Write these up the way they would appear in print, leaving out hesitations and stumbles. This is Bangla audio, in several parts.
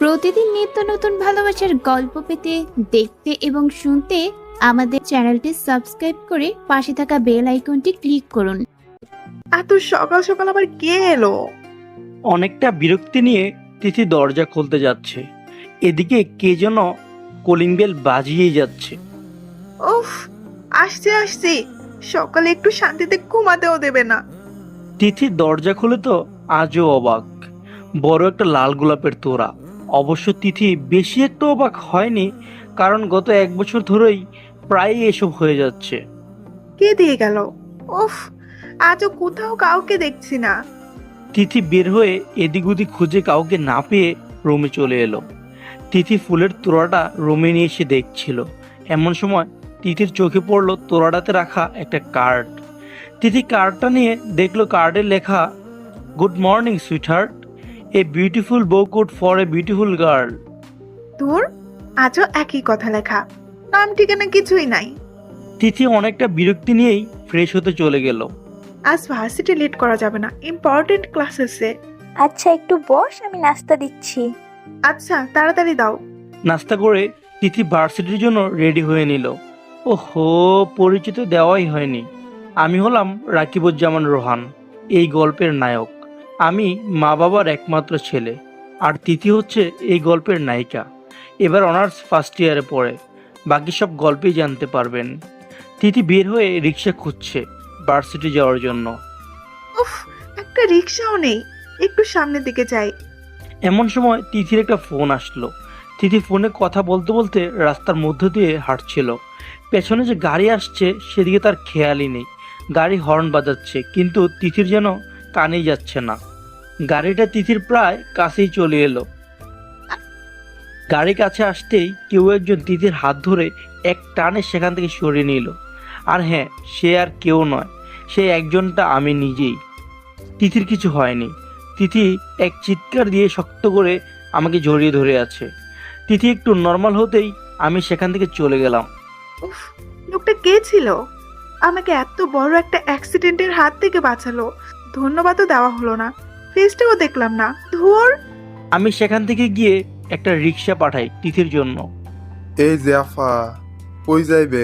প্রতিদিন নিত্য নতুন ভালোবাসার গল্প পেতে, দেখতে এবং শুনতে আমাদের চ্যানেলটি সাবস্ক্রাইব করে পাশে থাকা বেল আইকনটি ক্লিক করুন। এত সকাল সকাল আবার কে এলো? অনেকটা বিরক্তি নিয়ে তিথি দরজা খুলতে যাচ্ছে, এদিকে কে যেন কলিং বেল বাজিয়েই যাচ্ছে। উফ, আসছে আসছে, সকালে একটু শান্তিতে ঘুমাতেও দেবে না। তিথি দরজা খুলে তো আজও অবাক, বড় একটা লাল গোলাপের তোড়া। অবশ্য তিথি বেশি একটা অবাক হয়নি, কারণ গত 1 বছর ধরেই প্রায়ই এসব হয়ে যাচ্ছে। কে দিয়ে গেল? উফ, আজও কোথাও কাউকে দেখছি না। তিথি বের হয়ে এদিক ওদিক খুঁজে কাউকে না পেয়ে রুমে চলে এলো। তিথি ফুলের তোড়াটা রুমে নিয়ে এসে দেখছিল। এমন সময় তিথির চোখে পড়লো তোড়াটাতে রাখা একটা কার্ড। তিথি কার্ডটা নিয়ে দেখলো কার্ডে লেখা, good morning sweetheart, a beautiful bouquet for a beautiful girl. তোর আজও একই কথা লেখা, নাম ঠিকানা কিছুই নাই। তিথি অনেকটা বিরক্তি নিয়েই ফ্রেশ হতে চলে গেল। আজ ভার্সিটি লেট করা যাবে না, ইম্পর্টেন্ট ক্লাস আছে। আচ্ছা একটু বস, আমি নাস্তা দিচ্ছি। আচ্ছা তাড়াতাড়ি দাও। নাস্তা করে তিথি ভার্সিটির জন্য রেডি হয়ে নিল। ওহো, পরিচিত দেওয়াই হয়নি। আমি হলাম রাকিবুজ্জামান রোহান, এই গল্পের নায়ক। আমি মা বাবার একমাত্র ছেলে, আর তিথি হচ্ছে এই গল্পের নায়িকা। এবার অনার্স ফার্স্ট ইয়ারে পড়ে, বাকি সব গল্পেই জানতে পারবেন। তিথি বের হয়ে রিক্সা খুঁজছে ভার্সিটি যাওয়ার জন্য। উফ, একটা রিক্সাও নেই, একটু সামনের দিকে যাই। এমন সময় তিথির একটা ফোন আসলো। তিথি ফোনে কথা বলতে বলতে রাস্তার মধ্য দিয়ে হাঁটছিল। পেছনে যে গাড়ি আসছে সেদিকে তার খেয়ালই নেই। গাড়ি হর্ন বাজাচ্ছে, কিন্তু তিথির যেন কানেই যাচ্ছে না। গাড়িটা তিথির প্রায় কাছেই চলে এলো। গাড়ি কাছে আসতেই কেউ একজন তিথির হাত ধরে এক টানে সেখান থেকে সরিয়ে নিল। আর হ্যাঁ, সে আর কেউ নয়, সে একজনটা আমি নিজেই। তিথির কিছু হয়নি। তিথি এক চিৎকার দিয়ে শক্ত করে আমাকে জড়িয়ে ধরে আছে। তিথি একটু নর্মাল হতেই আমি সেখান থেকে চলে গেলাম। উফ, লোকটা কে ছিল? আমাকে এত বড় একটা অ্যাক্সিডেন্টের হাত থেকে বাঁচালো, ধন্যবাদও দেওয়া হলো না, ফেসটাও দেখলাম না। ধুর। আমি সেখান থেকে গিয়ে একটা রিক্সা পাঠাই তিথির জন্য। এই যে আফা, কই যাইবে?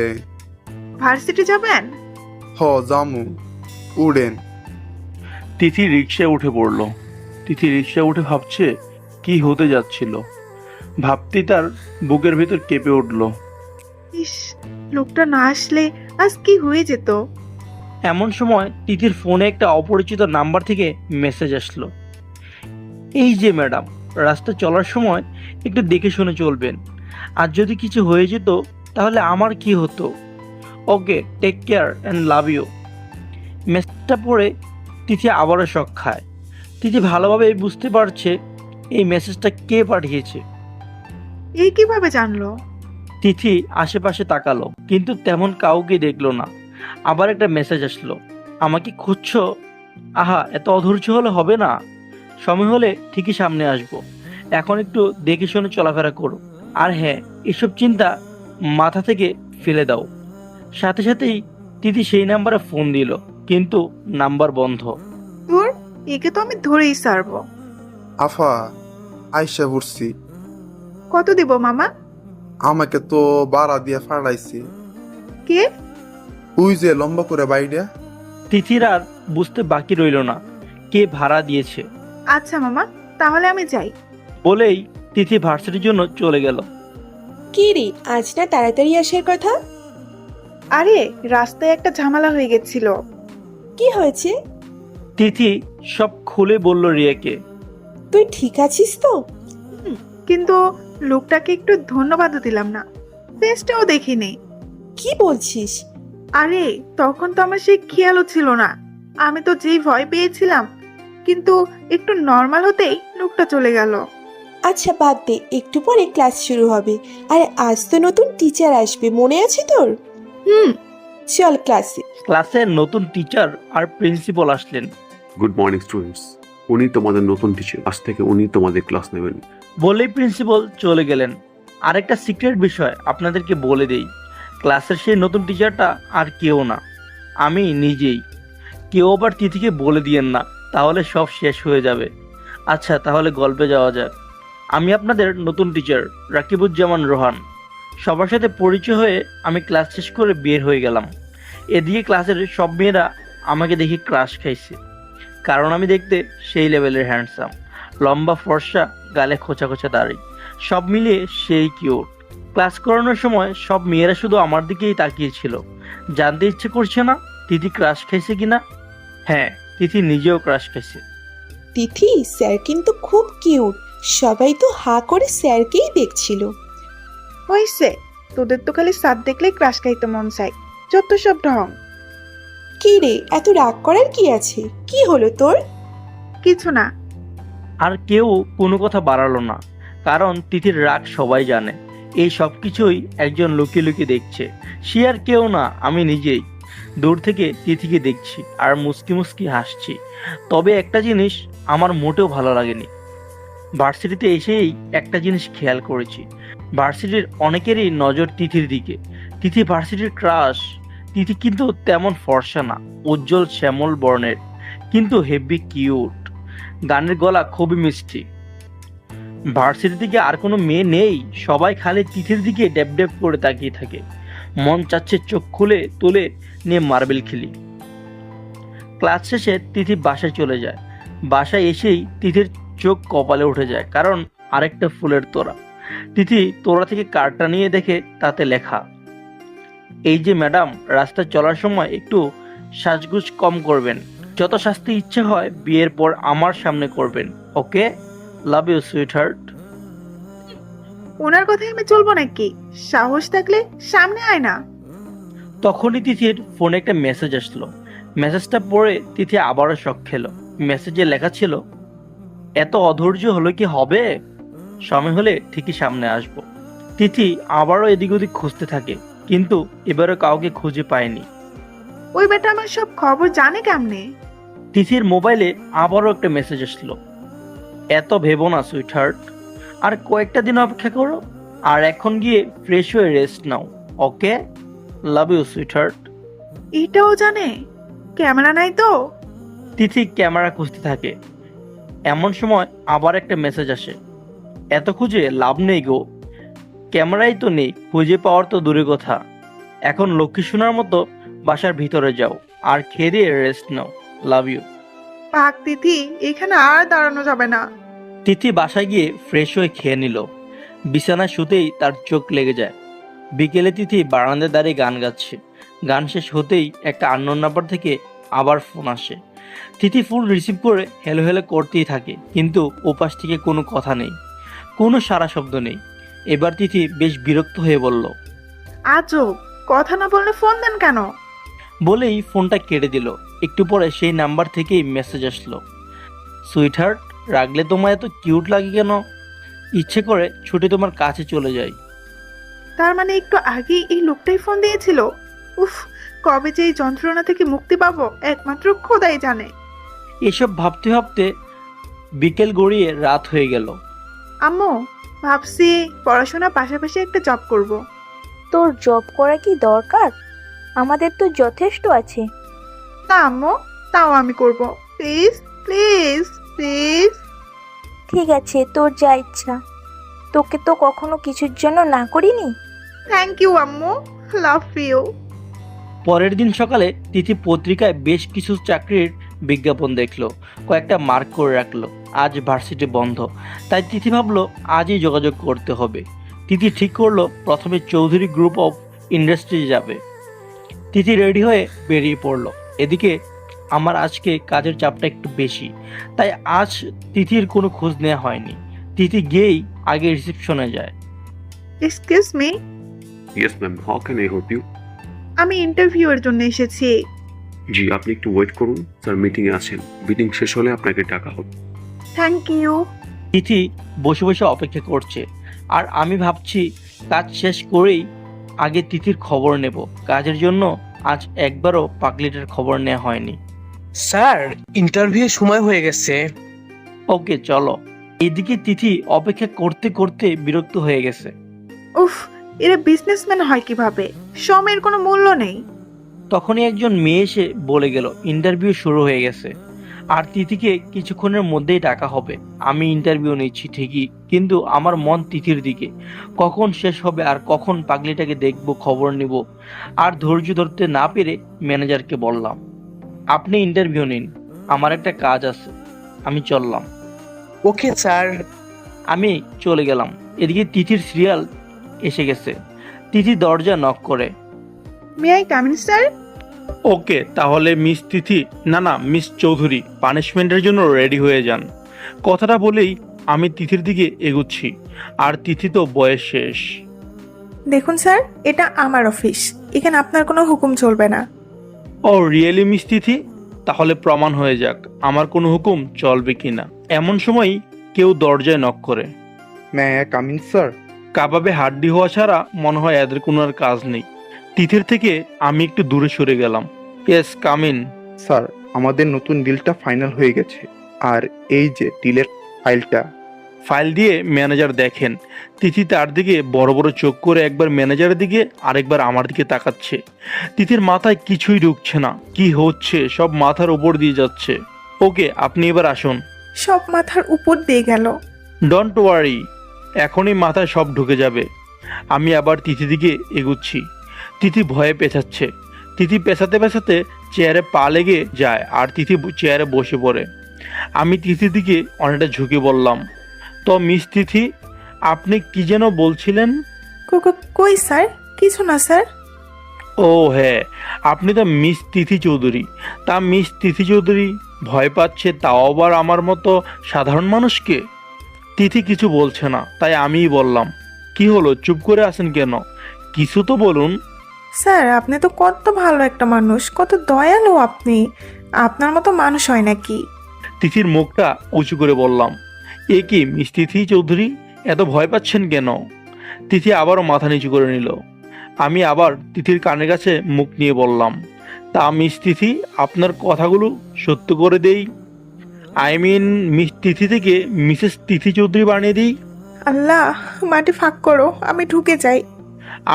ভার্সিটি যাবেন? হ জামু, উড়েন। তিথি রিক্সায় উঠে পড়ল। তিথি রিক্সায় উঠে ভাবছে কি হতে যাচ্ছিল। ভাবতেই তার বুকের ভিতর কেঁপে উঠল। ইস, লোকটা না আসলে আজ কি হয়ে যেত। এমন সময় তিথির ফোনে একটা অপরিচিত নাম্বার থেকে মেসেজ আসলো। এই যে ম্যাডাম, রাস্তা চলার সময় একটু দেখে শুনে চলবেন, আর যদি কিছু হয়ে যেত তাহলে আমার কি হতো। Okay, take care and love you. মেসেজটা পড়ে তিথি আবারও শক খায়। তিথি ভালোভাবে বুঝতে পারছে এই মেসেজটা কে পাঠিয়েছে। এই কিভাবে জানলো? তিথি আশেপাশে তাকালো, কিন্তু তেমন কাউকে দেখলো না। আবার একটা মেসেজ আসলো, আমাকে খুঁজছো? আহা, এত অধৈর্য হলে হবে না, সময় হলে ঠিকই সামনে আসবো। এখন একটু দেখে শুনে চলাফেরা করো, আর হ্যাঁ, এসব চিন্তা মাথা থেকে ফেলে দাও। সাথে সাথেই তিথি সেই নাম্বারে ফোন দিল, কিন্তু নাম্বার বন্ধ। ধুর, একে তো আমি ধরেই সারবো। আফা, আইসা পড়ছি। কত দিব মামা? আমাকে তো বাড়া দিয়ে ফাড়াইছি। কে? ওই যে লম্বা করে বাইরে। তিথির আর বুঝতে বাকি রইল না কে ভাড়া দিয়েছে। আচ্ছা মামা, তাহলে আমি যাই। বলেই তিথি ভার্সিটির জন্য চলে গেল। কি রে, আজ না তাড়াতাড়ি আসার কথা? আরে, রাস্তায় একটা ঝামেলা হয়ে গেছিল। কি হয়েছে? তিথি সব খুলে বলল রিয়াকে। তুই ঠিক আছিস তো? কিন্তু লোকটাকে একটু ধন্যবাদও দিলাম না, ফেসটাও দেখিনি। কি বলছিস? আরে, তখন তো আমার সেই খেয়ালও ছিল না। আমি তো যেই ভয় পেয়েছিলাম, কিন্তু একটু নর্মাল হতেই লোকটা চলে গেল। আচ্ছা বাদ দে, একটু পরে ক্লাস শুরু হবে, আর আজ তো নতুন টিচার আসবে, মনে আছে তোর? হুম। চল ক্লাসে। ক্লাসের নতুন টিচার আর প্রিন্সিপাল আসলেন। গুড মর্নিং স্টুডেন্টস, উনি তোমাদের নতুন টিচার, আজ থেকে উনি তোমাদের ক্লাস নেবেন। বলেই প্রিন্সিপাল চলে গেলেন। আরেকটা সিক্রেট বিষয় আপনাদেরকে বলে দেই, ক্লাসের সেই নতুন টিচারটা আর কেউ না, আমি নিজেই। কেউ আবার তিথিকে বলে দিয়েন না, তাহলে সব শেষ হয়ে যাবে। আচ্ছা, তাহলে গল্পে যাওয়া যাক। আমি আপনাদের নতুন টিচার রাকিবুজ্জামান রোহান। সবার সাথে পরিচয় হয়ে আমি ক্লাস শেষ করে বের হয়ে গেলাম। এদিকে ক্লাসের সব মেয়েরা আমাকে দেখে ক্রাশ খাইছে, কারণ আমি দেখতে সেই লেভেলের হ্যান্ডসাম, লম্বা ফর্সা, গালে খোঁচা খোঁচা দাড়ি, সব মিলিয়ে সেই কিউট। ক্লাস করানোর সময় সব মেয়েরা শুধু আমার দিকেই তাকিয়েছিল। জানতে ইচ্ছে করছে না তিথি ক্রাশ খাইছে কিনা? হ্যাঁ, তিথি নিজেও ক্রাশ খাইছে। তিথি, স্যার কিন্তু খুব কিউট। সবাই তো হা করে স্যারকেই দেখছিল। হয়েছে, তোদের তো খালি সাত দেখলেই ক্রাশ খাইতে মন চাই। যত সব ঢং। কি রে, এত রাগ করার কি আছে? কি হলো তোর? কিছু না। আর কেউ কোনো কথা বাড়ালো না, কারণ তিথির রাগ সবাই জানে। এই সব কিছুই একজন লুকিয়ে লুকিয়ে দেখছে। সে আর কেউ না, আমি নিজেই। দূর থেকে তিথিকে দেখছি আর মুস্কি মুস্কি হাসছি। তবে একটা জিনিস আমার মোটেও ভালো লাগেনি। ভার্সিটিতে এসেই একটা জিনিস খেয়াল করেছি, ভার্সিটির অনেকেরই নজর তিথির দিকে। তিথি ভার্সিটির ক্রাশ। তিথি কিন্তু তেমন ফর্সা না, উজ্জ্বল শ্যামল বর্ণের, কিন্তু হেভি কিউট। গানের গলা খুবই মিষ্টি। ভার্সিটির দিকে আর কোনো মেয়ে নেই, সবাই খালি তিথির দিকে ড্যাব ড্যাব করে তাকিয়ে থাকে। মন চাচ্ছে চোখ খুলে তুলে নিয়ে মার্বেল খেলি। ক্লাস শেষে তিথি বাসায় চলে যায়। বাসায় এসেই তিথির চোখ কপালে উঠে যায়, কারণ আরেকটা ফুলের তোড়া। তিথি তোড়া থেকে কার্ডটা নিয়ে দেখে তাতে লেখা, এই যে ম্যাডাম, রাস্তায় চলার সময় একটু সাজগুজ কম করবেন। যত শাস্তি ইচ্ছে হয় বিয়ের পর আমার সামনে করবেন। ওকে, লাভ ইউ সুইট হার্ট। ওনার কথায় আমি চলবো নাকি? সাহস থাকলে সামনে আয় না। তখনই তিথির ফোনে একটা মেসেজ আসলো। মেসেজটা পড়ে তিথি আবারও শক খেলো। মেসেজে লেখা ছিল, এত অধৈর্য হলো কি হবে? সময় হলে ঠিকই সামনে আসবো। তিথি আবারও এদিক ওদিক খুঁজতে থাকে, কিন্তু এবারও কাউকে খুঁজে পায়নি। ওই বেটা আমার সব খবর জানে কেমনে? তিথির মোবাইলে আবারও একটা মেসেজ আসলো, এত ভেবো না সুইট হার্ট, আর কয়েকটা দিন অপেক্ষা করো, আর এখন গিয়ে ফ্রেশ হয়ে রেস্ট নাও। Okay, love you sweetheart. এটাও জানে? ক্যামেরা নাই তো? তিথি ক্যামেরা খুঁজতে থাকে। এমন সময় আবার একটা মেসেজ আসে, এত খুঁজে লাভ নেই গো, ক্যামেরাই তো নেই, খুঁজে পাওয়ার তো দূরে কথা। এখন লক্ষ্মী সোনার মতো বাসার ভিতরে যাও আর খেয়ে দিয়ে রেস্ট নাও। Love you. পাক তিথি, এখানে আর দাঁড়ানো যাবে না। তিথি বাসায় গিয়ে ফ্রেশ হয়ে খেয়ে নিল। বিছানায় শুতেই তার চোখ লেগে যায়। বিকেলে তিথি বারান্দায় দাঁড়িয়ে গান গাচ্ছে। গান শেষ হতেই একটা আননোন নাম্বার থেকে আবার ফোন আসে। তিথি ফোন রিসিভ করে হেলো হেলো করতেই থাকে, কিন্তু ওপাশ থেকে কোনো কথা নেই, কোনো সারা শব্দ নেই। এবার তিথি বেশ বিরক্ত হয়ে বলল, আজব, কথা না বললে ফোন দেন কেন? বলেই ফোনটা কেটে দিল। একটু পরে সেই নাম্বার থেকেই মেসেজ আসলো, সুইট হার্ট, রাগলে তোমায় এত কিউট লাগে কেন? ইচ্ছে করে ছুটে তোমার কাছে চলে যাই। তার মানে একটু আগেই এই লোকটাই ফোন দিয়েছিল? উফ, কবে যে এই যন্ত্রণা থেকে মুক্তি পাবো একমাত্র খোদাই জানে। এসব ভাবতে ভাবতে বিকেল গড়িয়ে রাত হয়ে গেল। আম্মু, ভাবছি পড়াশোনার পাশাপাশি একটা জব করব। তোর জব করা কি দরকার? আমাদের তো যথেষ্ট আছে। না আম্মু, তাও আমি করব। Please please please. ঠিক আছে, তোর যা ইচ্ছা। তোকে তো কখনো কিছুর জন্য না করিনি। থ্যাংক ইউ আম্মু, লাভ ইউ। পরের দিন সকালে তিথি পত্রিকায় বেশ কিছু চাকরির বিজ্ঞাপন দেখলো, কয়েকটা মার্ক করে রাখলো। আজ ভার্সিটি বন্ধ, তাই তিথি ভাবলো আজই যোগাযোগ করতে হবে। তিথি ঠিক করলো প্রথমে চৌধুরী গ্রুপ অফ ইন্ডাস্ট্রি যাবে। তিথি রেডি হয়ে বেরিয়ে পড়লো। এদিকে আমার আজকে কাজের চাপটা একটু বেশি, তাই আজ তিথির কোনো খোঁজ নেওয়া হয়নি। তিথি গিয়েই আগে রিসেপশনে যায়। Excuse me, yes ma'am, how can I help you? আমি ইন্টারভিউ এর জন্য এসেছি। জি, আপনি একটু ওয়েট করুন, স্যার মিটিংয়ে আছেন। মিটিং শেষ হলে আপনাকে ডাকা হবে। Thank you. তিথি বসে বসে অপেক্ষা করছে, আর আমি ভাবছি কাজ শেষ করেই আগে তিথির খবর নেব। কাজের জন্য আজ একবারও পাগলিটার খবর নেওয়া হয়নি। স্যার, ইন্টারভিউ সময় হয়ে গেছে। ওকে চলো। এদিকে তিথি অপেক্ষা করতে করতে বিরক্ত হয়ে গেছে। উফ, এরা বিজনেসম্যান হয় কিভাবে? সময়ের কোনো মূল্য নেই। তখনই একজন মেয়ে এসে বলে গেল ইন্টারভিউ শুরু হয়ে গেছে আর তিথিকে কিছুক্ষণের মধ্যেই ডাকা হবে। আমি ইন্টারভিউ নিচ্ছি ঠিকই, কিন্তু আমার মন তিথির দিকে। কখন শেষ হবে আর কখন পাগলিটাকে দেখবো, খবর নিব। আর ধৈর্য ধরতে না পেরে ম্যানেজারকে বললাম, আপনি ইন্টারভিউ নিন, আমার একটা কাজ আছে, আমি চললাম। Okay sir. আমি চলে গেলাম। এদিকে তিথির সিরিয়াল এসে গেছে। তিথি দরজা নক করে। May I come in sir? Okay, তাহলে মিস তিথি, না মিস চৌধুরী, পানিশমেন্টের জন্য রেডি হয়ে যান। কথাটা বলেই আমি তিথির দিকে এগুচ্ছি, আর তিথি তো বয়স শেষ। দেখুন স্যার, এটা আমার অফিস, এখানে আপনার কোনো হুকুম চলবে না। ও রিয়েলি মিস তিথি? তাহলে প্রমাণ হয়ে যাক আমার কোনো হুকুম চলবে কিনা। এমন সময় কেউ দরজায় নক করে। May I come in sir? কাবাবে হাড্ডি হওয়া ছাড়া মনে হয় এদের কোনো আর কাজ নেই। তিথির থেকে আমি একটু দূরে সরে গেলাম। Yes, come in. স্যার, আমাদের নতুন ডিলটা ফাইনাল হয়ে গেছে, আর এই যে ডিলের ফাইলটা। ফাইল দিয়ে ম্যানেজার দেখেন। তিথি তার দিকে বড় বড় চোখ করে একবার ম্যানেজারের দিকে আরেকবার আমার দিকে তাকাচ্ছে। তিথির মাথায় কিছুই ঢুকছে না, কি হচ্ছে সব মাথার উপর দিয়ে যাচ্ছে। ওকে, আপনি এবার আসুন। সব মাথার উপর দিয়ে গেল। ডোন্ট ওয়ারি, এখনই মাথায় সব ঢুকে যাবে। আমি আবার তিথি দিকে এগুচ্ছি। তিথি ভয়ে পেঁচাচ্ছে। তিথি পেঁচাতে পেঁচাতে চেয়ারে পা লেগে যায় আর তিথি চেয়ারে বসে পড়ে। আমি তিথির দিকে অনেকটা ঝুঁকে বললাম, তো মিস তিথি, আপনি কি যেন বলছিলেন? কই স্যার, কিছু না স্যার। ও হ্যাঁ, আপনি তো মিস তিথি চৌধুরী। তা মিস তিথি চৌধুরী ভয় পাচ্ছে, তাও আবার আমার মতো সাধারণ মানুষকে। তিথি কিছু বলছে না, তাই আমিই বললাম, কি হলো, চুপ করে আছেন কেন? কিছু তো বলুন। স্যার, আপনি তো কত ভালো একটা মানুষ, কত দয়ালু আপনি। আপনার মতো মানুষ হয় নাকি? তিথির মুখটা উঁচু করে বললাম, এ কি মিস তিথি চৌধুরী, এত ভয় পাচ্ছেন কেন? তিথি আবারও মাথা নিচু করে নিল। আমি আবার তিথির কানের কাছে মুখ নিয়ে বললাম, তা মিস তিথি, আপনার কথাগুলো সত্য করে দেই। আই মিন মিস তিথি থেকে মিসেস তিথি চৌধুরী বানিয়ে দিই। আল্লাহ, মাটি ফাঁক করো, আমি ঢুকে যাই।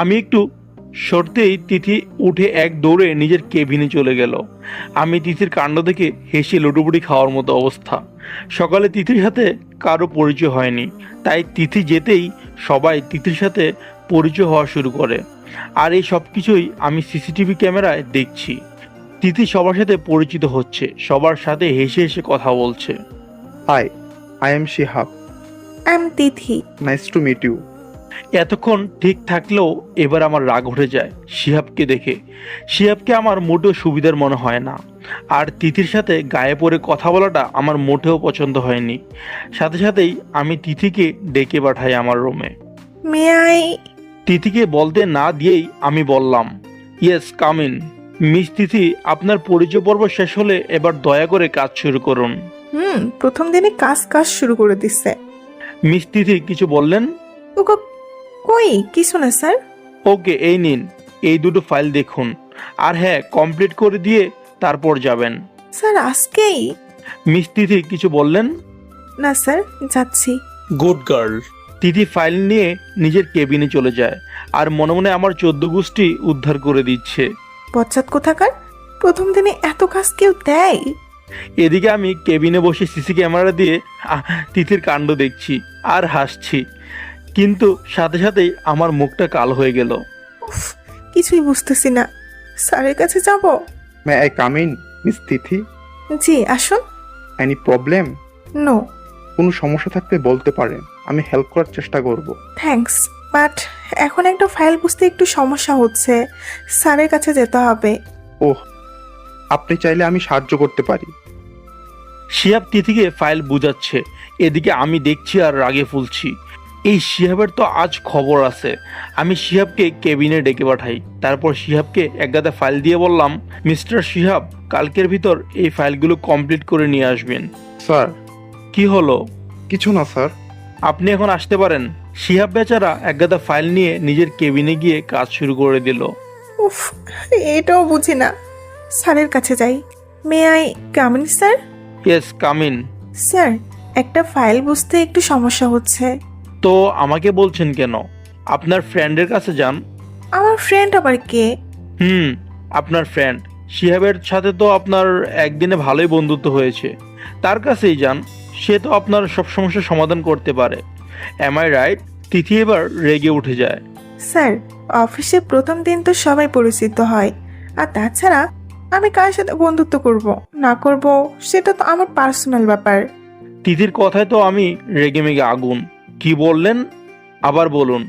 আমি একটু সরতেই তিথি উঠে এক দৌড়ে নিজের কেবিনে চলে গেল। আমি তিথির কাণ্ড দেখে হেসে লুটোপুটি খাওয়ার মতো অবস্থা। সকালে তিথির সাথে কারো পরিচয় হয়নি, তাই তিথি যেতেই সবাই তিথির সাথে পরিচয় হওয়া শুরু করে। আর এই সব কিছুই আমি সিসিটিভি ক্যামেরায় দেখছি। তিথি সবার সাথে পরিচিত হচ্ছে, সবার সাথে হেসে হেসে কথা বলছে। Hi, I am Shihab. I am Tithi. Nice to meet you. এতক্ষণ ঠিক থাকলেও এবার আমার রাগ উঠে যায় শিহাবকে দেখে। শিহাবকে আমার মোটেও সুবিধার মনে হয় না, আর তিথির সাথে গায়ে পড়ে কথা বলাটা আমার মোটেও পছন্দ হয়নি। সাথে সাথেই আমি তিথিকে ডেকে পাঠাই আমার রুমে। May I? তিথিকে বলতে না দিয়েই আমি বললাম, ইয়েস, কাম ইন। মিস তিথি, আপনার পরিচয় পর্ব শেষ হলে এবার দয়া করে কাজ শুরু করুন। প্রথম দিনে কাজ শুরু করে দিচ্ছে। মিস তিথি কিছু বললেন? কই, কিছু না স্যার। ওকে, এই নিন, এই দুটো ফাইল দেখুন, আর হ্যাঁ, কমপ্লিট করে দিয়ে তারপর যাবেন। স্যার, আজকেই? মিস তিথি কিছু বললেন? না স্যার, যাচ্ছি। Good girl. তিথি ফাইল নিয়ে নিজের কেবিনে চলে যায়, আর মনে মনে আমার 14 গোষ্ঠী উদ্ধার করে দিচ্ছে। পশ্চাৎ কোথাকার, প্রথম দিনে এত কাজ কেউ দেয়? এদিকে আমি কেবিনে বসে সিসি ক্যামেরা দিয়ে তিথির কাণ্ড দেখছি আর হাসছি, কিন্তু সাথে সাথেই আমার মুখটা কাল হয়ে গেল। উফ, কিছুই বুঝতেছি না। স্যারের কাছে যাব? May I come in miss Tithi? জি, আসুন। Any problem? নো। কোনো সমস্যা থাকলে বলতে পারেন, আমি হেল্প করার চেষ্টা করব। থ্যাঙ্কস, বাট এখন একটা ফাইল বুঝতে একটু সমস্যা হচ্ছে, স্যারের কাছে যেতে হবে। ওহ, আপনি চাইলে আমি সাহায্য করতে পারি। শিহাব তিথিকে ফাইল বুঝাচ্ছে, এদিকে আমি দেখছি আর রাগে ফুলছি। এই শিহাবের তো আজ খবর আছে। আমি শিহাবকে কেবিনে ডেকে পাঠাই, তারপর শিহাবকে একগাদা ফাইল দিয়ে বললাম, মিস্টার শিহাব, কালকের ভিতর এই ফাইলগুলো কমপ্লিট করে নিয়ে আসবেন। স্যার? কি হলো? কিছু না স্যার। আপনি এখন আসতে পারেন। শিহাব বেচারা একগাদা ফাইল নিয়ে নিজের কেবিনে গিয়ে কাজ শুরু করে দিল। উফ, এটাও বুঝি না। স্যারের কাছে যাই। May I come in sir? Yes, come in. Sir, একটা ফাইল বুঝতে একটু সমস্যা হচ্ছে। তো আমাকে বলছেন কেন? আপনার ফ্রেন্ডের কাছে যান। আমার ফ্রেন্ড আবার কে? আপনার ফ্রেন্ড শিহাবের সাথে তো আপনার একদিনে ভালোই বন্ধুত্ব হয়েছে, তার কাছেই যান। সে তো আপনার সব সমস্যার সমাধান করতে পারে। M I right? তিথি এবার রেগে উঠে যায়। স্যার, অফিসে প্রথম দিন তো সবাই পরিচিত হয়, আর তাছাড়া আমি কার সাথে বন্ধুত্ব করব না করব সেটা তো আমার পার্সোনাল ব্যাপার। তিথির কথায় তো আমি রেগে মেগে আগুন। কি বললেন? আবার বলুন।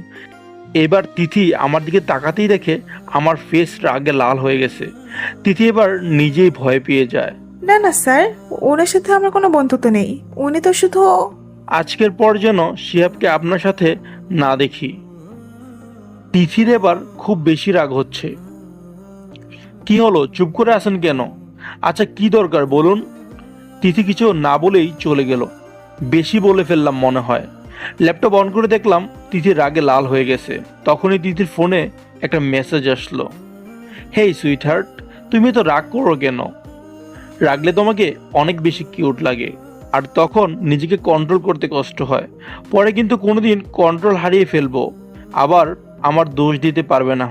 এবার তিথি আমার দিকে তাকাতেই দেখে আমার ফেস রাগে লাল হয়ে গেছে। তিথি এবার নিজেই ভয় পেয়ে যায়। না না স্যার, ওনার সাথে আমার কোনো বন্ধুত্ব নেই। উনি তো শুধু... আজকের পর যেন শিহাবকে আপনার সাথে না দেখি। তিথির এবার খুব বেশি রাগ হচ্ছে। কি হলো, চুপ করে আছেন কেন? আচ্ছা, কি দরকার বলুন। তিথি কিছু না বলেই চলে গেল। বেশি বলে ফেললাম মনে হয়। ল্যাপটপ অন করে দেখলাম তিথির রাগে লাল হয়ে গেছে। তখনই তিথির ফোনে একটা মেসেজ আসলো। হেই সুইটহার্ট, তুমি তো রাগ করো কেন? রাগলে তোমাকে অনেক বেশি কিউট লাগে, আর তখন নিজেকে কন্ট্রোল করতে কষ্ট হয়। পরে কিন্তু কোনোদিন কন্ট্রোল হারিয়ে ফেলবো, আবার আমার দোষ দিতে পারবে না।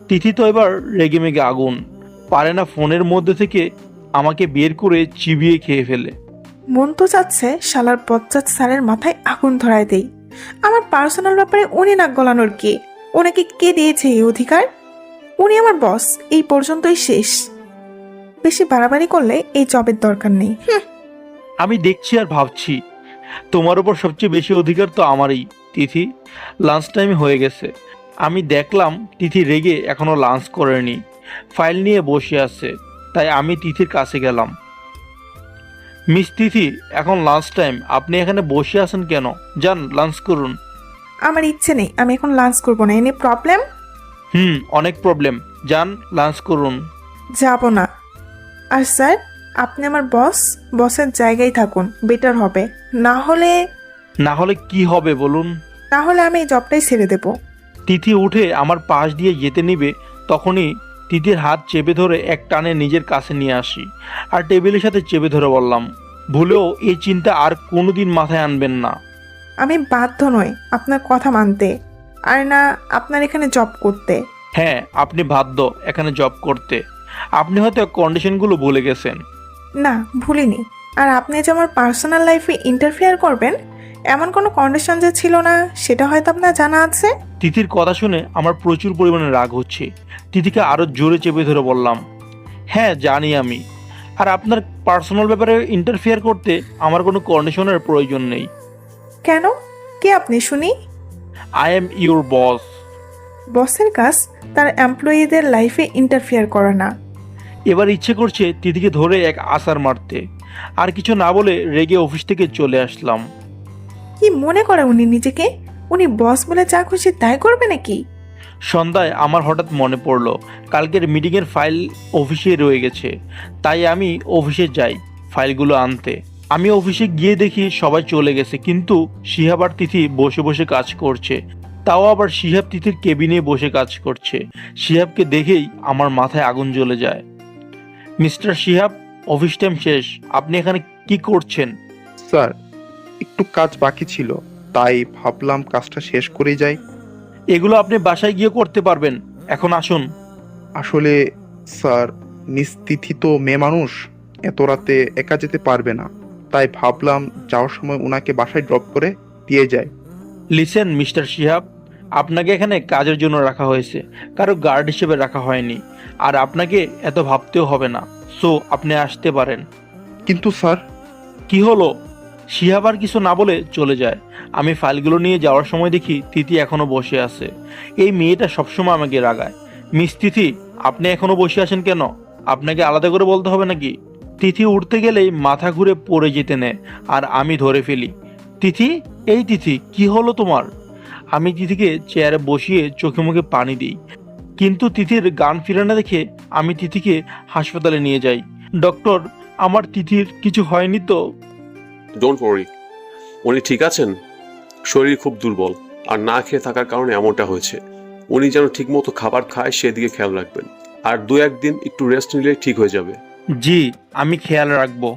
তিথি তো এবার রেগে মেগে আগুন। পারে না ফোনের মধ্যে থেকে আমাকে বের করে চিবিয়ে খেয়ে ফেলে। মন তো চাচ্ছে শালার বজ্জাত স্যারের মাথায় আগুন ধরায় দেই। আমার পার্সোনাল ব্যাপারে উনি নাক গলানোর কে? ওনাকে কে দিয়েছে এই অধিকার? উনি আমার বস, এই পর্যন্তই শেষ। বেশি বাড়াবাড়ি করলে এই জবের দরকার নেই। আমি দেখছি আর ভাবছি, তোমার উপর সবচেয়ে বেশি অধিকার তো আমারই। তিথি, লাঞ্চ টাইম হয়ে গেছে। আমি দেখলাম তিথি রেগে এখনো লাঞ্চ করেনি, ফাইল নিয়ে বসে আছে। তাই আমি তিথির কাছে গেলাম। মিস তিথি, এখন লাঞ্চ টাইম, আপনি এখানে বসে আছেন কেন? যান লাঞ্চ করুন। আমার ইচ্ছে নেই, আমি এখন লাঞ্চ করবো না। এনে প্রবলেম? অনেক প্রবলেম। যান লাঞ্চ করুন। যাব না। আর স্যার, আপনি আমার বস, বসের জায়গায় থাকুন, বেটার হবে। না হলে না হলে কি হবে বলুন? আমি এই জবটাই ছেড়ে দেব। তিথি উঠে আমার পাশ দিয়ে যেতে নিবে, তখনই তিথির হাত চেপে ধরে এক টানে নিজের কাছে নিয়ে আসি, আর টেবিলের সাথে চেপে ধরে বললাম, ভুলেও এই চিন্তা আর কোনোদিন মাথায় আনবেন না। আমি বাধ্য নই আপনার কথা মানতে, আর না আপনার এখানে জব করতে। হ্যাঁ, আপনি বাধ্য এখানে জব করতে। আপনি হয়তো কন্ডিশনগুলো ভুলে গেছেন। না, ভুলিনি। আর আপনি যে আমার পার্সোনাল লাইফে ইন্টারফেয়ার করবেন এমন কোনো কন্ডিশন যে ছিল না, সেটা হয়তো আপনার জানা আছে। তিথির কথা শুনে আমার প্রচুর পরিমাণে রাগ হচ্ছে। তিথিকে আরো জোরে চেপে ধরে বললাম, হ্যাঁ জানি আমি। আর আপনার পার্সোনাল ব্যাপারে ইন্টারফেয়ার করতে আমার কোনো কন্ডিশনের প্রয়োজন নেই। কেন? কে আপনি শুনি? I am your boss. বসের কাজ তার এমপ্লয়িদের লাইফে ইন্টারফেয়ার করে না। এবার ইচ্ছে করছে তিথিকে ধরে এক আছাড় মারতে। আর কিছু না বলে রেগে অফিস থেকে চলে আসলাম। কি মনে করে উনি নিজেকে? উনি বস বলে যা খুশি তাই করবে নাকি? সন্ধ্যায় আমার হঠাৎ মনে পড়লো কালকের মিটিংয়ের ফাইল অফিসে রয়ে গেছে। তাই আমি অফিসে যাই ফাইলগুলো আনতে। আমি অফিসে গিয়ে দেখি সবাই চলে গেছে, কিন্তু শিহাব আর তিথি বসে বসে কাজ করছে। তাও আবার শিহাব তিথির কেবিনে বসে কাজ করছে। শিহাবকে দেখেই আমার মাথায় আগুন জ্বলে যায়। মিস্টার শিহাব, অফিস টাইম শেষ, আপনি এখানে কি করছেন? স্যার, একটু কাজ বাকি ছিল, তাই ভাবলাম কাজটা শেষ করেই যাই। এগুলো আপনি বাসায় গিয়ে করতে পারবেন, এখন আসুন। আসলে স্যার, মিস তিথি তো মেয়ে মানুষ, এত রাতে একা যেতে পারবে না, তাই ভাবলাম যাওয়ার সময় ওনাকে বাসায় ড্রপ করে দিয়ে যায়। লিসেন মিস্টার শিহাব, আপনাকে এখানে কাজের জন্য রাখা হয়েছে, কারো গার্ড হিসেবে রাখা হয়নি। আর আপনাকে এত ভাবতেও হবে না। সো আপনি আসতে পারেন। কিন্তু স্যার... কি হলো? শিহাব আর কিছু না বলে চলে যায়। আমি ফাইলগুলো নিয়ে যাওয়ার সময় দেখি তিথি এখনো বসে আছে। এই মেয়েটা সবসময় আমাকে রাগায়। মিস তিথি, আপনি এখনো বসে আছেন কেন? আপনাকে আলাদা করে বলতে হবে নাকি? তিথি উঠতে গেলেই মাথা ঘুরে পড়ে যেতে নেয়, আর আমি ধরে ফেলি। তিথি, এই তিথি, কি হলো তোমার? আমি তিথিকে চেয়ারে বসিয়ে চোখে মুখে পানি দিই, কিন্তু তিথির গান ফিরে না দেখে আমি তিথিকে হাসপাতালে নিয়ে যাই। ডক্টর, আমার তিথির কিছু হয়নি তো? ডোন্ট ওয়ারি, উনি ঠিক আছেন। শরীর খুব দুর্বল, আর না খেয়ে থাকার কারণে এমনটা হয়েছে। উনি যেন ঠিকমতো খাবার খায় সেদিকে খেয়াল রাখবেন, আর 2-1 দিন একটু রেস্ট নিলে ঠিক হয়ে যাবে। জি, আমি খেয়াল রাখবো।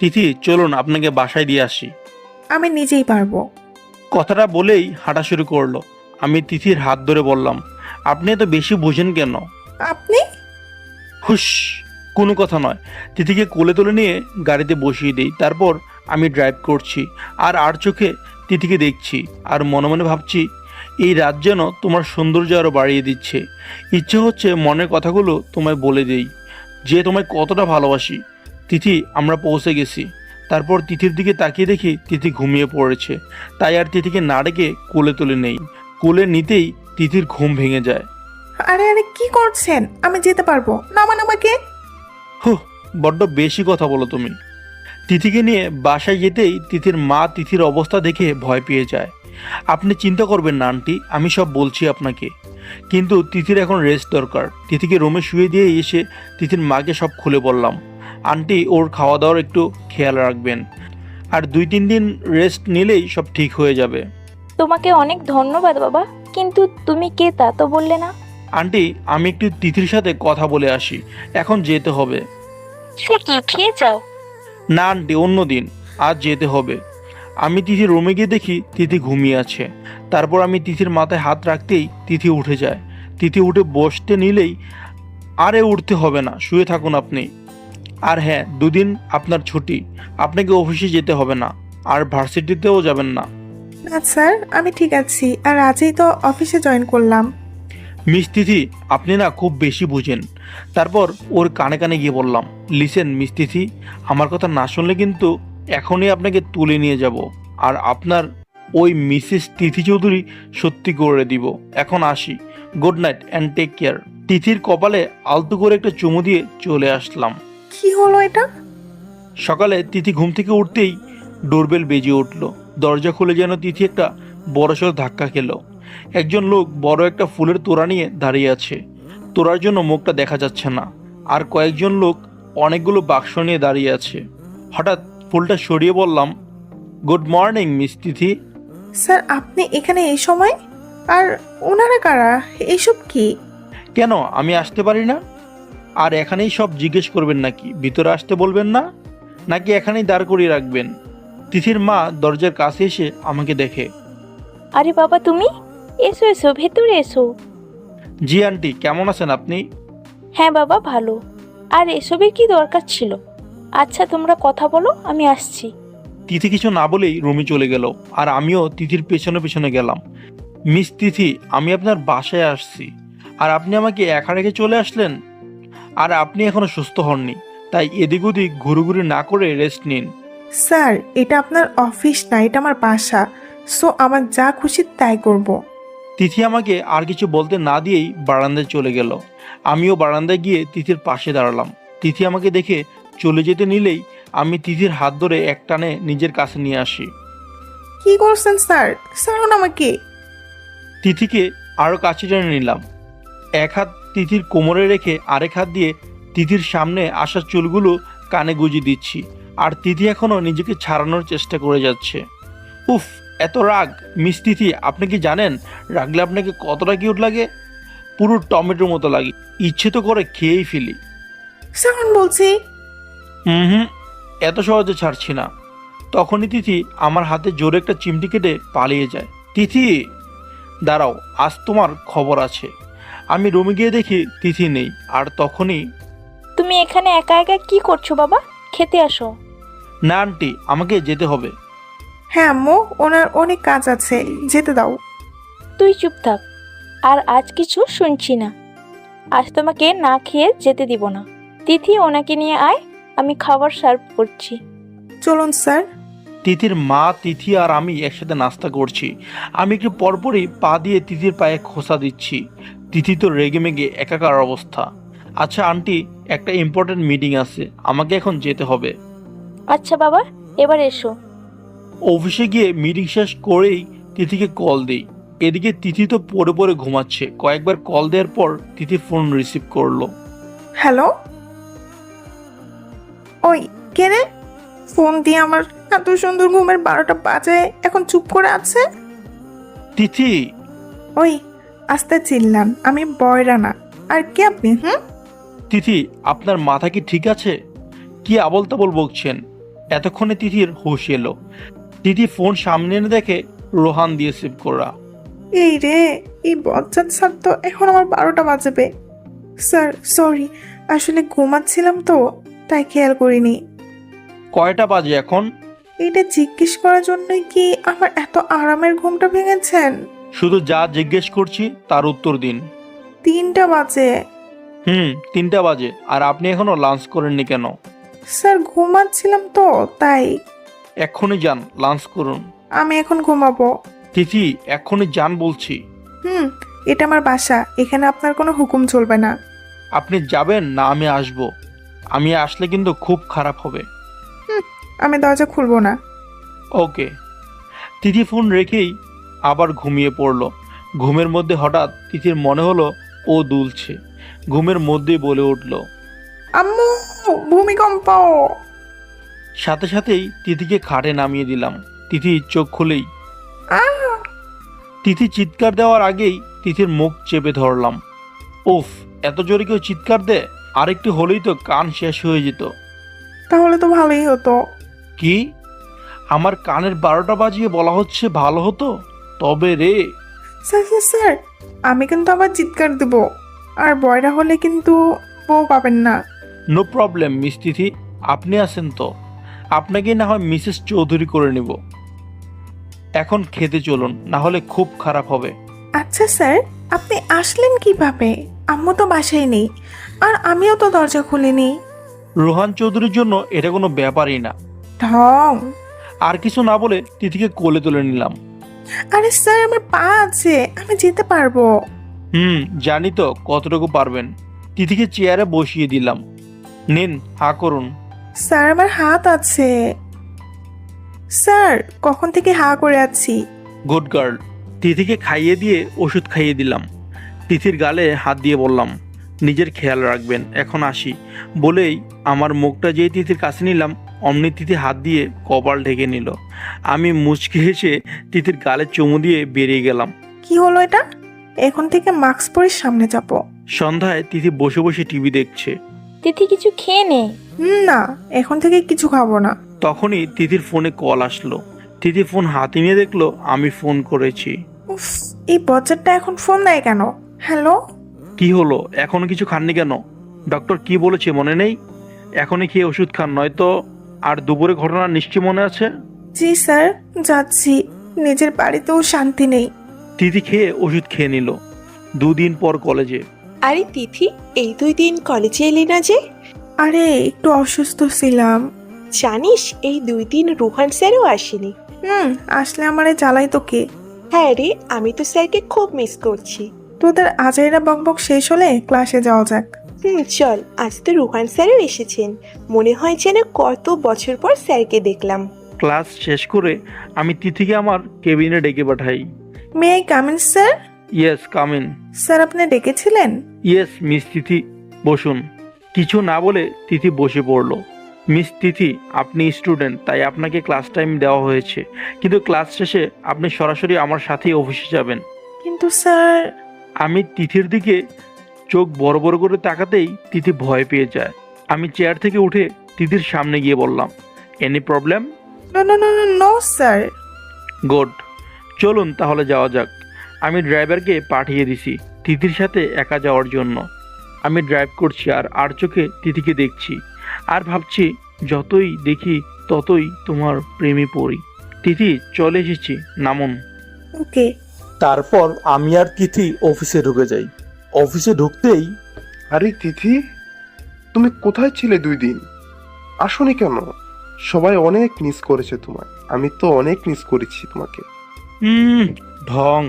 তিথি, চলুন আপনাকে বাসায় দিয়ে আসি। আমি নিজেই পারবো। কথাটা বলেই হাঁটা শুরু করলো। আমি তিথির হাত ধরে বললাম, আপনি এত বেশি বোঝেন কেন? আপনি? হুশ, কোনো কথা নয়। তিথিকে কোলে তুলে নিয়ে গাড়িতে বসিয়ে দিই। তারপর আমি ড্রাইভ করছি আর চোখে তিথিকে দেখছি আর মনে মনে ভাবছি, এই রাত যেন তোমার সৌন্দর্য আরও বাড়িয়ে দিচ্ছে। ইচ্ছে হচ্ছে মনের কথাগুলো তোমায় বলে দেই, যে তোমায় কতটা ভালোবাসি। তিথি, আমরা পৌঁছে গেছি। তারপর তিথির দিকে তাকিয়ে দেখি তিথি ঘুমিয়ে পড়েছে। তাই আর তিথিকে না ডেকে কোলে তুলে নেই। কোলে নিতেই তিথির ঘুম ভেঙে যায়। আরে আরে কি করছেন? আমি যেতে পারবো, নামান আমাকে। হুহ, বড্ড বেশি কথা বলো তুমি। তিথিকে নিয়ে বাসায় যেতেই তিথির মা তিথির অবস্থা দেখে ভয় পেয়ে যায়। আপনি চিন্তা করবেন না আন্টি, আমি সব বলছি আপনাকে। কিন্তু তিথির এখন রেস্ট দরকার। তিথিকে রুমে শুয়ে দিয়ে এসে তিথির মাকে সব খুলে বললাম, আন্টি ওর খাওয়া দাওয়ার একটু খেয়াল রাখবেন, আর 2-3 দিন রেস্ট নিলেই সব ঠিক হয়ে যাবে। তোমাকে অনেক ধন্যবাদ বাবা, কিন্তু তুমি কে তা তো বললে না। আন্টি, আমি একটু তিথির সাথে কথা বলে আসি, এখন যেতে হবে। সে কি, খেয়ে যাও। না আন্টি, অন্য দিন, আজ যেতে হবে। আমি তিথির রুমে গিয়ে দেখি তিথি ঘুমিয়ে আছে। তারপর আমি তিথির মাথায় হাত রাখতেই তিথি উঠে যায়। তিথি উঠে বসতে নিলেই, আরে উঠতে হবে না, শুয়ে থাকুন আপনি। আর হ্যাঁ, 2 দিন আপনার ছুটি, আপনাকে অফিসে যেতে হবে না, আর ভার্সিটিতেও যাবেন না। না স্যার, আমি ঠিক আছি, আর আজই তো অফিসে জয়েন করলাম। মিস তিথি, আপনি না খুব বেশি বুঝেন। তারপর ওর কানে কানে গিয়ে বললাম, লিসেন মিস তিথি, আমার কথা না শুনলে কিন্তু এখনই আপনাকে তুলে নিয়ে যাব, আর আপনার ওই মিসেস তিথি চৌধুরী সত্যি করে দিব। এখন আসি, good night and take care. তিথির কপালে আলতু করে একটা চুমু দিয়ে চলে আসলাম। কি হলো এটা? সকালে তিথি ঘুম থেকে উঠতেই ডোরবেল বেজে উঠল। দরজা খুলে যেন তিথি একটা বড়সড় ধাক্কা খেলো। একজন লোক বড় একটা ফুলের তোড়া নিয়ে দাঁড়িয়ে আছে। তোড়ার জন্য মুখটা দেখা যাচ্ছে না। আর কয়েকজন লোক অনেকগুলো বাক্স নিয়ে দাঁড়িয়ে আছে। হঠাৎ ফুলটা সরিয়ে বললাম, গুড মর্নিং মিস তিথি। স্যার, আপনি এখানে এই সময়? আর ওনারা কারা? এইসব কি? কেন, আমি আসতে পারি না? আর এখানেই সব জিজ্ঞেস করবেন নাকি? ভিতরে আসতে বলবেন না, নাকি এখানেই দাঁড় করিয়ে রাখবেন? তিথির মা দরজার কাছে এসে আমাকে দেখে। আরে বাবা তুমি, এসো এসো, ভেতরে এসো। জি আন্টি, কেমন আছেন আপনি? হ্যাঁ বাবা, ভালো। আর এসবের কি দরকার ছিল? আচ্ছা তোমরা কথা বলো, আমি আসছি। তিথি কিছু না বলেই রুমে চলে গেল, আর আমিও তিথির পেছনে পেছনে গেলাম। মিস তিথি, আমি আপনার বাসায় আসছি, আর আপনি আমাকে একা রেখে চলে আসলেন। আর আপনি এখনো সুস্থ হননি, তাই এদিক ওদিক ঘুরুঘুরি না করে রেস্ট নিন। স্যার, এটা আপনার অফিস না, এটা আমার বাসা। সো আমার যা খুশি তাই করব। তিথি আমাকে আর কিছু বলতে না দিয়েই বারান্দায় চলে গেল। আমিও বারান্দায় গিয়ে তিথির পাশে দাঁড়ালাম। তিথি আমাকে দেখে চলে যেতে নিলেই আমি তিথির হাত ধরে এক টানে নিজের কাছে নিয়ে আসি। কি করছেন স্যার? ছাড়ুন আমাকে। তিথিকে আরও কাছে টেনে নিলাম। এক হাত তিথির কোমরে রেখে আরেক হাত দিয়ে তিথির সামনে আসা চুলগুলো কানে গুঁজে দিচ্ছি, আর তিথি এখনও নিজেকে ছাড়ানোর চেষ্টা করে যাচ্ছে। উফ, এত রাগ! মিস তিথি, আপনি কি জানেন রাগলে আপনাকে কতটা কিউট লাগে? পুরো টমেটোর মতো লাগে, ইচ্ছে তো করে খেয়েই ফেলি। ছাড়ুন বলছি। হুম, এত সহজে ছাড়ছি না। তখনই তিথি আমার হাতে জোরে একটা চিমটি কেটে পালিয়ে যায়। তিথি, দাঁড়াও, আজ তোমার খবর আছে। আমি রুমে গিয়ে দেখি তিথি নেই, আর তখনই, তুমি এখানে একা একা কি করছো বাবা? খেতে আসো। না আন্টি, আমাকে যেতে হবে। হ্যাঁ আম্মু, ওনার অনেক কাজ আছে, যেতে দাও। তুই চুপ থাক, আর আজ কিছু শুনছি না। আজ তোমাকে না খেয়ে যেতে দিব না। তিথি, ওনাকে নিয়ে আয়, আমি খাবার সার্ভ করছি। চলুন স্যার। তিথির মা, তিথি আর আমি একসাথে নাস্তা করছি। আমি একটু পরপরই পা দিয়ে তিথির পায়ে খোসা দিচ্ছি। তিথি তো রেগে মেগে একাকার অবস্থা। আচ্ছা আন্টি, একটা ইম্পর্টেন্ট মিটিং আছে, আমাকে এখন যেতে হবে। আচ্ছা বাবা, এবার এসো। অফিসে গিয়ে মিটিং শেষ করেই তিথিকে কল দিই। এদিকে তিথি তো পড়ে পড়ে ঘুমাচ্ছে। কয়েকবার কল দেওয়ার পর তিথি ফোন রিসিভ করলো। হ্যালো, ওই কে রে? ফোন দিয়ে আমার এত সুন্দর ঘুমের 12টা বাজে, এখন চুপ করে আছে। তিথি, ওই আস্তে চিল্লান, আমি বয়রা না। আর কে আপনি? তিথি, আপনার মাথা কি ঠিক আছে? কি আবল তাবল বকছেন? এতক্ষণে তিথির হুঁশ এলো। তিথি ফোন সামনে এনে দেখে রোহান দিয়ে সেভ করা। এই রে, এই বজ্জাত স্যার তো এখন আমার 12টা বাজাবে। স্যার সরি, আসলে ঘুমাচ্ছিলাম তো তাই খেয়াল করিনি। কয়টা বাজে এখন? এটা জিজ্ঞেস করার জন্যই কি আমার এত আরামের ঘুমটা ভেঙেছেন? শুধু যা জিজ্ঞেস করছি তার উত্তর দিন। 3টা বাজে। 3টা বাজে, আর আপনি এখনো লাঞ্চ করেননি কেন? স্যার ঘুমাচ্ছিলাম তো তাই। এক্ষুনি যান, লাঞ্চ করুন। আমি এখন ঘুমাবো। তিথি, এক্ষুনি যান বলছি। হুম, এটা আমার বাসা, এখানে আপনার কোনো হুকুম চলবে না। আপনি যাবেন না আমি আসব? আমি আসলে কিন্তু খুব খারাপ হবে। আমি দরজা খুলবো না। ওকে। তিথি ফোন রেখেই আবার ঘুমিয়ে পড়ল। ঘুমের মধ্যে হঠাৎ তিথির মনে হলো ও দুলছে। ঘুমের মধ্যেই বলে উঠল। আম্মু, ভূমিকম্প! সাথে সাথেই তিথিকে খাটে নামিয়ে দিলাম। তিথি চোখ খুলেই আহ! তিথি চিৎকার দেওয়ার আগেই তিথির মুখ চেপে ধরলাম। উফ, এত জোরে কেউ চিৎকার দেয়? আরেকটু হলেই তো কান শেষ হয়ে যেত। তাহলে তো ভালোই হতো। কি? আমার কানের 12টা বাজিয়ে বলা হচ্ছে ভালো হতো? তবে রে। স্যার স্যার স্যার, আমি কিন্তু আবার চিৎকার দেব, আর বয়রা হলে কিন্তু বউ পাবেন না। নো প্রবলেম মিস তিথি, আপনি আছেন তো। আপনাকে না হয় মিসেস চৌধুরী করে নেব। এখন খেতে চলুন, না হলে খুব খারাপ হবে। আচ্ছা স্যার, আপনি আসলেন কিভাবে? আম্মু তো বাসায় নেই, আর আমিও তো দরজা খুলিনি। রোহান চৌধুরীর জন্য এটা কোনো ব্যাপারই না। ঢং! আর কিছু না বলে তিথিকে কোলে তুলে নিলাম। আরে স্যার, আমার পা আছে, আমি যেতে পারবো। জানি তো কতটুকু পারবেন। তিথিকে চেয়ারে বসিয়ে দিলাম। নিন, হা করুন। স্যার আমার হাত আছে। স্যার কখন থেকে হা করে আছি। Good girl. তিথিকে খাইয়ে দিয়ে ওষুধ খাইয়ে দিলাম। তিথির গালে হাত দিয়ে বললাম, নিজের খেয়াল রাখবেন, এখন আসি। বলেই আমার মুখটা যেই তিথির কাছে নিলাম, অমনি তিথি হাত দিয়ে কপাল ঢেকে নিল। আমি মুচকে হেসে তিথির গালে চুমু দিয়ে বেরিয়ে গেলাম। কি হলো এটা? এখন থেকে মাস্ক পরে সামনে যাব। সন্ধ্যায় তিথি বসে বসে টিভি দেখছে। তিথি কিছু খেয়ে নে। না, এখন থেকে কিছু খাবো না। তখনই তিথির ফোনে কল আসলো। তিথি ফোন হাতে নিয়ে দেখলো আমি ফোন করেছি। উফ, এই বজ্জারটা এখন ফোন দেয় কেন? হ্যালো? কি হলো, এখনো কিছু খাননি কেন? ডক্টর কি বলেছে মনে নেই? এখনই খেয়ে ওষুধ খান, নয়তো। আর দুপুরে ঘটনা নিশ্চয় মনে আছে? জি স্যার, যাচ্ছি। নিজের বাড়িতেও শান্তি নেই। তিথি খেয়ে ওষুধ খেয়ে নিল। 2 দিন পর কলেজে। আরে তিথি, এই 2 দিন কলেজে এলি না যে? আরে একটু অসুস্থ ছিলাম। জানিস, এই 2 দিন রুহান স্যারও আসেনি। আসলে আমারে জ্বালাই তো কে? হ্যাঁ রে, আমি তো স্যারকে খুব মিস করছি। তোদের আজাইরা বকবক শেষ হলে ক্লাসে যাওয়া যাক। চল, আজ তো রুহান স্যারও এসেছেন। মনে হয় যেন কত বছর পর স্যারকে দেখলাম। ক্লাস শেষ করে আমি তিথিকে আমার কেবিনে ডেকে পাঠাই। May I come in sir? Yes, come in. Sir আপনি ডেকেছিলেন? ইয়েস মিস তিথি, বসুন। কিছু না বলে তিথি বসে পড়ল। মিস তিথি, আপনি স্টুডেন্ট, তাই আপনাকে ক্লাস টাইম দেওয়া হয়েছে, কিন্তু ক্লাস শেষে আপনি সরাসরি আমার সাথেই অফিসে যাবেন। কিন্তু স্যার। আমি তিথির দিকে চোখ বড় বড় করে তাকাতেই তিথি ভয় পেয়ে যায়। আমি চেয়ার থেকে উঠে তিথির সামনে গিয়ে বললাম, any problem? No no no no no sir. Good, চলুন তাহলে যাওয়া যাক। আমি ড্রাইভারকে পাঠিয়ে দিছি তিথির সাথে একা যাওয়ার জন্য। আমি ড্রাইভ করছি আর চোখে তিথিকে দেখছি, আর ভাবছি যতই দেখি ততই তোমার প্রেমে পড়ি। তিথি, চলে এসেছি, নামুন। ওকে। তারপর আমি আর তিথি অফিসে ঢুকে যাই। অফিসে ঢুকতেই আরে তিথি, তুমি কোথায় ছিলে 2 দিন? আসোনি কেন? সবাই অনেক মিস করেছে তোমায়। আমি তো অনেক মিস করেছি তোমাকে। ঢং!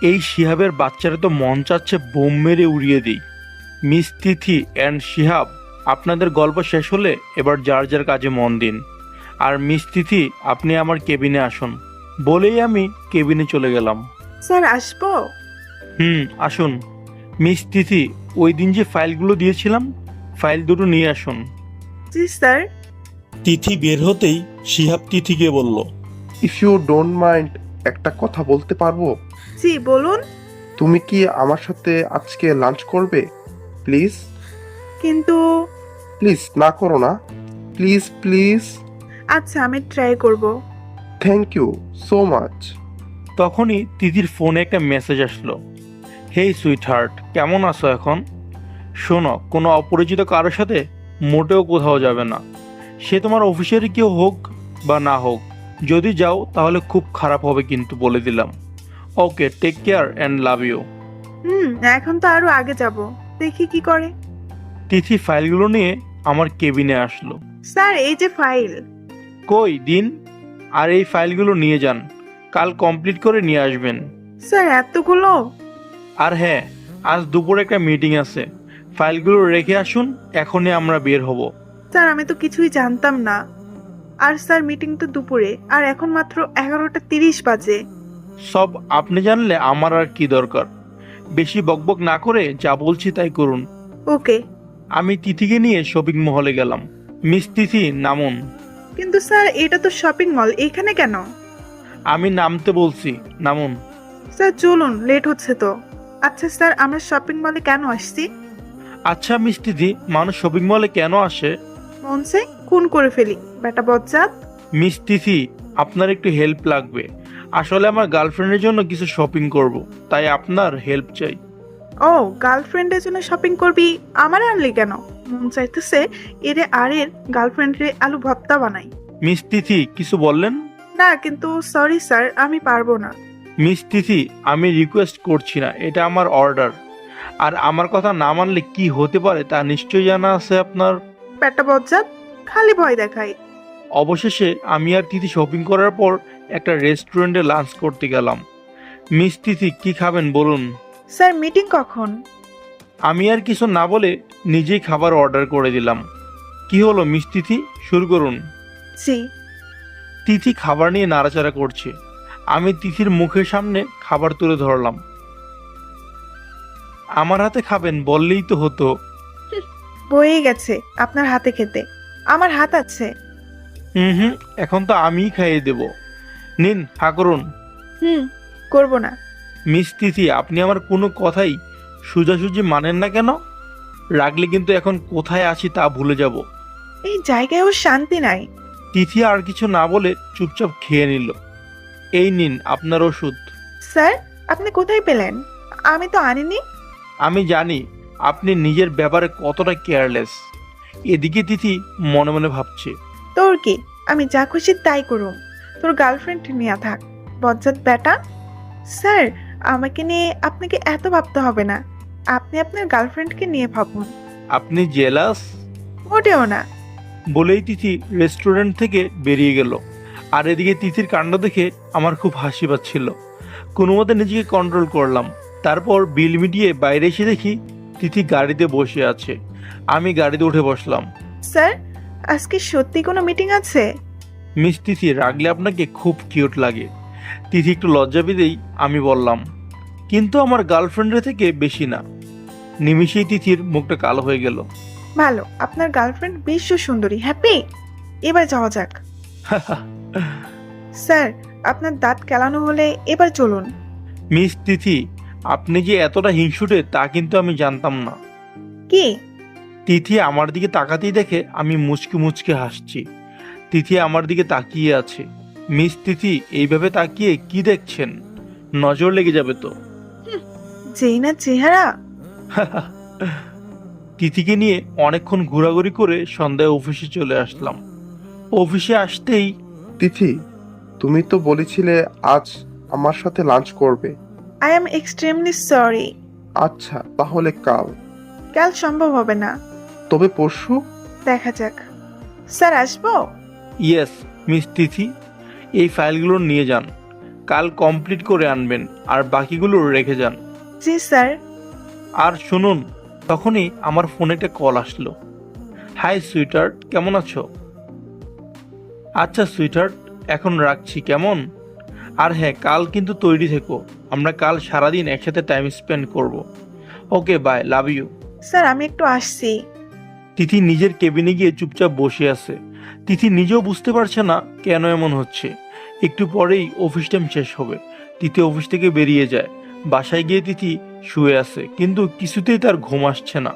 এই শিহাবের বাচ্চারা তো মন চাচ্ছে বোম মেরে উড়িয়ে দিই। মিস তিথি অ্যান্ড শিহাব, আপনাদের গল্প শেষ হলে এবার যার যার কাজে মন দিন। আর মিস তিথি, আপনি আমার কেবিনে আসুন। বলেই আমি কেবিনে চলে গেলাম। স্যার আসবো? আসুন। মিস তিথি, ওই দিন যে ফাইলগুলো দিয়েছিলাম, ফাইল দুটো নিয়ে আসুন। জি স্যার। তিথি বের হতেই শিহাব তিথিকে বলল, ইফ ইউ ডোন্ট মাইন্ড, একটা কথা বলতে পারবো? জি বলুন। তুমি কি আমার সাথে আজকে লাঞ্চ করবে? প্লিজ কিন্তু। প্লিজ, না করো না, প্লিজ প্লিজ। আচ্ছা, আমি ট্রাই করব। Thank you so much. তখনই তিথির ফোনে একটা মেসেজ আসলো। হেই সুইট হার্ট, কেমন আছো এখন? শোনো, কোনো অপরিচিত কারোর সাথে মোটেও কোথাও যাবে না। সে তোমার অফিসেরই কেউ হোক বা না হোক। যদি যাও তাহলে খুব খারাপ হবে কিন্তু, বলে দিলাম। Okay, take care and love you. এখন তো আরো আগে যাব, দেখি কি করে। তিথি ফাইলগুলো নিয়ে আমার কেবিনে আসলো। স্যার, এই যে ফাইল। কই দিন, আর এই ফাইলগুলো নিয়ে যান, কাল কমপ্লিট করে নিয়ে আসবেন। স্যার, এতগুলো? আর হ্যাঁ, আজ দুপুরে একটা মিটিং আছে, ফাইলগুলো রেখে আসুন, এখনই আমরা বের হব। স্যার, আমি তো কিছুই জানতাম না। আর স্যার, মিটিং তো দুপুরে, আর এখন মাত্র 11:30 বাজে। সব আপনি জানলে আমার আর কি দরকার। বেশি বকবক না করে যা বলছি তাই করুন। ওকে। আমি তিথিকে নিয়ে শপিং মহলে গেলাম। মিস তিথি, নামুন। কিন্তু স্যার, এটা তো শপিং মল, এখানে কেন? আমি নামতে বলছি, নামুন। স্যার চলুন, লেট হচ্ছে তো। আচ্ছা স্যার, আমরা শপিং মলে কেন আসছি? আচ্ছা মিস তিথি, মানুষ শপিং মলে কেন আসে? মন চাই খুন করে ফেলি, বেটা বজ্জাত। মিস তিথি, আপনার একটু হেল্প লাগবে। আসলে আমার গার্লফ্রেন্ডের জন্য কিছু শপিং করব, তাই আপনার হেল্প চাই। ও, গার্লফ্রেন্ডের জন্য শপিং করবি? আমার আনলি কেন? মন চাইতেছে এরে আর এর গার্লফ্রেন্ডে আলু ভর্তা বানাই। মিস তিথি, কিছু বললেন? না, কিন্তু সরি স্যার, আমি পারবো না। মিস তিথি, আমি রিকোয়েস্ট করছি না, এটা আমার অর্ডার। আর আমার কথা না মানলে কি হতে পারে তা নিশ্চয়ই জানা আছে আপনার। বেটা বজ্জাত, খালি ভয় দেখাই। অবশেষে আমি আর তিথি শপিং করার পর একটা রেস্টুরেন্টে লাঞ্চ করতে গেলাম। মিস তিথি, কি খাবেন বলুন? স্যার, মিটিং কখন? আমি আর কিছু না বলে নিজেই খাবার অর্ডার করে দিলাম। কি হলো মিস তিথি, শুরু করুন। জি। তিথি খাবার নিয়ে নাড়াচাড়া করছে। আমি তিথির মুখের সামনে খাবার তুলে ধরলাম। আমার হাতে খাবেন বললেই তো হতো। বয়ে গেছে আপনার হাতে খেতে, আমার হাত আছে। হুম, এখন তো আমিই খাইয়ে দেব। নিন, হা করুন। করবো না। মিস তিথি, আপনি আমার কোনো কথাই সোজাসুজি মানেন না কেন? রাগলে কিন্তু এখন কোথায় আছি তা ভুলে যাব। এই জায়গায়ও শান্তি নাই। তিথি আর কিছু না বলে চুপচাপ খেয়ে নিল। এই নিন আপনার ওষুধ। স্যার, আপনি কোথায় পেলেন? আমি তো আনিনি। আমি জানি আপনি নিজের ব্যাপারে কতটা কেয়ারলেস। এদিকে তিথি মনে মনে ভাবছে, তোর কি, আমি যা খুশি তাই করুম, তোর গার্লফ্রেন্ড নিয়ে থাক, বজ্জাত বেটা। স্যার, আমাকে নিয়ে আপনাকে এত ভাবতে হবে না, আপনি আপনার গার্লফ্রেন্ডকে নিয়ে ভাবুন। আপনি জেলাস? মোটেও না। বলেই তিথি রেস্টুরেন্ট থেকে বেরিয়ে গেল। আর এদিকে তিথির কাণ্ড দেখে আমার খুব হাসি পাচ্ছিল। কোনো মতে নিজেকে কন্ট্রোল করলাম। তারপর বিল মিটিয়ে বাইরে এসে দেখি তিথি গাড়িতে বসে আছে। আমি গাড়িতে উঠে বসলাম। স্যার, আজকে সত্যি কোনো মিটিং আছে? মিস তিথি, রাগলে আপনাকে খুব কিউট লাগে। তিথি একটু লজ্জা পেতেই আমি বললাম, কিন্তু আমার গার্লফ্রেন্ডের থেকে বেশি না। নিমিষেই তিথির মুখটা কালো হয়ে গেল। ভালো, আপনার গার্লফ্রেন্ড বিশ্ব সুন্দরী। হ্যাপি? এবার যাওয়া যাক। স্যার, আপনার দাঁত কেলানো হলে এবার চলুন। মিস তিথি, আপনি যে এতটা হিংসুটে তা কিন্তু আমি জানতাম না। কি? তিথি আমার দিকে তাকাতেই দেখে আমি মুচকি মুচকি হাসছি। তিথি আমার দিকে তাকিয়ে আছে। মিস তিথি, এইভাবে তাকিয়ে কি দেখছেন? নজর লেগে যাবে তো। যেই না চেহারা। তিথিকে নিয়ে অনেকক্ষণ ঘোরাঘুরি করে সন্ধ্যায় অফিসে চলে আসলাম। অফিসে আসতেই, তিথি, তুমি তো বলেছিলে আজ আমার সাথে লাঞ্চ করবে। I am extremely sorry. আচ্ছা, তাহলে কাল। কাল সম্ভব হবে না। তবে পরশু? দেখা যাক। স্যার, আসবো? ইয়েস মিস তিথি, এই ফাইলগুলো নিয়ে যান, কাল কমপ্লিট করে আনবেন আর বাকিগুলো রেখে যান। জি স্যার। আর শুনুন, তখনই আমার ফোনে একটা কল আসলো। হাই সুইটার্ট, কেমন আছো? আচ্ছা সুইটার্ট, এখন রাখছি, কেমন? আর হ্যাঁ, কাল কিন্তু তৈরি থেকো, আমরা কাল সারাদিন একসাথে টাইম স্পেন্ড করব। ওকে, বাই, লাভ ইউ। স্যার, আমি একটু আসছি। তিথি নিজের কেবিনে গিয়ে চুপচাপ বসে আছে। তিথি নিজেও বুঝতে পারছে না কেন এমন হচ্ছে। একটু পরেই অফিস টাইম শেষ হবে। তিথি অফিস থেকে বেরিয়ে যায়। বাসায় গিয়ে তিথি শুয়ে আছে, কিন্তু কিছুতেই তার ঘুম আসছে না।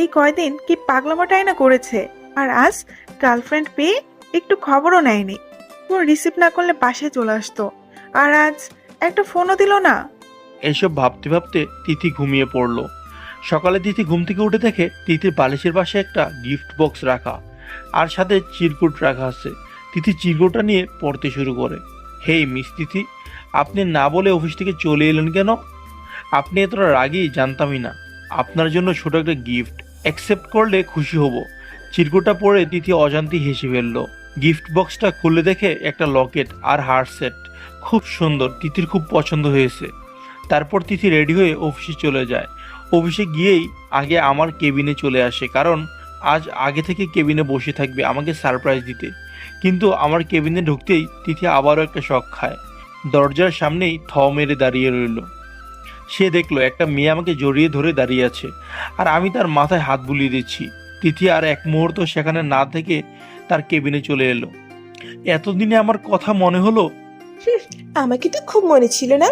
এই কয়দিন কি পাগলামোটাই না করেছে, আর আজ গার্লফ্রেন্ড পেয়ে একটু খবরও নেয়নি। ফোন রিসিভ না করলে বাসায় চলে আসতো, আর আজ একটা ফোনও দিল না। এইসব ভাবতে ভাবতে তিথি ঘুমিয়ে পড়লো। সকালে তিথি ঘুম থেকে উঠে দেখে তিথির বালিশের পাশে একটা গিফট বক্স রাখা আর সাথে চিরকুট রাখা আছে। তিথি চিরকুটটা নিয়ে পড়তে শুরু করে। হেই মিস তিথি, আপনি না বলে অফিস থেকে চলে এলেন কেন? আপনি এতটা রাগী জানতামই না। আপনার জন্য ছোট একটা গিফট অ্যাকসেপ্ট করলে খুশি হব। চিরকুটটা পড়ে তিথি অজান্তেই হেসে ফেলল। গিফট বক্সটা খুলে দেখে একটা লকেট আর হার্ট সেট, খুব সুন্দর, তিথির খুব পছন্দ হয়েছে। তারপর তিথি রেডি হয়ে অফিসে চলে যায়। অফিসে গিয়েই আগে আমার কেবিনে চলে আসে, কারণ আজ আগে থেকে কেবিনে বসে থাকবে আমাকে সারপ্রাইজ দিতে। কিন্তু আমার কেবিনে ঢুকতেই তিথি আবারও একটা শক খায়। দরজার সামনেই থ মেরে দাঁড়িয়ে রইল। সে দেখলো একটা মেয়ে আমাকে জড়িয়ে ধরে দাঁড়িয়ে আছে, আর আমি তার মাথায় হাত বুলিয়ে দিচ্ছি। তিথি আর এক মুহূর্ত সেখানে না থেকে তার কেবিনে চলে এলো। এতদিনে আমার কথা মনে হলো। আমাকে তো খুব মনে ছিল না,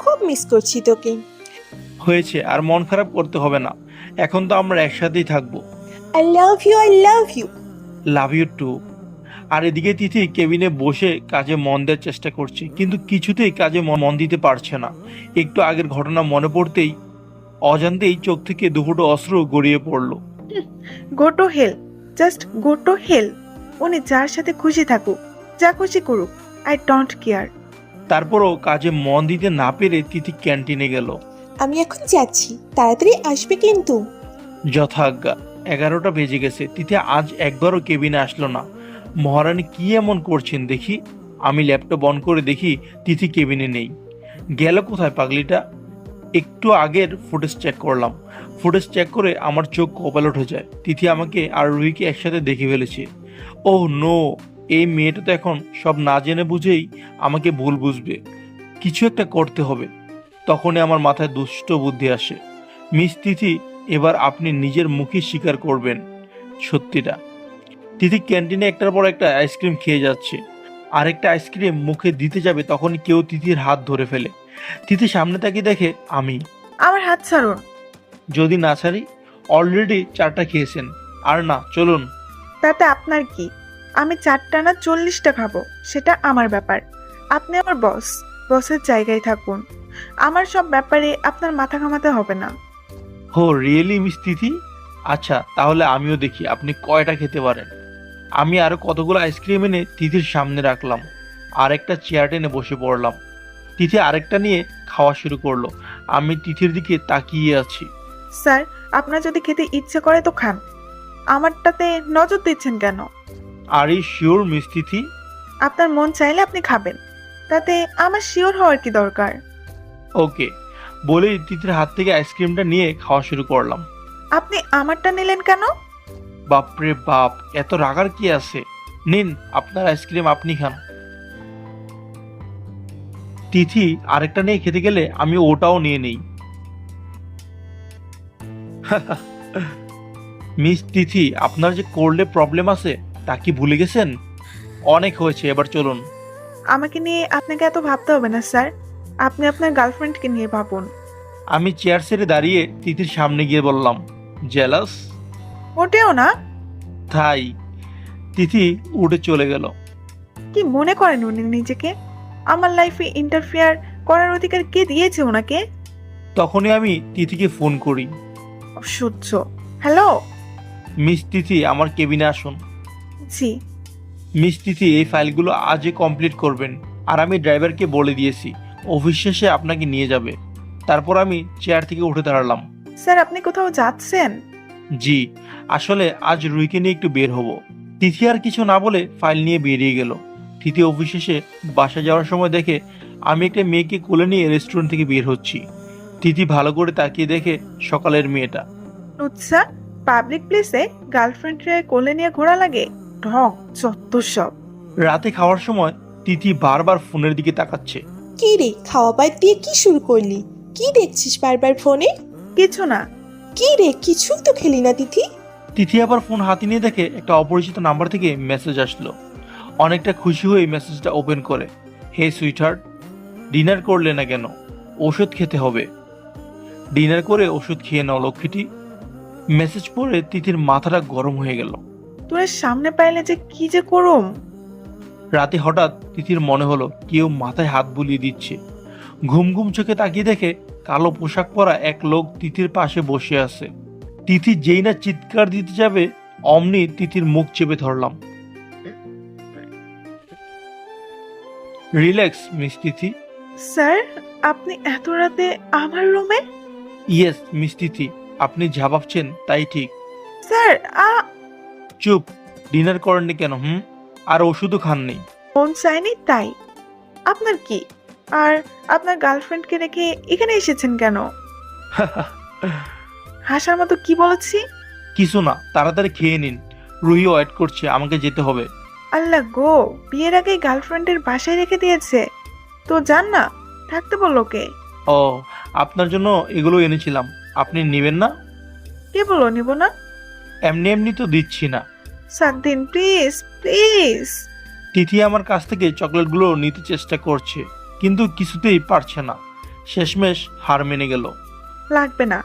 খুব মিস করছি তোকে। হয়েছে, আর মন খারাপ করতে হবে না, এখন তো আমরা একসাথেই থাকবো। I love you, I love you. Love you too. আর এদিকে তিথি কেবিনে বসে কাজে মন দেওয়ার চেষ্টা করছে, কিন্তু কিছুতেই কাজে মন দিতে পারছে না। একটু আগের ঘটনা মনে পড়তেই অজান্তেই চোখ থেকে দুফুটো অশ্রু গড়িয়ে পড়লো। Go to hell, just go to hell. উনি যার সাথে খুশি থাকুক, যা খুশি করুক, আই ডোন্ট কেয়ার। তারপরও কাজে মন দিতে না পেরে তিথি ক্যান্টিনে গেল। আমি এখন যাচ্ছি, তাড়াতাড়ি আসবে কিন্তু। যথাজ্ঞা। 11টা বেজে গেছে। তিথি আজ একবারও কেবিনে আসলো না। মহারানী কি এমন করছেন দেখি। আমি ল্যাপটপ অন করে দেখি তিথি কেবিনে নেই। গেল কোথায় পাগলিটা? একটু আগের ফুটেজ চেক করলাম। ফুটেজ চেক করে আমার চোখ কপালে উঠে যায়। তিথি আমাকে আর রুহিকে একসাথে দেখে ফেলেছে। ওহ নো, এই মেয়েটা তো এখন সব না জেনে বুঝেই আমাকে ভুল বুঝবে। কিছু একটা করতে হবে। তখনই আমার মাথায় দুষ্ট বুদ্ধি আসে। মিস তিথি, এবার আপনি নিজের মুখে স্বীকার করবেন সত্যিটা। তিথি ক্যান্টিনে একটার পর একটা আইসক্রিম খেয়ে যাচ্ছে। আরেকটা আইসক্রিম মুখে দিতে যাবে তখনই কেউ তিথির হাত ধরে ফেলে। তিথি সামনে তাকিয়ে দেখে আমি। আমার হাত ছাড়ুন। যদি না ছাড়ি? অলরেডি 4টা খেয়েছেন। আর না, চলুন। তাতে আপনার কি? আমি 4টা না 40টা খাবো, সেটা আমার ব্যাপার। আপনি আমার বস, বসের জায়গায় থাকুন। আমার সব ব্যাপারে আপনার মাথা ঘামাতে হবে না। হো রিয়েলি মিস তিথি? আচ্ছা, তাহলে আমিও দেখি আপনি কয়টা খেতে পারেন। আমি আরো কতগুলো আইসক্রিম এনে তিথির সামনে রাখলাম। আরেকটা চেয়ার টেনে বসে পড়লাম। তিথি আরেকটা নিয়ে খাওয়া শুরু করলো। আমি তিথির দিকে তাকিয়ে আছি। স্যার, আপনার যদি খেতে ইচ্ছে করে তো খান, আমারটাতে নজর দিচ্ছেন কেন? আর ইউ শিওর মিস তিথি? আপনার মন চাইলে আপনি খাবেন, তাতে আমার শিওর হওয়ার কি দরকার? ওকে বলেই তিথির হাত থেকে আইসক্রিমটা নিয়ে খাওয়া শুরু করলাম। আপনি আমারটা নিলেন কেন? বাপরে বাপ, এত রাগার কি আছে? নিন আপনার আইসক্রিম, আপনি খান। তিথি আরেকটা নিয়ে খেতে গেলে আমি ওটাও নিয়ে নেই। মিস তিথি, আপনার যে করলে প্রবলেম আছে তা কি ভুলে গেছেন? অনেক হয়েছে, এবার চলুন। আমাকে নিয়ে আপনাকে এত ভাবতে হবে না স্যার, আপনি আপনার গার্লফ্রেন্ডকে নিয়ে ভাবুন। আমি চেয়ার ছেড়ে দাঁড়িয়ে তিথির সামনে গিয়ে বললাম, জেলাস? মোটেও না। তাই? তিথি উঠে চলে গেল। কি মনে করেন উনি নিজেকে? আমার লাইফে ইন্টারফেয়ার করার অধিকার কে দিয়েছে ওনাকে? তখনই আমি তিথিকে ফোন করি। অসহ্য। হ্যালো। মিস তিথি, আমার কেবিনে আসুন। জি। মিস তিথি, এই ফাইলগুলো আজই কমপ্লিট করবেন। আর আমি ড্রাইভারকে বলে দিয়েছি অফিস শেষে আপনাকে নিয়ে যাবে। তারপর আমি চেয়ার থেকে উঠে দাঁড়ালাম। স্যার, আপনি কোথাও যাচ্ছেন? জি, আসলে আজ রুহিকে নিয়ে একটু বের হব। তিথি আর কিছু না বলে ফাইল নিয়ে বেরিয়ে গেল। তিথি অফিস শেষে বাসা যাওয়ার সময় দেখে আমি একটা মেয়েকে কোলে নিয়ে রেস্টুরেন্ট থেকে বের হচ্ছি। তিথি ভালো করে তাকিয়ে দেখে সকালের মেয়েটা। আচ্ছা, পাবলিক প্লেসে গার্লফ্রেন্ডে কোলে নিয়ে ঘোরা লাগে? ঢং, যত সব। রাতে খাওয়ার সময় তিথি বারবার ফোনের দিকে তাকাচ্ছে। কি রে, খাওয়া বাদ দিয়ে কি শুরু করলি? কি দেখছিস বারবার ফোনে? কিছু না। কি রে, কিছুই তো খেলি না তিথি? তিথি আবার ফোন হাতে নিয়ে দেখে একটা অপরিচিত নাম্বার থেকে মেসেজ আসলো। অনেকটা খুশি হয়ে মেসেজটা ওপেন করে। হে সুইটহার্ট, ডিনার করলে না কেন? ওষুধ খেতে হবে। ডিনার করে ওষুধ খেয়ে নাও লক্ষ্মীটি। মেসেজ পড়ে তিথির মাথাটা গরম হয়ে গেল। তোর সামনে পাইলে যে কি যে করুম। রাতে হঠাৎ তিথির মনে হলো কেউ মাথায় হাত বুলিয়ে দিচ্ছে। ঘুম ঘুম চোখে তাকিয়ে দেখে কালো পোশাক পরা এক লোক তিথির পাশে বসে আছে। তিথি যেই না চিৎকার দিতে যাবে অমনি তিথির মুখ চেপে ধরলাম। রিল্যাক্স মিস তিথি। স্যার, আপনি এত রাতে আমার রুমে? ইয়েস মিস তিথি, আপনি যা ভাবছেন তাই ঠিক। স্যার, চুপ, ডিনার করেননি কেন? আর ওষুধও খাননি? মন চায়নি তাই। আপনার কি? আর আপনার গার্লফ্রেন্ডকে রেখে এখানে এসেছেন কেন? হাসার মতো কি বলেছি? কিছু না, তাড়াতাড়ি খেয়ে নিন, রুহি ওয়েট করছে, আমাকে যেতে হবে। আল্লাহ গো, বিয়ের আগে গার্লফ্রেন্ডের বাসায় রেখে দিয়েছে। তো যান না, থাকতে বললো কে? ও, আপনার জন্য এগুলো এনেছিলাম, আপনি নেবেন না? কে বললো নিব না? এমনি এমনি তো দিচ্ছি না। স্যার দিন প্লিজ প্লিজ। তিথি আমার কাছ থেকে চকলেটগুলো নিতে চেষ্টা করছে, কিন্তু কিছুতেই পারছে না। শেষমেশ হার মেনে গেল। লাগবে না।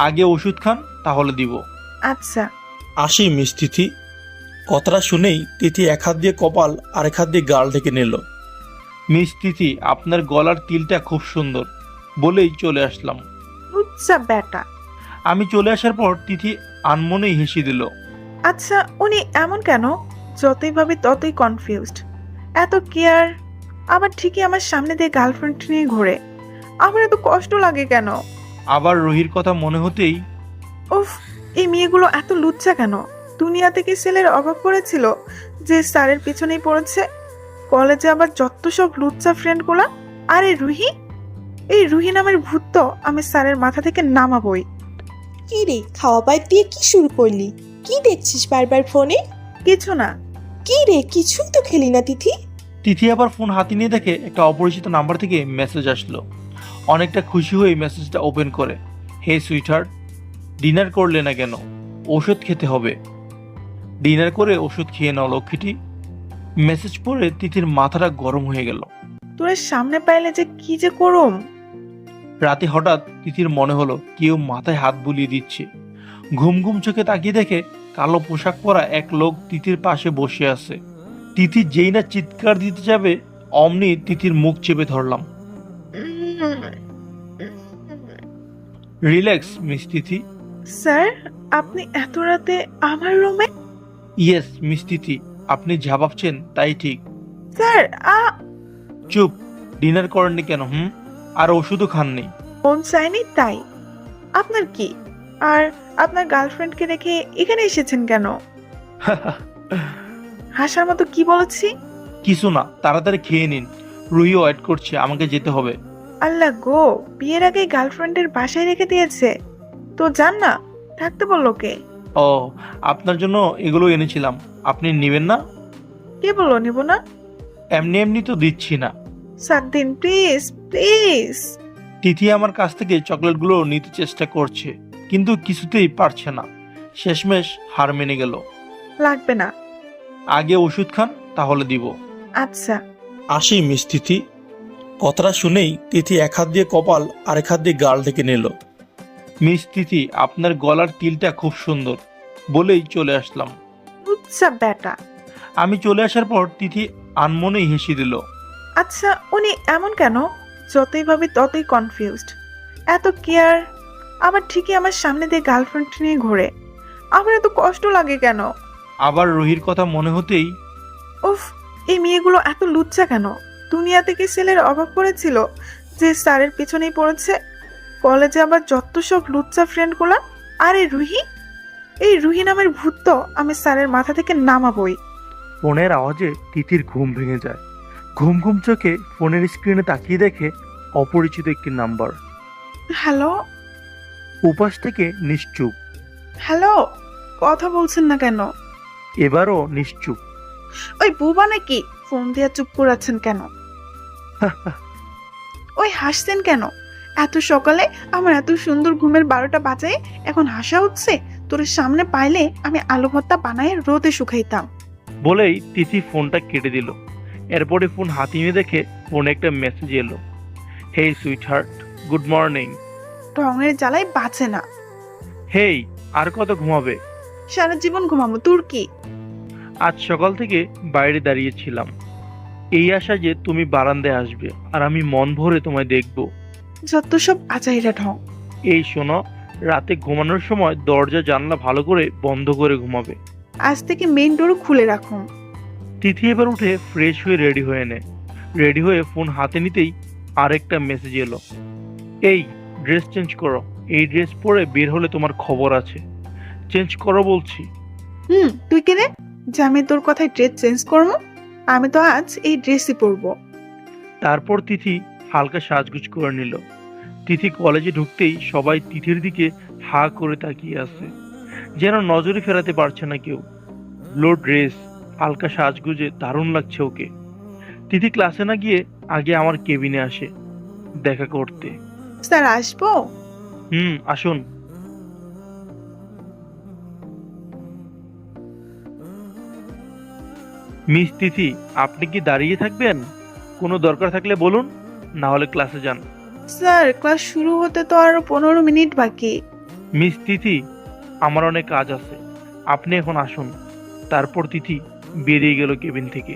আগে ওষুধ খান, তাহলে দিব। আচ্ছা। আসি মিস তিথি। কথাটা শুনেই তিথি এক হাত দিয়ে কপাল আর এক হাত দিয়ে গাল ঢেকে নিল। মিস তিথি, আপনার গলার তিলটা খুব সুন্দর, বলেই চলে আসলাম। লুচ্চা বেটা। আমি চলে আসার পর তিথি আনমনেই হেসে দিল। আচ্ছা, উনি এমন কেন? যতই ভাবি ততই কনফিউজড। এত কেয়ার, আবার ঠিকই আমার সামনে দিয়ে গার্লফ্রেন্ড নিয়ে ঘোরে। আমার এত কষ্ট লাগে কেন? আবার রুহির কথা মনে হতেই উফ, এই মেয়েগুলো এত লুচ্চা কেন? দুনিয়াতে কি ছেলের অভাব পড়েছিল যে স্যারের পিছনেই পড়েছে? কলেজে আবার যত সব লুচ্চা ফ্রেন্ডগুলা। আর এই রুহি নামের ভূত তো আমি স্যারের মাথা থেকে নামাবই। কি রে, খাওয়া পাইপ দিয়ে কি শুরু করলি? কি দেখছিস বারবার ফোনে? কিছু না। কি রে, কিছুই তো খেলি না তিথি? তিথি আবার ফোন হাতে নিয়ে দেখে একটা অপরিচিত নাম্বার থেকে মেসেজ আসলো। অনেকটা খুশি হয়ে মেসেজটা ওপেন করে, হে সুইটহার্ট, ডিনার করলে না কেন? ওষুধ খেতে হবে। ডিনার করে ওষুধ খেয়ে নাও লক্ষ্মীটি। মেসেজ পড়ে তিথির মাথাটা গরম হয়ে গেল। তোর সামনে পাইলে যে কি যে করুম। রাতে হঠাৎ তিথির মনে হলো কেউ মাথায় হাত বুলিয়ে দিচ্ছে। ঘুম ঘুম চোখে তাকিয়ে দেখে কালো পোশাক পরা এক লোক তিথির পাশে বসে আছে। তিথি যেই না চিৎকার দিতে যাবে অমনি তিথির মুখ চেপে ধরলাম। রিল্যাক্স মিস তিথি। স্যার, আপনি এত রাতে আমার রুমে? ইয়েস মিস তিথি, আপনি যা ভাবছেন তাই ঠিক। স্যার, চুপ, ডিনার করেননি কেন? আর ওষুধও খাননি? মন চায়নি তাই। আপনার কি? আর আপনার গার্লফ্রেন্ডকে রেখে এখানে এসেছেন কেন? হাসার মতো কি বলেছি? কিছু না, তাড়াতাড়ি খেয়ে নিন, রুহি ওয়েট করছে, আমাকে যেতে হবে। আল্লাহ গো, বিয়ের আগে গার্লফ্রেন্ডের বাসায় রেখে দিয়েছে। তো যান না, থাকতে বললো কে? ও, আপনার জন্য এগুলো এনেছিলাম, আপনি নেবেন না? কে বললো নিব না? এমনি এমনি তো দিচ্ছি না। স্যার দিন প্লিজ প্লিজ। তিথি আমার কাছ থেকে চকলেটগুলো নিতে চেষ্টা করছে, কিন্তু কিছুতেই পারছে না। শেষমেশ হার মেনে গেল। লাগবে না। আগে ওষুধ খান, তাহলে দিব। আচ্ছা। আসি মিস তিথি। কথাটা শুনেই তিথি এক হাত দিয়ে কপাল আর এক হাত দিয়ে গাল ঢেকে নিল। মিস তিথি, আপনার গলার তিলটা খুব সুন্দর, বলেই চলে আসলাম। লুচ্চা বেটা। আমি চলে আসার পর তিথি আনমনেই হেসে দিল। আচ্ছা, উনি এমন কেন? যতই ভাবি ততই কনফিউজড। এত কেয়ার, আবার ঠিকই আমার সামনে দিয়ে গার্লফ্রেন্ড নিয়ে ঘোরে। আমার এত কষ্ট লাগে কেন? আবার রুহির কথা মনে হতেই উফ, এই মেয়েগুলো এত লুচ্চা কেন? দুনিয়াতে কি ছেলের অভাব পড়েছিল যে স্যারের পিছনেই পড়েছে? কলেজে আবার যত সব লুচ্চা ফ্রেন্ডগুলা। আর এই রুহি নামের ভূত তো আমি স্যারের মাথা থেকে নামাবই। ফোনের আওয়াজে তিথির ঘুম ভেঙে যায়। ঘুম ঘুম চোখে ফোনের স্ক্রিনে তাকিয়ে দেখে অপরিচিত একটি নাম্বার। হ্যালো। উপাস থেকে নিশ্চুপ। হ্যালো, কথা বলছেন না কেন? এবারও নিশ্চুপ। ওই বুবা নাকি? ফোন দিয়ে চুপ করাচ্ছেন কেন? ওই হাসছেন কেন? এত সকালে আমার এত সুন্দর ঘুমের 12টা বাজায় এখন হাসা হচ্ছে? তোর সামনে পাইলে আমি আলু ভর্তা বানায় রোদে শুকাইতাম। বলেই তিথি ফোনটা কেটে দিল। এরপরে ফোন হাতে নিয়ে দেখে ফোনে একটা মেসেজ এলো, হেই সুইটহার্ট, গুড মর্নিং। ঢঙের জ্বালায় বাঁচে না। হেই, আর কত ঘুমাবে? সারা জীবন ঘুমাবো, তোর কি? আজ সকাল থেকে বাইরে দাঁড়িয়েছিলাম, এই আশা যে তুমি বারান্দায় আসবে আর আমি মন ভরে তোমায় দেখব। যত সব আচাইরা ঢং। এই শোনো, রাতে ঘুমানোর সময় দরজা জানলা ভালো করে বন্ধ করে ঘুমাবে। আজ থেকে মেইন ডোরও খুলে রাখুন। তিথি এবার উঠে ফ্রেশ হয়ে রেডি হয়ে নেয়। রেডি হয়ে ফোন হাতে নিতেই আরেকটা মেসেজ এলো। এই ড্রেস চেঞ্জ করো, এই ড্রেস পরে বের হলে তোমার খবর আছে। চেঞ্জ করো বলছি। তুই কে রে যে আমি তোর কথায় ড্রেস চেঞ্জ করবো? আমি তো আজ এই ড্রেসই পরবো। তারপর তিথি হালকা সাজগুজ করে নিল। তিথি কলেজে ঢুকতেই সবাই তিথির দিকে হা করে তাকিয়ে আছে, যেন নজরে ফেরাতে পারছে না কেউ। ব্লু ড্রেস, হালকা সাজগুজে দারুণ লাগছে ওকে। তিথি ক্লাসে না গিয়ে আগে আমার কেবিনে আসে দেখা করতে। স্যার আসবো? আসুন। মিস তিথি, আপনি কি দাঁড়িয়ে থাকবেন? কোনো দরকার থাকলে বলুন, না হলে ক্লাসে যান। স্যার ক্লাস শুরু হতে তো আরো 15 মিনিট বাকি। মিস তিথি, আমার অনেক কাজ আছে, আপনি এখন আসুন। তারপর তিথি বেরিয়ে গেল কেবিন থেকে।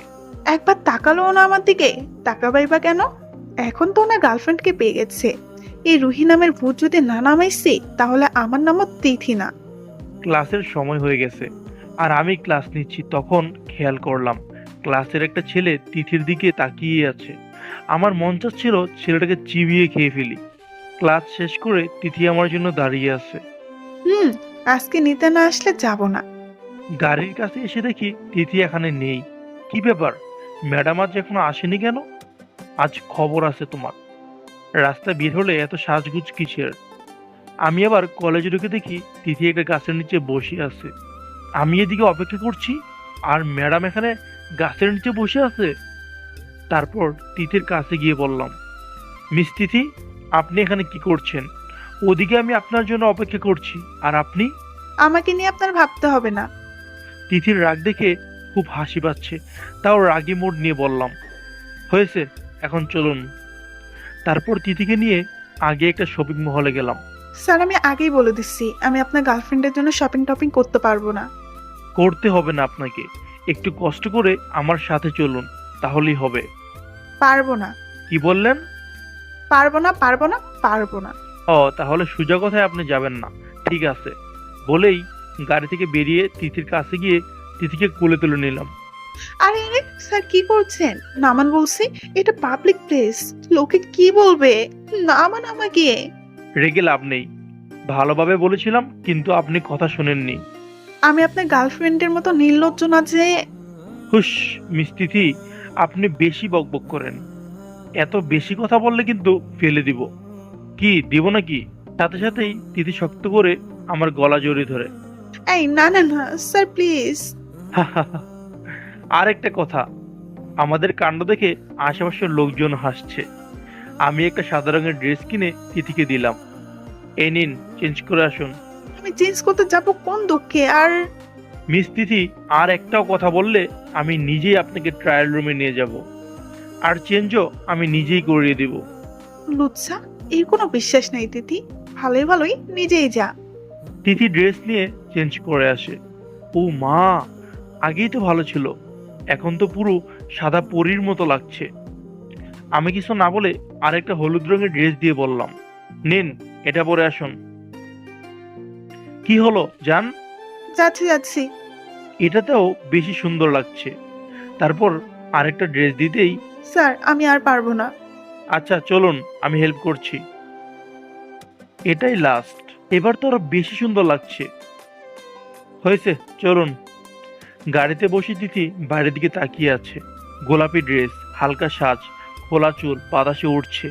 একবার তাকালো না আমার দিকে? তাকাবাই বা কেন? এখন তো না গার্লফ্রেন্ডকে পেয়ে গেছে। এই রুহি নামের ভূত যদি না নামাইছি তাহলে আমার নামও তিথি না। ক্লাসের সময় হয়ে গেছে আর আমি ক্লাস নিচ্ছি, তখন খেয়াল করলাম ক্লাসের একটা ছেলে তিথির দিকে তাকিয়ে আছে। আমার মন চাচ্ছিল ছেলেটাকে চিবিয়ে খেয়ে ফেলি। ক্লাস শেষ করে তিথি আমার জন্য দাঁড়িয়ে আছে। আজকে নিতে না আসলে যাব না। গাড়ির কাছে এসে দেখি তিথি এখানে নেই। কি ব্যাপার, ম্যাডাম আজ এখনো আসেনি কেন? আজ খবর আছে তোমার। রাস্তা বের হলে এত সাজগুজ কিসের? আমি আবার কলেজে ঢুকে দেখি তিথি একটা গাছের নিচে বসে আছে। আমি এদিকে অপেক্ষা করছি আর ম্যাডাম এখানে গাছের নিচে বসে আছে। তারপর তিথির কাছে গিয়ে বললাম, মিস তিথি, আপনি এখানে কি করছেন? ওদিকে আমি আপনার জন্য অপেক্ষা করছি, আর আপনি? আমাকে নিয়ে আপনার ভাবতে হবে না। তিথির রাগ দেখে খুব হাসি পাচ্ছে, তাও রাগী মোড নিয়ে বললাম, হয়েছে, এখন চলুন। তারপর তিথিকে নিয়ে আগে একটা শপিং মহলে গেলাম। স্যার আমি আগেই বলে দিচ্ছি আমি আপনার গার্লফ্রেন্ডের জন্য শপিং টপিং করতে পারবো না। করতে হবে না আপনাকে, একটু কষ্ট করে আমার সাথে চলুন, তাহলেই হবে। পারবো না। কি বললেন? পারবো না, পারবো না, পারবো না। ও, তাহলে সোজা কথায় আপনি যাবেন না। ঠিক আছে বলেই গাড়ি থেকে বেরিয়ে তিথির কাছে গিয়ে তিথিকে কোলে তুলে নিলাম। আরে আরে স্যার কি করছেন? নামান বলছি, এটা পাবলিক প্লেস, লোকে কি বলবে? নামান আমাকে। রেগে লাভ নেই, ভালোভাবে বলেছিলাম, কিন্তু আপনি কথা শোনেননি। আমি আপনার গার্লফ্রেন্ডের মতো নির্লজ্জ না যে। হুশ মিস তিথি, আপনি বেশি বকবক করেন। এত বেশি কথা বললে কিন্তু ফেলে দিব। কি দিব নাকি? সাথে সাথেই তিথি শক্ত করে আমার গলা জড়িয়ে ধরে। এই না না না স্যার প্লিজ। আর একটা কথা, আমাদের কাণ্ড দেখে আশেপাশের লোকজন হাসছে। আমি একটা সাদা রঙের ড্রেস কিনে তিথিকে দিলাম। এই নিন, চেঞ্জ করে আসুন। আমি চেঞ্জ করতে যাব কোন দুঃখে? আর মিস তিথি, আর একটাও কথা বললে আমি নিজেই আপনাকে ট্রায়াল রুমে নিয়ে যাব, আর চেঞ্জও আমি নিজেই করিয়ে দিব। লুচ্ছা, এর কোনো বিশ্বাস নেই তিথি। ভালোই ভালোই নিজেই যা। তিথি ড্রেস নিয়ে চেঞ্জ করে আসে। ও মা, আগেই তো ভালো ছিল, এখন তো পুরো সাদা পরীর মতো লাগছে। আমি কিছু না বলে আরেকটা হলুদ রঙের ড্রেস দিয়ে বললাম, নিন, এটা পরে আসুন। কি হলো জান? যাচ্ছি যাচ্ছি। এটাতেও বেশি সুন্দর লাগছে। তারপর আরেকটা ড্রেস দিতেই, স্যার আমি আর পারবো না। আচ্ছা চলুন, আমি হেল্প করছি। এটাই লাস্ট, এবার তো আরো বেশি সুন্দর লাগছে। হয়েছে, চলুন। গাড়িতে বসে তিথি বাইরের দিকে তাকিয়ে আছে। গোলাপি ড্রেস, হালকা সাজ, খোলা চুল বাতাসে উঠছে।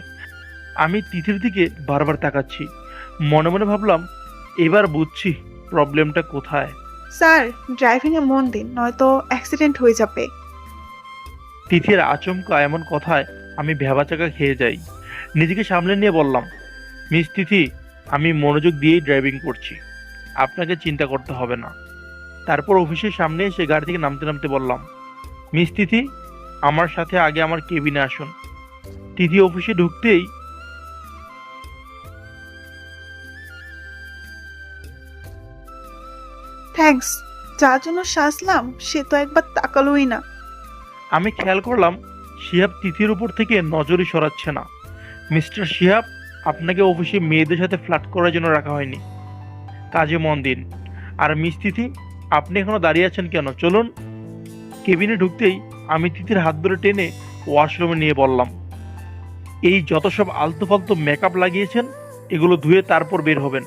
আমি তিথির দিকে বারবার তাকাচ্ছি। মনে মনে ভাবলাম, এবার বুঝছি প্রবলেমটা কোথায়। স্যার ড্রাইভিং এ মন দিন, নয়তো অ্যাক্সিডেন্ট হয়ে যাবে। তিথির আচমকা এমন কথায় আমি ভ্যাবাচাকা খেয়ে যাই। নিজেকে সামলে নিয়ে বললাম, মিস তিথি, আমি মনোযোগ দিয়েই ড্রাইভিং করছি, আপনাকে চিন্তা করতে হবে না। তারপর অফিসের সামনে এসে গাড়ি থেকে নামতে নামতে বললাম, মিস তিথি, আমার সাথে আগে আমার কেবিনে আসুন। তিথি অফিসে ঢুকতেই থ্যাঙ্কস। যার জন্য সাজলাম সে তো একবার তাকালোই না। আমি খেয়াল করলাম শিহাব তিথির উপর থেকে নজরই সরাচ্ছে না। মিস্টার শিহাব, আপনাকে অফিসে মেয়েদের সাথে ফ্লার্ট করার জন্য রাখা হয়নি, কাজে মন দিন। আর মিস তিথি, আপনি এখনো দাঁড়িয়ে আছেন কেন? চলুন। কেবিনে ঢুকতেই আমি তিথির হাত ধরে টেনে ওয়াশরুমে নিয়ে বললাম, এই যত সব আলতু ফালতু মেকআপ লাগিয়েছেন এগুলো ধুয়ে তারপর বের হবেন।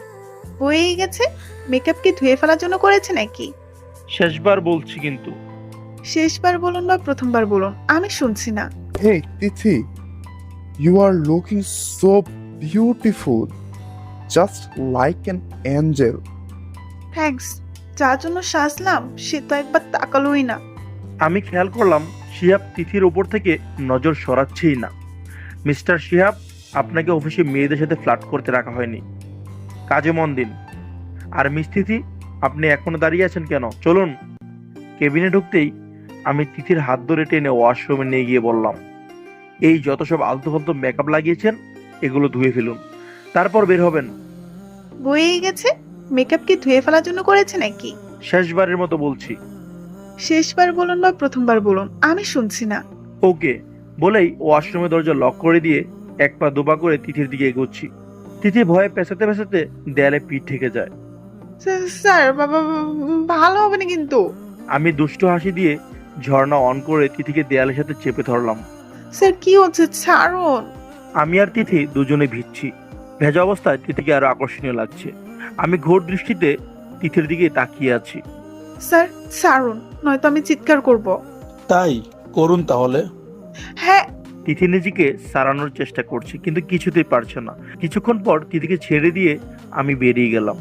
হয়েই গেছে। মেকআপ কি ধুয়ে ফেলার জন্য করেছে নাকি? শেষবার বলছি কিন্তু। শেষবার বলুন বা প্রথমবার বলুন, আমি শুনছি না। Hey, Tithi, you are looking so beautiful, just like an angel. Thanks. যার জন্য সাজলাম সে তো একবার তাকালোই না। আমি খেয়াল করলাম শিহাব তিথির ওপর থেকে নজর সরাচ্ছেই না। মিস্টার শিহাব, আপনাকে অফিসে মেয়েদের সাথে ফ্লার্ট করতে রাখা হয়নি, কাজে মন দিন। আর মিস তিথি, আপনি এখনো দাঁড়িয়ে আছেন কেন? চলুন। কেবিনে ঢুকতেই আমি তিথির হাত ধরে টেনে ওয়াশরুমে নিয়ে গিয়ে বললাম, এই যত সব আলতু ফালতু মেকআপ লাগিয়েছেন এগুলো ধুয়ে ফেলুন, তারপর বের হবেন। হয়েই গেছে। মেকআপ কি ধুয়ে ফেলার জন্য করেছে নাকি? শেষবারের মতো বলছি। শেষবার বলুন বা প্রথমবার বলুন, আমি শুনছি না। ওকে বলেই ওয়াশরুমের দরজা লক করে দিয়ে এক পা দুপা করে তিথির দিকে এগোচ্ছি। তিথি ভয়ে পেঁচাতে পেঁচাতে দেয়ালে পিঠ ঠেকে যায়। স্যার, বাবা, ভালো হবে না কিন্তু। আমি দুষ্টু হাসি দিয়ে ঝর্ণা অন করে তিথিকে দেয়ালের সাথে চেপে ধরলাম। স্যার কি হচ্ছে, ছাড়ুন। আমি আর তিথি দুজনে ভিজছি। ভেজা অবস্থায় তিথিকে আরো আকর্ষণীয় লাগছে। আমি ঘোর দৃষ্টিতে তিথির দিকে তাকিয়ে আছি। স্যার ছাড়ুন, নয়তো আমি চিৎকার করব। তাই করুন তাহলে। হ্যাঁ। তিথি নিজেকে সারানোর চেষ্টা করছে কিন্তু কিছুতেই পারছে না। কিছুক্ষণ পর তিথিকে ছেড়ে দিয়ে আমি বেরিয়ে গেলাম।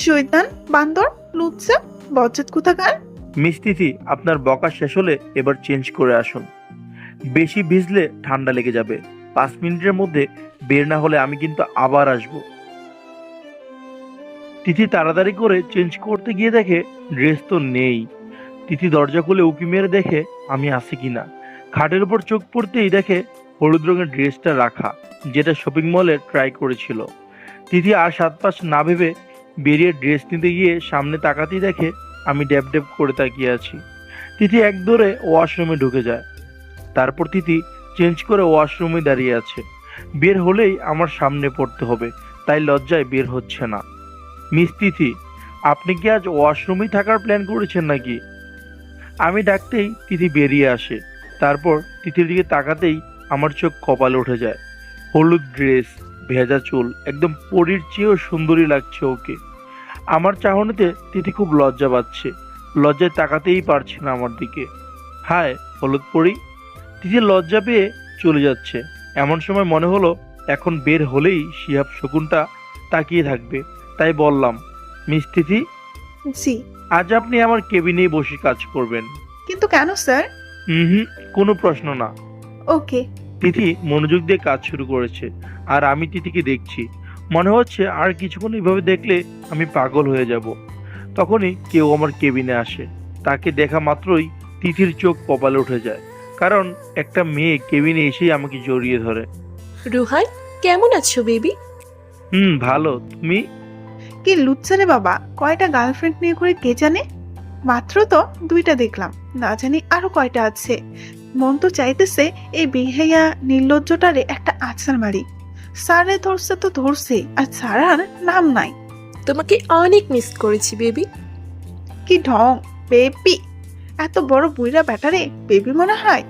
শয়তান, বান্দর, লুচ্চা, বজ্জাত কোথাকার। মিস তিথি, আপনার বকা শেষ হলে এবার চেঞ্জ করে আসুন। বেশি ভিজলে ঠান্ডা লেগে যাবে। 5 মিনিটের মধ্যে বের না হলে আমি কিন্তু আবার আসব। তিথি তাড়াতাড়ি করে চেঞ্জ করতে গিয়ে দেখে ড্রেস তো নেই। তিথি দরজা খুলে উকি মেরে দেখে আমি আছি কিনা। খাটের উপর চোখ পড়তেই দেখে হলুদ রঙের ড্রেসটা রাখা, যেটা শপিং মলে ট্রাই করেছিল। তিথি আর 7 পাঁচ না ভেবে বেরিয়ে ড্রেস নিতে গিয়ে সামনে তাকাতেই দেখে আমি ড্যাব ড্যাব করে তাকিয়ে আছি। তিথি এক দৌড়ে ওয়াশরুমে ঢুকে যায়। তারপর তিথি চেঞ্জ করে ওয়াশরুমে দাঁড়িয়ে আছে। বের হলেই আমার সামনে পড়তে হবে, তাই লজ্জায় বের হচ্ছে না। মিস তিথি, আপনি কি আজ ওয়াশরুমেই থাকার প্ল্যান করেছেন নাকি? আমি ডাকতেই তিথি বেরিয়ে আসে। তারপর তিথির দিকে তাকাতেই আমার চোখ কপালে উঠে যায়। হলুদ ড্রেস, ভেজা চুল, একদম পরীর চেয়েও সুন্দরী লাগছে ওকে। আমার চাহনিতে তিথি খুব লজ্জা পাচ্ছে। লজ্জায় তাকাতেই পারছে না আমার দিকে। হায় হলুদ পরি। তিথি লজ্জা পেয়ে চলে যাচ্ছে। এমন সময় মনে হলো এখন বের হলেই শিহাব শকুনটা তাকিয়ে থাকবে, তাই বললাম, মিস তিথি, জি। আজ আপনি আমার কেবিনেই বসে কাজ করবেন। কিন্তু কেন স্যার? হুম, কোনো প্রশ্ন না। ওকে। তিথি মনোযোগ দিয়ে কাজ শুরু করেছে আর আমি তিথিকে দেখছি। মনে হচ্ছে আর কিছুক্ষণ এভাবে দেখলে আমি পাগল হয়ে যাব। তখনই কেউ আমার কেবিনে আসে। তাকে দেখা মাত্রই তিথির চোখ কপালে উঠে যায়, কারণ একটা মেয়ে কেবিনে এসেই আমাকে জড়িয়ে ধরে। রুহান, কেমন আছো বেবি? ভালো, তুমি? কি লুচ্চা রে বাবা, কয়টা গার্লফ্রেন্ড নিয়ে ঘুরে কে জানে। মাত্র তো 2টা দেখলাম, না জানি আরো কয়টা আছে। মন তো চাইতেছে এই বিহেয়া নির্লজ্জটারে একটা আছাড় মারি। স্যারে ধরছে তো ধরছে, আর ছাড়ার নাম নাই। তোমাকে অনেক মিস করেছি বেবি। কি ঢং, বেবি! এত বড় বুইরা ব্যাটারে বেবি মনে হয়।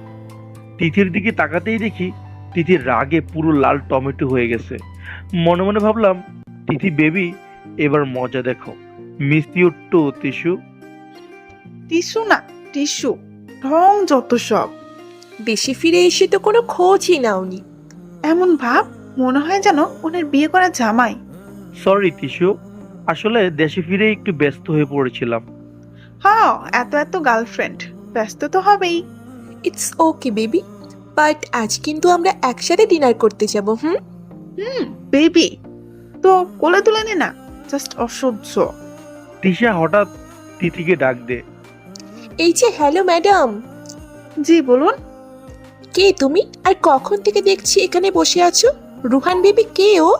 তিথির দিকে তাকাতেই দেখি তিথির রাগে পুরো লাল টমেটো হয়ে গেছে। মনে মনে ভাবলাম, তিথি বেবি, এবার মজা দেখো। Miss you too tissue. Tissue না, টিস্যু। ঢং যত সব। বেশি ফিরে এসে তো কোনো খোঁজই নাওনি। এমন ভাব মনে হয় যেন ওনার বিয়ে করা জামাই। সরি টিস্যু, আসলে দেশে ফিরে একটু ব্যস্ত হয়ে পড়েছিলাম। হ্যাঁ, এত এত গার্লফ্রেন্ড, ব্যস্ত তো হবেই। ইটস ওকে বেবি, বাট আজ কিন্তু আমরা একসাথে ডিনার করতে যাব। বেবি তো কোলে তুলে নে না, জাস্ট অসহ্য। তিশা হঠাৎ তিথিকে ডাক দে। এই যে, হ্যালো ম্যাডাম। জি বলুন। কে তুমি, আর কখন থেকে দেখছি এখানে বসে আছো? রুহান বেবি কে ও?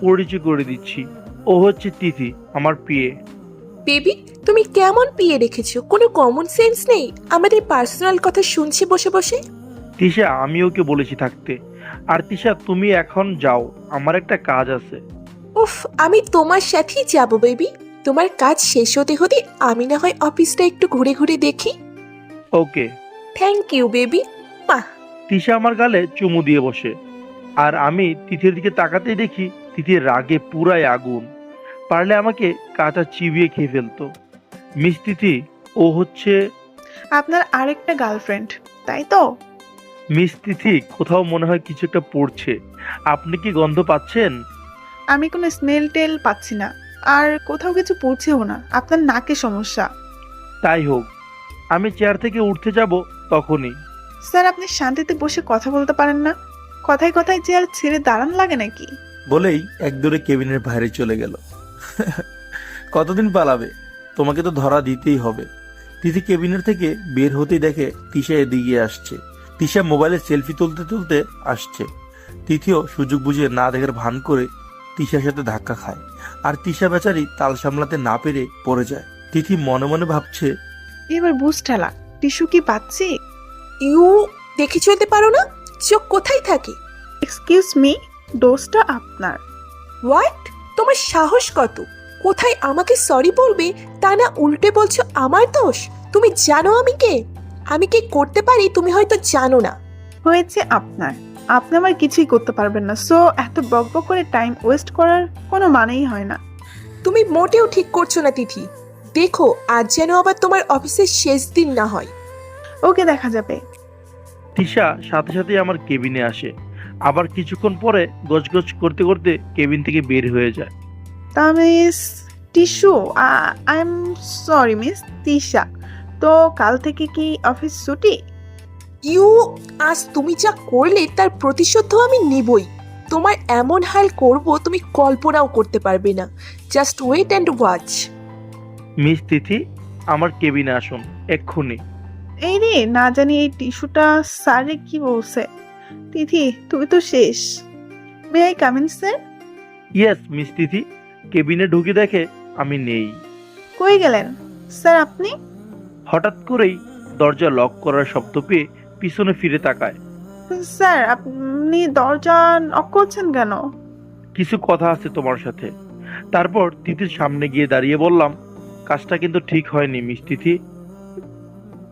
পরিচয় করে দিচ্ছি, ও হচ্ছে তিথি, আমার পিএ। বেবি, তুমি কেমন পিয়ে রেখেছো? কোনো কমন সেন্স নেই আমাদের পার্সোনাল কথা শুনছি বসে বসে। তিশা, আমি ওকে বলেছি থাকতে। আর তিশা, তুমি এখন যাও, আমার একটা কাজ আছে। উফ, আমি তোমার সাথেই যাব বেবি। তোমার কাজ শেষ হতে হতে আমি না হয় অফিসটা একটু ঘুরে ঘুরে দেখি। Okay. Thank you baby. Tisha আমার গালে চুমু দিয়ে বসে, আর আমি তিথির দিকে তাকাতেই দেখি তিথির রাগে পুরাই আগুন। পারলে আমাকে কাঁচা চিবিয়ে খেয়ে ফেলতো। মিস তিথি, ও হচ্ছে আপনার আরেকটা গার্লফ্রেন্ড, তাই তো? মিস তিথি, কোথাও মনে হয় কিছু একটা পড়ছে। আপনি কি গন্ধ পাচ্ছেন? আমি কোনো স্মেল টেল পাচ্ছি না, আর কোথাও কিছু পড়ছেও না। আপনার নাকে সমস্যা। তাই হোক, আমি চেয়ার থেকে উঠতে যাব তখনই স্যার, আপনি শান্তিতে বসে কথা বলতে পারেন না? কথায় কথায় চেয়ার ছেড়ে দাঁড়ান লাগে নাকি? বলেই একদৌড়ে কেবিনের বাইরে চলে গেল। কতদিন পালাবে? তোমাকে তো ধরা দিতেই হবে। তিথি কেবিনের থেকে বের হতেই দেখে তিশা এদিকে আসছে। তিশা মোবাইলে সেলফি তুলতে তুলতে আসছে। তিথিও সুযোগ বুঝে না দেখার ভান করে তিশার সাথে ধাক্কা খায়, আর তিশা বেচারি তাল সামলাতে না পেরে পড়ে যায়। তিথি মনে মনে ভাবছে, এবার বুঝ ঠেলা। টিস্যু কি পাচ্ছি? ইউ দেখে চলতে পারো না? চোখ কোথায় থাকে? এক্সকিউজ মি, ডোজটা আপনার। হোয়াট? তোমার সাহস কত? কোথায় আমাকে সরি বলবে, তা না উল্টে বলছো আমার দোষ? তুমি জানো আমি কে? আমি কি করতে পারি তুমি হয়তো জানো না। হয়েছে আপনার। আপনি আমার কিছুই করতে পারবেন না, সো এত বকবক করে টাইম ওয়েস্ট করার কোনো মানেই হয় না। তুমি মোটেও ঠিক করছো না তিথি। দেখো, আজ যেন আবার তোমার অফিসের শেষ দিন না হয়। ওকে, দেখা যাবে। তিশা সাথে সাথে আমার কেবিনে আসে, আবার কিছুক্ষণ পরে গজগজ করতে করতে কেবিন থেকে বের হয়ে যায়। তা miss tissue, I am sorry miss Tisha, তো কাল থেকে কি অফিস ছুটি? ইউ, আজ তুমি যা করলে তার প্রতিশোধ তো আমি নিবই। তোমার এমন হাল করব তুমি কল্পনাও করতে পারবে না। Just wait and watch. Miss Tithi, আমার কেবিনে আসুন এক্ষুনি। এই রে, না জানি এই টিস্যুটা স্যারে কি বলছে। তিথি, তুমি তো শেষ। May I come in sir? Yes miss Tithi. কেবিনে ঢুকে দেখে আমি নেই। কই গেলেন স্যার আপনি? হঠাৎ করেই দরজা লক করার শব্দ পেয়ে পিছনে ফিরে তাকায়। স্যার, আপনি দরজা নক করছেন কেন? কিছু কথা আছে তোমার সাথে। তারপর তিথির সামনে গিয়ে দাঁড়িয়ে বললাম, কাজটা কিন্তু ঠিক হয়নি মিস তিথি।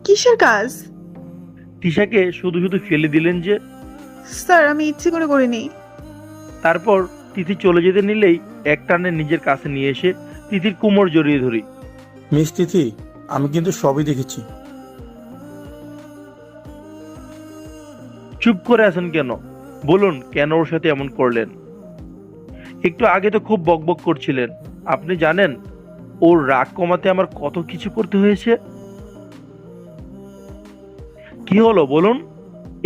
কিসের কাজ? তিশাকে শুধু শুধু ফেলে দিলেন যে। স্যার, আমি ইচ্ছে করে করিনি। তারপর তিথি চলে যেতে নিলেই এক টানে নিজের কাছে নিয়ে এসে তিথির কোমর জড়িয়ে ধরি। মিস তিথি, আমি কিন্তু সবই দেখেছি। চুপ করে আছেন কেন? বলুন, কেন ওর সাথে এমন করলেন? একটু আগে তো খুব বকবক করছিলেন। আপনি জানেন ওর রাগ কমাতে আমার কত কিছু করতে হয়েছে। কি হলো বলুন?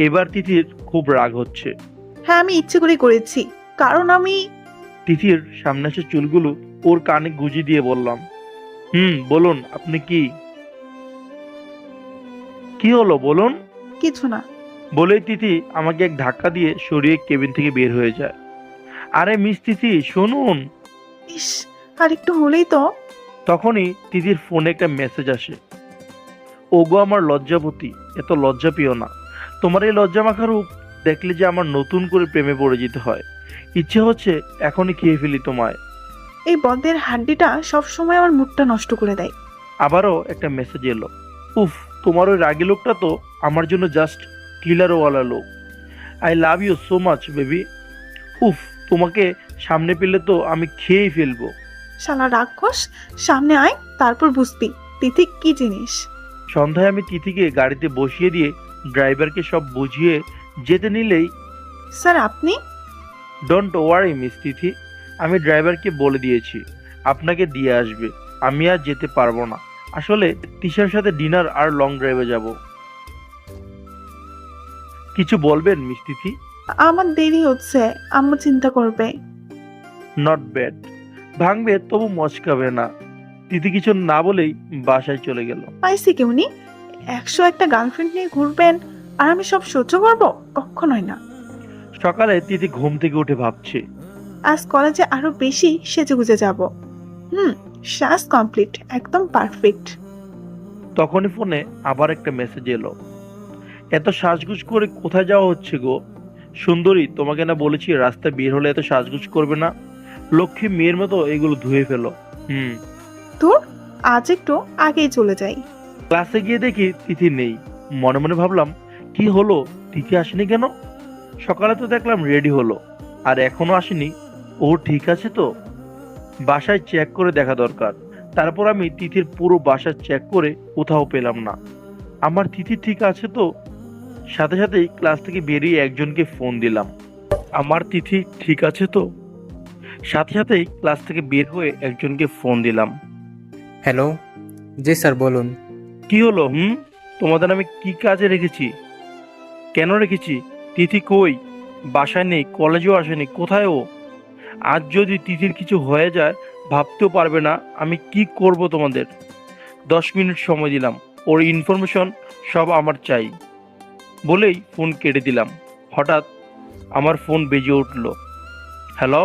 এবার তিথির খুব রাগ হচ্ছে। হ্যাঁ, আমি ইচ্ছে করে করেছি, কারণ আমি তিথির সামনে এসে চুলগুলো ওর কানে গুঁজে দিয়ে বললাম, বলুন আপনি কি হলো বলুন। কিছু না। বলেই তিথি আমাকে এক ধাক্কা দিয়ে সরিয়ে কেবিন থেকে বের হয়ে যায়। আরে মিস তিথি, শুনুন। ইস, আর একটু হলেই তো। তখনই তিথির ফোনে একটা মেসেজ আসে। ওগো আমার লজ্জাপতি, এত লজ্জা পেও না। তোমার এই লজ্জা মাখা রূপ দেখলে যে আমার নতুন করে প্রেমে পড়ে যেতে হয়। ইচ্ছে হচ্ছে এখনই খেয়ে ফেলি তোমায়। এই বদের হাড্ডিটা সব সময় আমার মুডটা নষ্ট করে দেয়। আবারও একটা মেসেজ এলো। উফ, তোমার ওই রাগি লোকটা তো আমার জন্য জাস্ট কিলারওয়ালা লোক। I love you so much baby. উফ, তোমাকে সামনে পেলে তো আমি খেয়েই ফেলবো। শালা রাক্ষস, সামনে আয়, তারপর বুঝবি তিথি কি জিনিস। সন্ধ্যায় আমি তিথিকে গাড়িতে বসিয়ে দিয়ে ড্রাইভারকে সব বুঝিয়ে যেতে নিলেই, স্যার আপনি? ডোন্ট ওয়ারি মিস তিথি, আমি ড্রাইভারকে বলে দিয়েছি আপনাকে দিয়ে আসবে। আমি আর যেতে পারবো না, আসলে তিশার সাথে ডিনার আর লং ড্রাইভে যাব। কিছু বলবেন মিস তিথি? আমার দেরি হচ্ছে, আম্মু চিন্তা করবে। Not bad. ভাঙবে তবু মচকাবে না। তিথি কিছু না বলেই বাসায় চলে গেল। পাইছি কেউ নি, 101টা গার্লফ্রেন্ড নিয়ে ঘুরবেন আর আমি সব সহ্য করবো? কখনোই না। সকালে তিথি ঘুম থেকে উঠে ভাবছে, আজ কলেজে আরো বেশি সেজেগুজে যাব। শ্বাস কমপ্লিট, একদম পারফেক্ট। তখনই ফোনে আবার একটা মেসেজ এলো। এত সাজগুজ করে কোথায় যাওয়া হচ্ছে গো? সুন্দরী, তোমাকে না বলেছি রাস্তায় বের হলে এত সাজগুজ করবে না, লক্ষ্মী মেয়ের মতো এগুলো ধুয়ে ফেলো। তোর আজ একটু আগেই চলে যাই। ক্লাসে গিয়ে দেখি তিথি নেই। মনে মনে ভাবলাম, কি হলো, তিথি আসেনি কেন? সকালে তো দেখলাম রেডি হলো, আর এখনো আসেনি। ও ঠিক আছে তো? বাসায় চেক করে দেখা দরকার। তারপর আমি তিথির পুরো বাসা চেক করে কোথাও পেলাম না। আমার তিথি ঠিক আছে তো? সাথে সাথেই ক্লাস থেকে বেরিয়ে একজনকে ফোন দিলাম। আমার তিথি ঠিক আছে তো? সাথে সাথেই ক্লাস থেকে বের হয়ে একজনকে ফোন দিলাম। হ্যালো, জি স্যার বলুন। কি হলো? তোমাদের আমি কি কাজে রেখেছি? কেন রেখেছি? তিথি কই? বাসায় নেই, কলেজেও আসেনি, কোথায় ও? আজ যদি তিথির কিছু হয়ে যায় ভাবতেও পারবে না আমি কি করব। তোমাদের 10 মিনিট সময় দিলাম, ওর ইনফরমেশন সব আমার চাই। বলেই ফোন কেটে দিলাম। হঠাৎ আমার ফোন বেজে উঠল। হ্যালো।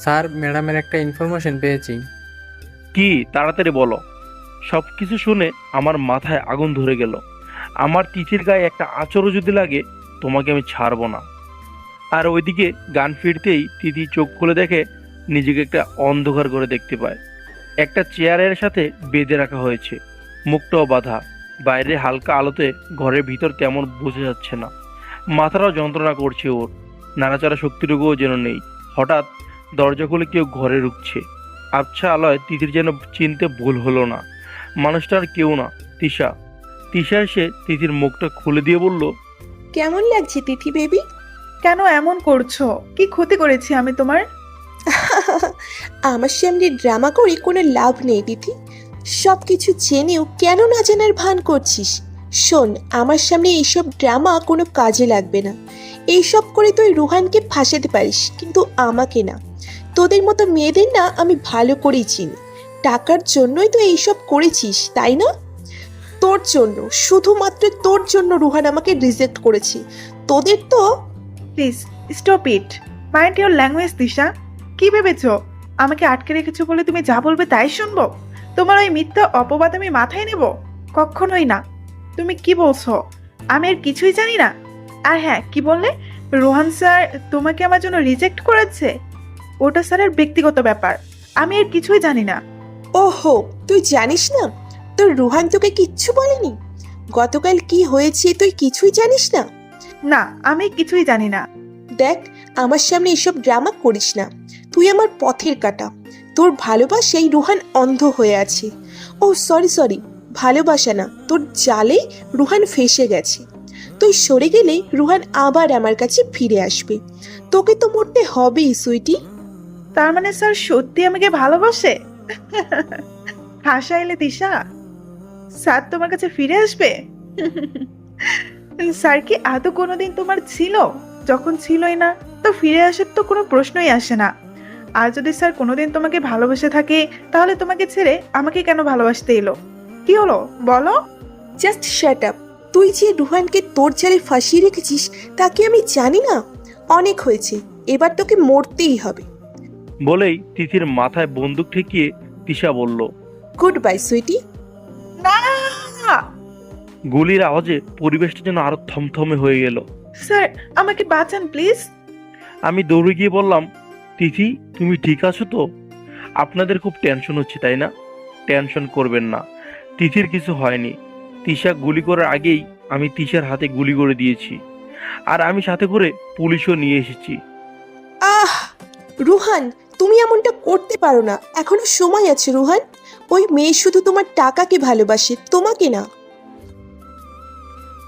স্যার, ম্যাডামের একটা ইনফরমেশন পেয়েছি। কি? তাড়াতাড়ি বলো। সব কিছু শুনে আমার মাথায় আগুন ধরে গেল। আমার তিথির গায়ে একটা আঁচড়ও যদি লাগে তোমাকে আমি ছাড়বো না। আর ওইদিকে গান ফিরতেই তিথি চোখ খুলে দেখে নিজেকে একটা অন্ধকার করে দেখতে পায়। একটা চেয়ারের সাথে বেঁধে রাখা হয়েছে, মুখটাও বাঁধা। বাইরে হালকা আলোতে ঘরের ভিতর তেমন বোঝা যাচ্ছে না। মাথাটাও যন্ত্রণা করছে ওর, নাড়াচাড়া শক্তিটুকুও যেন নেই। হঠাৎ দরজা খুলে কেউ ঘরে ঢুকছে। আবছা আলোয় তিথির যেন চিনতে ভুল হলো না। মানুষটা আর কেউ না, তিশা। তিশা এসে তিথির মুখটা খুলে দিয়ে বলল, কেমন লাগছে তিথি বেবি? কেন এমন করছো? কি ক্ষতি করেছি আমি তোমার? আমার সামনে ড্রামা করে কোনো লাভ নেই তিথি। সব কিছু জেনেও কেন না জানার ভান করছিস? শোন, আমার সামনে এইসব ড্রামা কোনো কাজে লাগবে না। এইসব করে তুই রুহানকে ফাঁসাতে পারিস, কিন্তু আমাকে না। তোদের মতো মেয়েদের না আমি ভালো করেই চিনি। টাকার জন্যই তো এইসব করেছিস, তাই না? তোর জন্য, শুধুমাত্র তোর জন্য রুহান আমাকে রিজেক্ট করেছে। তোদের তো please stop it, mind your language. Disha, কি ভেবেছো আমাকে আটকে রেখেছো বলে তুমি যা বলবে তাই শুনবো? তোমার ওই মিথ্যা অপবাদ আমি মাথায় নেব? কখনোই না। তুমি কি বলছো? আমি আর কিছুই জানি না। আর হ্যাঁ, কি বললে? রোহান স্যার তোমাকে আমার জন্য রিজেক্ট করেছে? ওটা স্যারের ব্যক্তিগত ব্যাপার, আমি আর কিছুই জানি না। ওহো, তুই জানিস না? তোর রুহান তোকে কিচ্ছু বলেনি? গতকাল কি হয়েছে তুই কিছুই জানিস না? না, আমি কিছুই জানি না। দেখ, আমার সামনে এসব ড্রামা করিস না। তুই আমার পথের কাঁটা। তোর ভালোবাসায় রুহান অন্ধ হয়ে আছে। ও সরি, ভালোবাসা না, তোর জালে রুহান ফেসে গেছে। তুই সরে গেলে রুহান আবার আমার কাছে ফিরে আসবে। তোকে তো মরতে হবেই সুইটি। তার মানে স্যার সত্যি আমাকে ভালোবাসে? হাসাইলে দিশা, স্যার তোমার কাছে ফিরে আসবে? স্যার কি আদৌ কোনোদিন তোমার ছিল? যখন ছিলই না, তো ফিরে আসার তো কোনো প্রশ্নই আসে না। আর যদি স্যার কোনোদিন তোমাকে ভালোবেসে থাকে, তাহলে তোমাকে ছেড়ে আমাকে কেন ভালোবাসতে এলো? কি হলো বলো? Just shut up. তুই যে রুহানকে তোর জালে ফাঁসিয়ে রেখেছিস তা কি আমি জানি না? অনেক হয়েছে, এবার তোকে মরতেই হবে। বলেই তিথির মাথায় বন্দুক ঠেকিয়ে তিশা বলল, গুড বাই সুইটি। না গুলির আওয়াজে পরিবেশটা যেন আরো থমথমে হয়ে গেল। স্যার, আমাকে বাঁচান প্লিজ। আমি দৌড়ে গিয়ে বললাম, তিথি তুমি ঠিক আছো তো? আপনাদের খুব টেনশন হচ্ছে তাই না? টেনশন করবেন না, তিথির কিছু হয়নি। তিশা গুলি করার আগেই আমি তিশার হাতে গুলি করে দিয়েছি, আর আমি সাথে করে পুলিশও নিয়ে এসেছি। আহ, রুহান, তুমি এমনটা করতে পারো না। এখনো সময় আছে রুহান। ওই মেয়ে শুধু তোমার টাকাকে ভালোবাসে, তোমাকে না।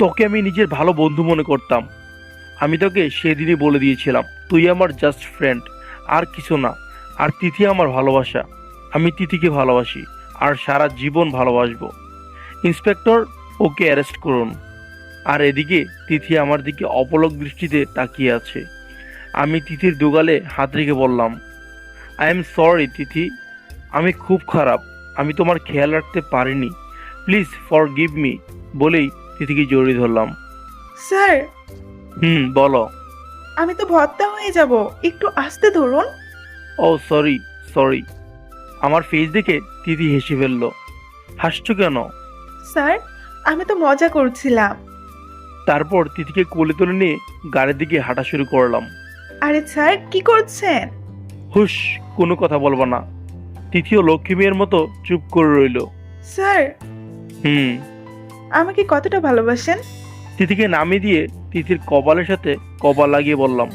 তোকে আমি নিজের ভালো বন্ধু মনে করতাম। আমি তোকে সেদিনই বলে দিয়েছিলাম তুই আমার জাস্ট ফ্রেন্ড, আর কিছু না। আর তিথি আমার ভালোবাসা। আমি তিথিকে ভালোবাসি, আর সারা জীবন ভালোবাসবো। ইন্সপেক্টর, ওকে অ্যারেস্ট করুন। আর এদিকে তিথি আমার দিকে অপলক দৃষ্টিতে তাকিয়ে আছে। আমি তিথির দুগালে হাত রেখে বললাম, আই এম সরি তিথি, আমি খুব খারাপ, আমি তোমার খেয়াল রাখতে পারিনি, প্লিজ ফরগিভ মি। বলেই তিথিকে জড়িয়ে ধরলাম। স্যার, বলো। আমি তো ভর্তা হয়ে যাব, একটু আস্তে ধরুন। ও সরি। আমার ফেস দেখে তিথি হেসে ফেললো। হাসছো কেন? স্যার, আমি তো মজা করছিলাম। তারপর তিথিকে কোলে তুলে নিয়ে গাড়ির দিকে হাঁটা শুরু করলাম। আরে স্যার, কি করছেন? হুশ, কোনো কথা বলবো না। তিথিও লক্ষ্মী মেয়ের মতো চুপ করে রইলো। স্যার, হুম। আমাকে কতটা ভালোবাসেন? তিথিকে নামিয়ে দিয়ে তিথির কপালের সাথে কপাল লাগিয়ে বললাম,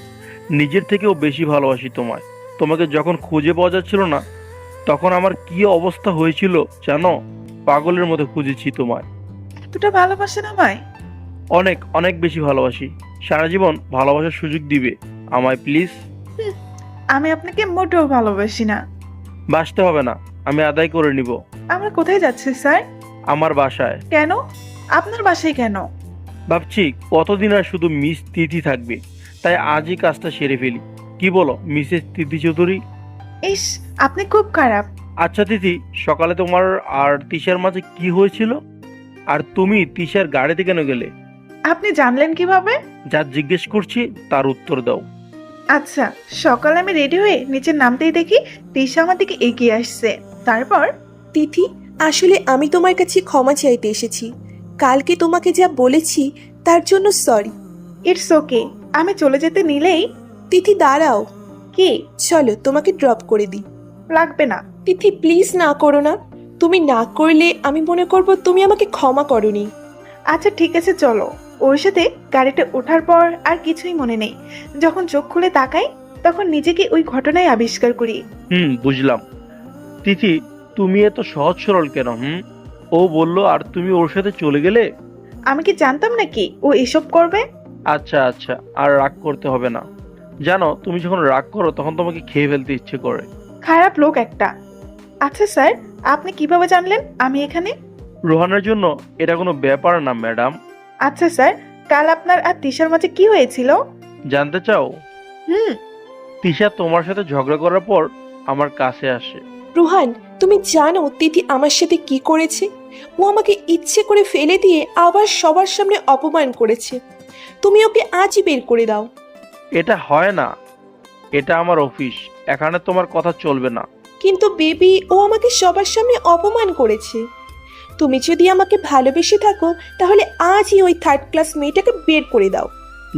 নিজের থেকেও বেশি ভালোবাসি তোমায়। তোমাকে যখন খুঁজে পাওয়া যাচ্ছিল না, তখন আমার কি অবস্থা হয়েছিল জানো? পাগলের মতো খুঁজেছি তোমায়। এতটা ভালোবাসেন আমায়? অনেক অনেক বেশি ভালোবাসি। সারা জীবন ভালোবাসার সুযোগ দিবে আমায় প্লিজ। আমি আপনাকে মোটেও ভালোবাসি না। বাসতে হবে না, আমি আদায় করে নিব। আমরা কোথায় যাচ্ছি স্যার? আমার বাসায়। কেন? আপনার বাসায় কেন? ভাবছি কতদিন আর শুধু মিস তিথি থাকবে, তাই আজই কাজটা সেরে ফেলি। কি বলো মিসেস তিথি চৌধুরী? ইস, আপনি খুব খারাপ। আচ্ছা তিথি, সকালে তোমার আর তিশার মাঝে কি হয়েছিল? আর তুমি তিশার গাড়িতে কেন গেলে? আপনি জানলেন কিভাবে? যা জিজ্ঞেস করছি তার উত্তর দাও। আচ্ছা, সকালে আমি রেডি হয়ে নিচে নামতেই দেখি তিশা আমার দিকে এগিয়ে আসছে। তারপর তিথি, আসলে আমি তোমার কাছে ক্ষমা চাইতে এসেছি। কালকে তোমাকে যা বলেছি তার জন্য সরি। ইটস ওকে। আমি চলে যেতে নিলেই, তিথি দাঁড়াও, কি? চলো তোমাকে ড্রপ করে দিই। লাগবে না। তিথি প্লিজ না করো না। তুমি না করলে আমি মনে করব তুমি আমাকে ক্ষমা করনি। আচ্ছা ঠিক আছে, চলো। ওর সাথে গাড়িতে ওঠার পর আর কিছুই মনে নেই। যখন চোখ খুলে তাকাই, তখন নিজেকে ওই ঘটনায় আবিষ্কার করি। বুঝলাম। তিথি, তুমি এত সহজ সরল কেন? ও বললো আর তুমি ওর সাথে চলে গেলে? আমি কি জানতাম নাকি ও এসব করবে? আচ্ছা আচ্ছা, আর রাগ করতে হবে না। জানো, তুমি যখন রাগ করো তখন তোমাকে খেয়ে ফেলতে ইচ্ছে করে। খারাপ লোক একটা। আচ্ছা স্যার, আপনি কিভাবে জানলেন আমি এখানে? রোহানের জন্য এটা কোনো ব্যাপার না ম্যাডাম। আচ্ছা স্যার, কাল আপনার আর তিশার মাঝে কি হয়েছিল? জানতে চাও? হুম। তিশা তোমার সাথে ঝগড়া করার পর আমার কাছে আসে। রুহান, তুমি জানো তিথি আমার সাথে কি করেছে? ও আমাকে ইচ্ছে করে ফেলে দিয়ে আবার সবার সামনে অপমান করেছে। তুমি ওকে আজই বের করে দাও। এটা হয় না, এটা আমার অফিস, এখানে তোমার কথা চলবে না। কিন্তু বেবি, ও আমাকে সবার সামনে অপমান করেছে। তুমি যদি আমাকে ভালোবেসে থাকো তাহলে আজই ওই থার্ড ক্লাস মেয়েটাকে বের করে দাও।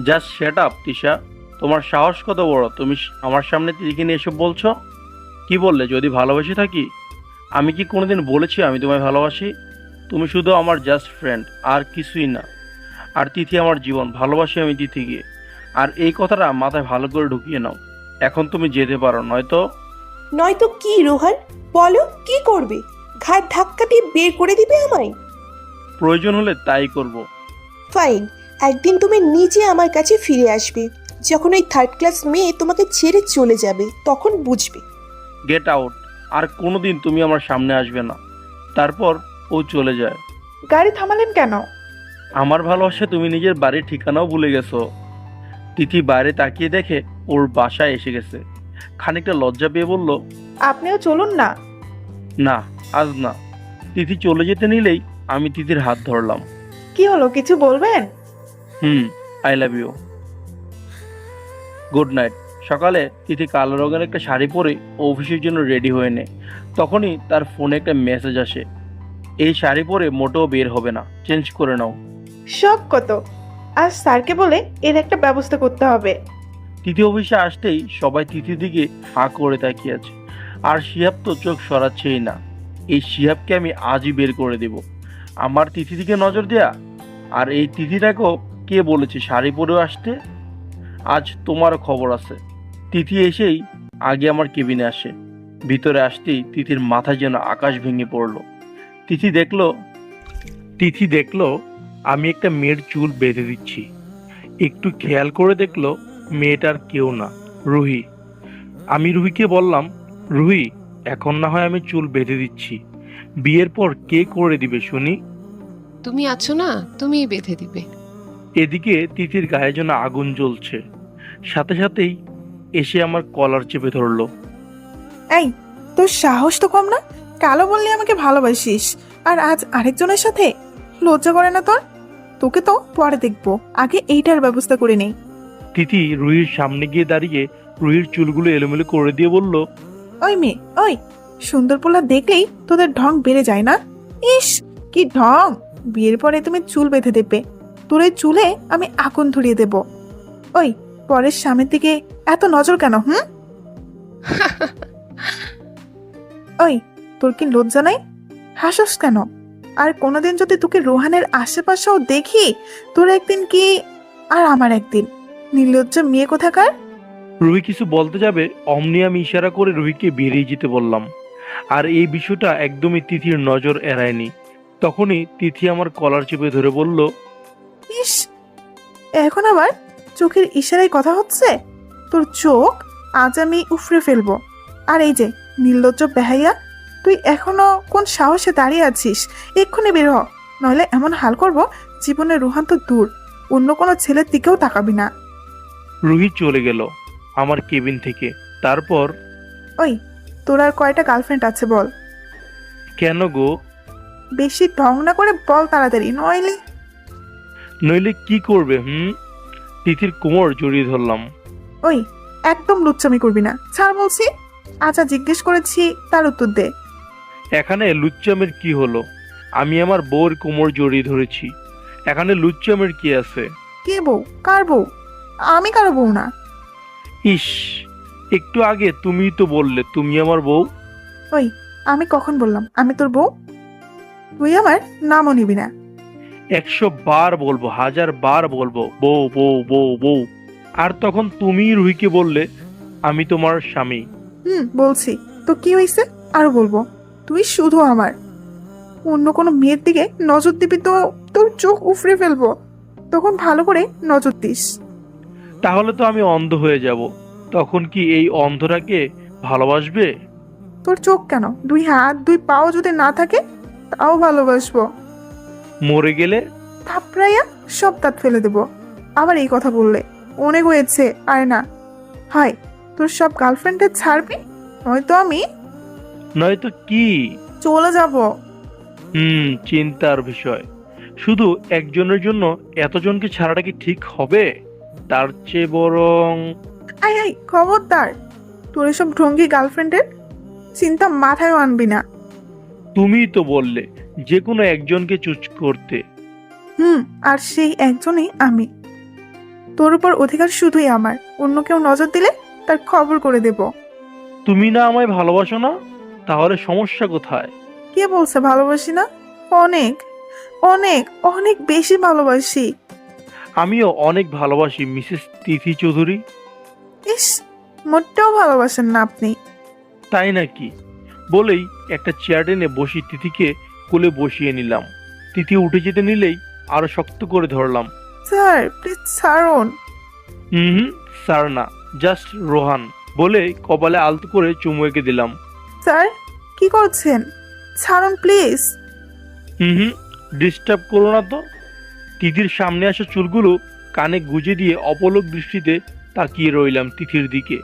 জাস্ট সেট আপ তিশা, তোমার সাহস কত বড়? তুমি আমার সামনে তিথিকে নিয়ে এসব বলছো? কি বললে যদি ভালোবেসে থাকি? আমি কি কোনোদিন বলেছি আমি তোমায় ভালোবাসি? তুমি শুধু আমার জাস্ট ফ্রেন্ড, আর কিছুই না। আর তিথি আমার জীবন, ভালোবাসি আমি তিথিকে। আর এই কথাটা মাথায় ভালো করে ঢুকিয়ে নাও। এখন তুমি যেতে পারো, নয়তো। নয়তো কি রোহান? বলো কি করবে? ঘাট ধাক্কা দিয়ে বের করে দিবে আমায়? প্রয়োজন হলে তাই করব। ফাইন, একদিন তুমি নিজে আমার কাছে ফিরে আসবে। যখন ওই থার্ড ক্লাস মেয়ে তোমাকে ছেড়ে চলে যাবে তখন বুঝবে। Get out. আর কোনোদিন তুমি আমার সামনে আসবে না। তারপর ও চলে যায়। গাড়ি থামালেন কেন? আমার ভালোবাসা তুমি নিজের বাড়ির ঠিকানাও ভুলে গেছো। তিথি বাইরে তাকিয়ে দেখে ওর বাসায় এসে গেছে। খানিকটা লজ্জা পেয়ে বলল, আপনিও চলুন না। না, আজ না। তিথি চলে যেতে নিলেই আমি তিথির হাত ধরলাম। কি হলো, কিছু বলবেন? I love you. Good night. সকালে তিথি কালো রঙের একটা শাড়ি পরে অফিসের জন্য রেডি হয়ে নেয়। তখনই তার ফোনে একটা মেসেজ আসে, এই শাড়ি পরে মোটেও বের হবে না, চেঞ্জ করে নাও। শখ কত! আজ স্যারকে বলে এর একটা ব্যবস্থা করতে হবে। তিথি অফিসে আসতেই সবাই তিথির দিকে হাঁ করে তাকিয়ে আছে। আর শিহাব তো চোখ সরাচ্ছেই না। এই শিহাবকে আমি আজই বের করে দেব। আমার তিথি দিকে নজর দেয়া। আর এই তিথিটাকেও কে বলেছে শাড়ি পরেও আসতে? আজ তোমারও খবর আছে। তিথি এসেই আগে আমার কেবিনে আসে। ভিতরে আসতেই তিথির মাথা যেন আকাশ ভেঙে পড়ল। তিথি দেখলো আমি একটা মেয়ের চুল বেঁধে দিচ্ছি। একটু খেয়াল করে দেখলো মেয়েটার কেউ না, রুহি। আমি রুহিকে বললাম, রুহি, এখন না হয় আমি চুল বেঁধে দিচ্ছি, বিয়ের পর কে করে দিবে শুনি? তুমি আছো না, তুমিই বেঁধে দিবে। এদিকে তিথির গায়ে যেন আগুন জ্বলছে। সাথে সাথেই এসে আমার কলার চেপে ধরলো। এই, তোর সাহস তো কম না? কালো বললে আমাকে ভালোবাসিস, আর আজ আরেকজনের সাথে? লজ্জা করে না তোর? তোকে তো পরে দেখবো, আগে এইটার ব্যবস্থা করে নেই। তিথি রুহির সামনে গিয়ে দাঁড়িয়ে রুহির চুলগুলো এলোমেলো করে দিয়ে বলল, ওই মেয়ে, ওই, সুন্দর পোলা দেখলেই তোদের ঢং বেড়ে যায় না? ইস, কি ঢং! বিয়ের পরে তুমি চুল বেঁধে দেবে, তোর এই চুলে আমি আগুন ধরিয়ে দেব। ওই, পরের স্বামীর দিকে এত নজর কেন? ওই, তোর কি লজ্জা নাই? হাসস কেন? আর কোনোদিন যদি তোকে রোহানের আশেপাশেও দেখি, তোর একদিন কি আর আমার একদিন। নির্লজ্জ মেয়ে কোথাকার! রুহি কিছু বলতে যাবে অমনি আমি ইশারা করে রুহিকে বেরিয়ে যেতে বললাম। আর এই বিষয়টা একদমই তিথির নজর এড়ায়নি। তখনই তিথি আমার কলার চেপে ধরে বলল, ইস, এখন আবার চোখের ইশারায় কথা হচ্ছে? তোর চোখ আজ আমি উফরে ফেলবো। আর এই যে নির্লজ্জ বেহাইয়া, তুই এখনো কোন সাহসে দাঁড়িয়ে আছিস? এক্ষুনি বের হ, নইলে এমন হাল করব জীবনের রুহান তো দূর, অন্য কোনো ছেলের দিকেও তাকাবি না। রুহি চলে গেল আমার কেবিন থেকে। তারপর, ওই, তোর আর কয়টা গার্লফ্রেন্ড আছে বল? কেন গো? বেশি ঢং না করে বল তাড়াতাড়ি, নইলে। নইলে কি করবে? তিথির কোমর জড়িয়ে ধরলাম। ওই, একদম লুচ্চামি করবি না, ছাড় বলছি। আচ্ছা, জিজ্ঞেস করেছি, তার উত্তর দে। এখানে লুচ্চামের কি হলো? আমি আমার বউর কোমর জড়িয়ে ধরেছি, এখানে লুচ্চামের কি আছে? কে বউ? কার বউ? আমি কারো বউ না। ইস, একটু আগে তুমিই তো বললে তুমি আমার বউ। ওই, আমি কখন বললাম আমি তোর বউ? তুই আমার নামও নিবি না। 100 বার বলবো, 1000 বার বলবো, বউ বউ বউ বউ। আর তখন তুমি রুহিকে বললে আমি তোমার স্বামী। বলছি তো, কি হয়েছে? আরো বলবো, তুই শুধু আমার। অন্য কোনো মেয়ের দিকে নজর দিবি তো তোর চোখ উফরে ফেলবো, তখন ভালো করে নজর দিস। তাহলে তো আমি অন্ধ হয়ে যাব, তখন কি এই অন্ধটাকে ভালোবাসবে? তোর চোখ কেন, 2 হাত 2 পাও যদি না থাকে তাও ভালোবাসবো। মরে গেলে? থাপড়াইয়া সব দাঁত ফেলে দেবো। আবার এই কথা বললে অনেক হয়েছে, আর না হয় তোর সব গার্লফ্রেন্ডের ছাড়বি, নয়তো আমি নয়তো কি? চলে যাব। চিন্তার বিষয়। শুধু একজনের জন্য এতজনকে ছাড়াটা কি ঠিক হবে? তার চেয়ে বরং আই আই, খবরদার, তোর এসব ঢঙ্গি গার্লফ্রেন্ডের চিন্তা মাথায় আনবি না। তুমিই তো বললে যে কোনো একজনকে চুজ করতে। আর সেই একজনই আমি। তোর উপর অধিকার শুধুই আমার, অন্য কেউ নজর দিলে তার খবর করে দেব। তুমি না আমায় ভালোবাসো না? তাহলে সমস্যা কোথায়? কে বলছে ভালোবাসি না? অনেক অনেক অনেক বেশি ভালোবাসি। আমিও অনেক ভালোবাসি মিসেস তিথি চৌধুরী। ইস, মোটেও ভালোবাসেন না আপনি। তাই নাকি? বলেই একটা চেয়ার টেনে বসি তিথিকে কোলে বসিয়ে নিলাম। তিথি উঠে যেতে নিলেই আরো শক্ত করে ধরলাম। স্যার, প্লিজ ছাড়ুন। স্যার না, জাস্ট রোহান বলে কপালে আলতো করে চুমু এঁকে দিলাম। স্যার, কি করছেন? ছাড়ুন প্লিজ। ডিস্টার্ব করো না তো। তিথির সামনে আসা চুলগুলো কানে গুজে দিয়ে অপলক দৃষ্টিতে তাকিয়ে রইলাম তিথির দিকে।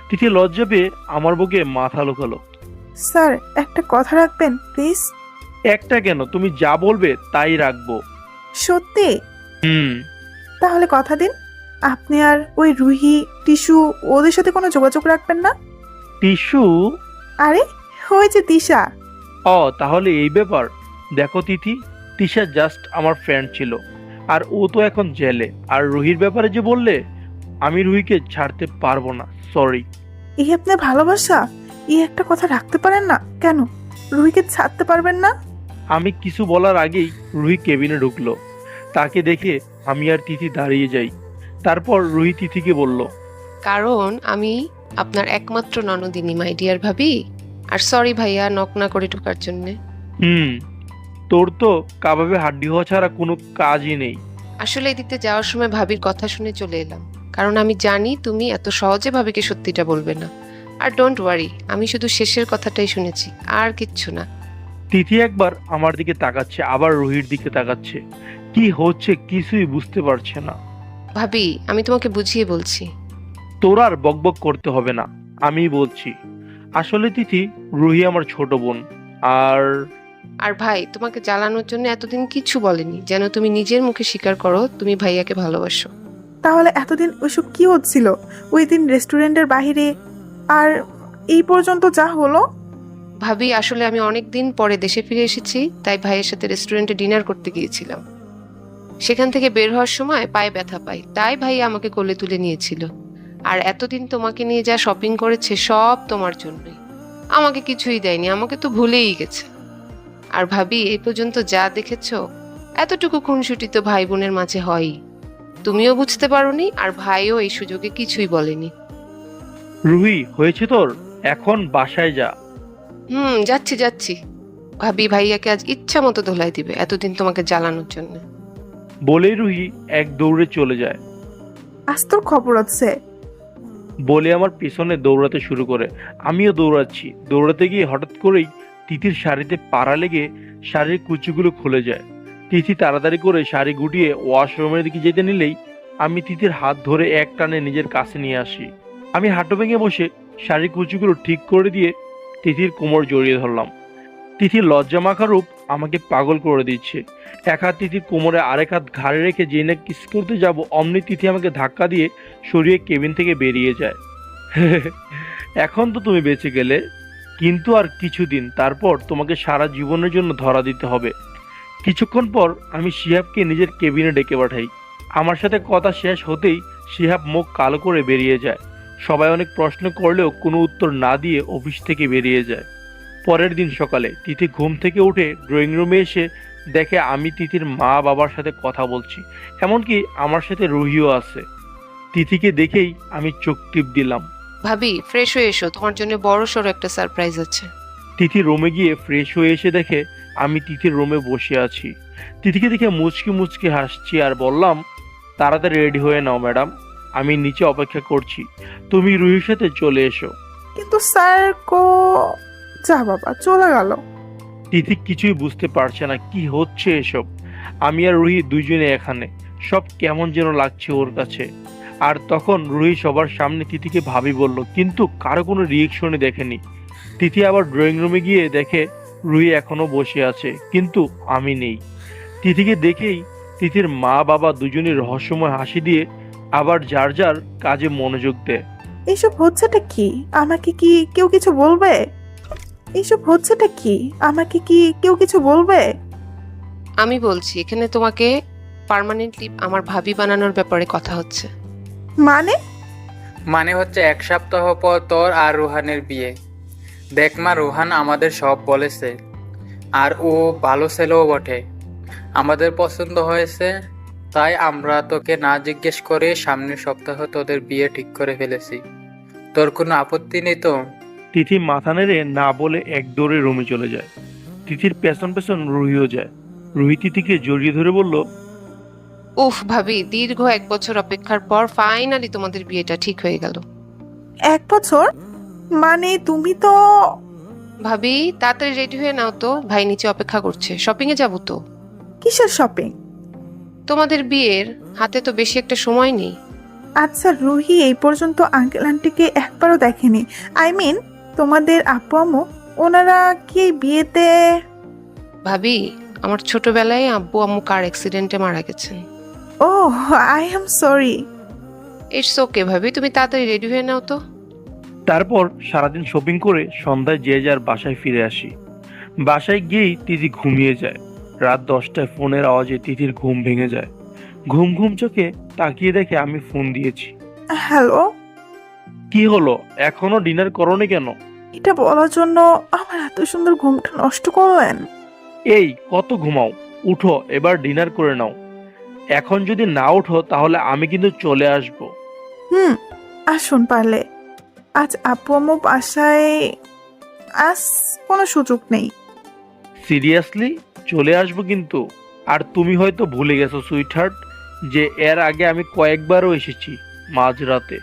তিথি লজ্জা পেয়ে আমার বুকে মাথা লুকালো। স্যার, একটা কথা রাখবেন প্লিজ। একটা কেন, তুমি যা বলবে তাই রাখবো। সত্যি? হুম। তাহলে কথা দিন, আপনি আর ওই রুহি, টিসু ওদের সাথে কোনো যোগাযোগ রাখবেন না। টিসু? আরে, ওই যে তিশা। তাহলে এই ব্যাপার। দেখো তিথি, তিশা জাস্ট আমার ফ্রেন্ড ছিল, আর ও তো এখন জেলে। আর রুহির ব্যাপারে যে বললে, আমি রুহিকে ছাড়তে পারবো না, সরি। এই আপনার ভালোবাসা, এই একটা কথা রাখতে পারেন না কেন? রুহিকে ছাড়তে পারবেন না? আমি কিছু বলার আগেই রুহি কেবিনে ঢুকলো। তাকে দেখে আমি আর তিথি দাঁড়িয়ে যাই। তারপর রুহি তিথিকে বলল, কারণ আমি আপনার একমাত্র ননদিনী, মাই ডিয়ার ভাবি। আর সরি ভাইয়া, নক না করে ঢোকার জন্যে। তোর তো কাবাবে হাড্ডি হওয়া ছাড়া কোনো কাজই নেই। আসলে এদিকে যাওয়ার সময় ভাবির কথা শুনে চলে এলাম, কারণ আমি জানি তুমি এত সহজে ভাবিকে সত্যিটা বলবে না। আর ডোন্ট ওয়ারি, আমি শুধু শেষের কথাটাই শুনেছি, আর কিচ্ছু না। তিথি একবার আমার দিকে তাকাচ্ছে, আবার রুহির দিকে তাকাচ্ছে। কি হচ্ছে কিছুই বুঝতে পারছে না। ভাবি, আমি তোমাকে বুঝিয়ে বলছি। তোর আর বকবক করতে হবে না, আমি বলছি। আসলে তিথি, রুহি আমার ছোট বোন। আর ভাই তোমাকে জ্বালানোর জন্য এতদিন কিছু বলেনি, যেন তুমি নিজের মুখে স্বীকার করো তুমি ভাইয়াকে ভালোবাসো। তাহলে এতদিন ওইসব কি হচ্ছিল? ওই দিন রেস্টুরেন্টের বাহিরে, আর এই পর্যন্ত যা হলো? ভাবি আসলে আমি অনেক দিন পরে দেশে ফিরে এসেছি, তাই ভাইয়ের সাথে রেস্টুরেন্টে ডিনার করতে গিয়েছিলাম। সেখান থেকে বের হওয়ার সময় পায়ে ব্যথা পাই, তাই ভাই আমাকে কোলে তুলে নিয়েছিল। আর এতদিন তোমাকে নিয়ে যা শপিং করেছে সব তোমার জন্যই, আমাকে কিছুই দেয়নি, আমাকে তো ভুলেই গেছে। আর ভাবি এই পর্যন্ত যা দেখেছো, এতটুকু খুনসুটি তো ভাই বোনের মাঝে হয়ই। তুমিও বুঝতে পারোনি, আর ভাইও এই সুযোগে কিছুই বলেনি। রুহি, হয়েছে তোর, এখন বাসায় যা। যাচ্ছি যাচ্ছি। ভাবি ভাইয়াকে আজ ইচ্ছা মতো ধোলাই দিবে, এতদিন তোমাকে জ্বালানোর জন্য। বলেই রুহি এক দৌড়ে চলে যায়। আজ তোর খবর আছে। বলে আমার পিছনে দৌড়াতে শুরু করে। আমিও দৌড়াচ্ছি। দৌড়াতে গিয়ে হঠাৎ করেই তিথির শাড়িতে পাড়া লেগে শাড়ির কুচিগুলো খুলে যায়। তিথি তাড়াতাড়ি করে শাড়ি গুটিয়ে ওয়াশরুমের দিকে যেতে নিলেই আমি তিথির হাত ধরে এক টানে নিজের কাছে নিয়ে আসি। আমি হাঁটু ভেঙে বসে শাড়ির কুচিগুলো ঠিক করে দিয়ে তিথির কোমর জড়িয়ে ধরলাম। তিথির লজ্জা মাখা রূপ আমাকে পাগল করে দিচ্ছে। এক হাত তিথির কোমরে, আরেক হাত ঘাড়ে রেখে যেই না কিস করতে যাব, অমনি তিথি আমাকে ধাক্কা দিয়ে সরিয়ে কেবিন থেকে বেরিয়ে যায়। এখন তো তুমি বেঁচে গেলে, কিন্তু আর কিছুদিন, তারপর তোমাকে সারা জীবনের জন্য ধরা দিতে হবে। কিছুক্ষণ পর আমি শিহাবকে নিজের কেবিনে ডেকে পাঠাই। আমার সাথে কথা শেষ হতেই শিহাব মুখ কালো করে বেরিয়ে যায়। সবাই অনেক প্রশ্ন করলেও কোনো উত্তর না দিয়ে অফিস থেকে বেরিয়ে যায়। পরের দিন সকালে তিথি ঘুম থেকে উঠে ড্রয়িং রুমে এসে দেখে আমি তিথির মা বাবার সাথে কথা বলছি, এমনকি আমার সাথে রুহিও আছে। তিথিকে দেখেই আমি চোখ টিপ দিলাম। ভাবি ফ্রেশ হয়ে এসো, তোমার জন্য বড় সড়ো একটা সারপ্রাইজ আছে। তিথি রুমে গিয়ে ফ্রেশ হয়ে এসে দেখে আমি তিথির রুমে বসে আছি। তিথিকে দেখে মুচকি মুচকি হাসছি আর বললাম, তাড়াতাড়ি রেডি হয়ে নাও ম্যাডাম, আমি নিচে অপেক্ষা করছি, তুমি রুহির সাথে চলে এসো। কিন্তু স্যার যা বাবা, চলে গেল। তিথি কিছুই বুঝতে পারছে না কি হচ্ছে এসব। আমি আর রুহি দুজনে এখানে, সব কেমন যেন লাগছে ওর কাছে। আর তখন রুহি সবার সামনে তিথিকে ভাবি বলল, কিন্তু কারো কোনো রিয়েকশনই দেখেনি। তিথি আবার ড্রয়িং রুমে গিয়ে দেখে রুহি এখনো বসে আছে, কিন্তু আমি নেই। তিথিকে দেখেই তিথির মা বাবা দুজনই রহস্যময় হাসি দিয়ে আবার যার যার কাজে মনোযোগ দেয়। এইসব হচ্ছেটা কি? আমাকে কি কেউ কিছু বলবে? এইসব হচ্ছেটা কি? আমাকে কি কেউ কিছু বলবে? আমি বলছি, এখানে তোমাকে পার্মানেন্টলি আমার ভাবি বানানোর ব্যাপারে কথা হচ্ছে। মানে হচ্ছে 1 সপ্তাহ পর তোর আর রুহানের বিয়ে। দেখ মা, রুহান আমাদের সব বলেছে, আর ও ভালো ছেলেও বটে। আমাদের পছন্দ হয়েছে, তাই আমরা তোকে না জিজ্ঞেস করে সামনের সপ্তাহ তোদের বিয়ে ঠিক করে ফেলেছি। তোর কোনো আপত্তি নেই তো? তিথি মাথা নেড়ে না বলে এক দৌড়ে রুমে চলে যায়। তিথির পেছন পেছন রুহিও যায়। রুহি তিথিকে জড়িয়ে ধরে বলল, উফ ভাবি, দীর্ঘ 1 বছর অপেক্ষার পর ফাইনালি তোমাদের বিয়েটা ঠিক হয়ে গেল। 1 বছর? মানে তুমি তো... ভাবি তাড়াতাড়ি রেডি হয়ে নাও তো, ভাই নিচে অপেক্ষা করছে, শপিং এ যাবো তো। কিসের শপিং? তোমাদের বিয়ের, হাতে তো বেশি একটা সময় নেই। আচ্ছা রুহি এই পর্যন্ত আঙ্কেল আন্টিকে একবারও দেখেনি। আই মিন তোমাদের আপু আম্মু, ওনারা কি বিয়েতে... ভাবি আমার ছোটবেলায় আব্বু আম্মু কার অ্যাক্সিডেন্টে মারা গেছেন। Oh I am sorry. It's okay ভাবি, তুমি তাড়াতাড়ি রেডি হয়ে নাও তো। তারপর সারাদিন শপিং করে সন্ধ্যায় যে যার বাসায় ফিরে আসি। বাসায় গিয়েই তিথি ঘুমিয়ে যায়। রাত 10টায় ফোনের আওয়াজে তিথির ঘুম ভেঙে যায়। ঘুম ঘুম চোখে তাকিয়ে দেখে আমি ফোন দিয়েছি। হ্যালো, কি হলো, এখনো ডিনার করোনি কেন? এটা বলার জন্য আমার এত সুন্দর ঘুমটা নষ্ট করলেন? এই কত ঘুমাও, উঠো এবার ডিনার করে নাও। এখন যদি না উঠো তাহলে আমি কিন্তু চলে আসব। আসুন পারলে। আজ আপু আম্মু বাসায়, আজ কোনো সুযোগ নেই। সিরিয়াসলি চলে আসবো কিন্তু। আর তুমি হয়তো ভুলে গেছো সুইটহার্ট, যে এর আগে আমি কয়েকবারও এসেছি মাঝরাতে।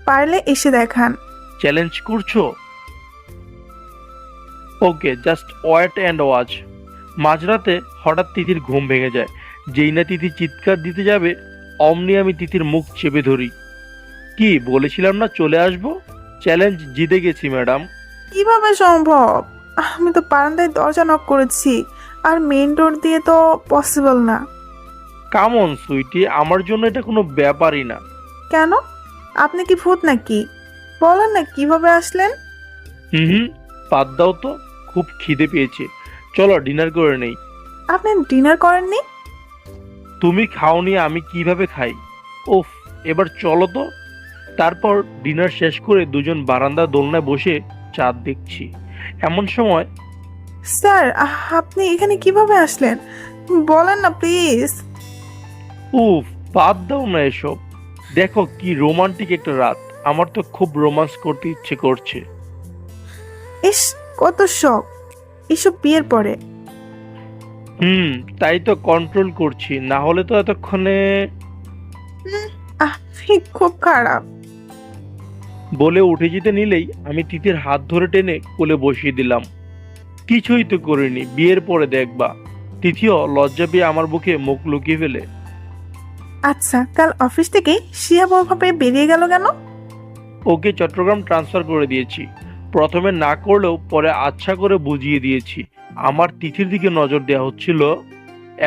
পারলে এসে দেখান। চ্যালেঞ্জ করছো? ওকে, জাস্ট ওয়েট অ্যান্ড ওয়াচ। মাঝরাতে হঠাৎ তিথির ঘুম ভেঙে যায়। যেই না তিথি চিৎকার দিতে যাবে, অমনি আমি তিথির মুখ চেপে ধরি। কি বলেছিলাম না চলে আসবো? চ্যালেঞ্জ জিতে গেছি ম্যাডাম। কিভাবে সম্ভব? আমি তো বারান্দায় দরজা নক করেছি, আর মেইন ডোর দিয়ে তো পসিবল না। কাম অন সুইটি, আমার জন্য এটা কোনো ব্যাপারই না। কেন? আপনি কি ভূত নাকি? বলেন না কিভাবে আসলেন? বাদ দাও তো, খুব খিদে পেয়েছে, চলো ডিনার করে নেই। আপনি ডিনার করেননি? তুমি খাওনি, আমি কিভাবে খাই? ওফ, এবার চলো তো। তারপর ডিনার শেষ করে দুজন বারান্দা দোলনায় বসে চাঁদ দেখছি। এমন সময় স্যার, আপনি এখানে কিভাবে আসলেন? বলেন না প্লিজ। উফ, বাদ দাও না এসব। দেখো কি রোমান্টিক একটা রাত, আমার তো খুব রোমান্স করতে ইচ্ছে করছে। ইস, কত শখ এসব বিয়ের পরে। তাই তো কন্ট্রোল করছি, না হলে তো এতক্ষণে। আপনি খুব খারাপ। বলে উঠে যেতে নিলেই আমি তিথির হাত ধরে টেনে কোলে বসিয়ে দিলাম। কিছুই তো করিনি, বিয়ের পরে দেখবা। তিথিও লজ্জা পেয়ে আমার বুকে মুখ লুকিয়ে ফেলে। আচ্ছা, কাল অফিস থেকে শিহাব ওভাবে বেরিয়ে গেল কেন? ওকে চট্টগ্রাম ট্রান্সফার করে দিয়েছি। প্রথমে না করলেও পরে আচ্ছা করে বুঝিয়ে দিয়েছি আমার তিথির দিকে নজর দেওয়া হচ্ছিল,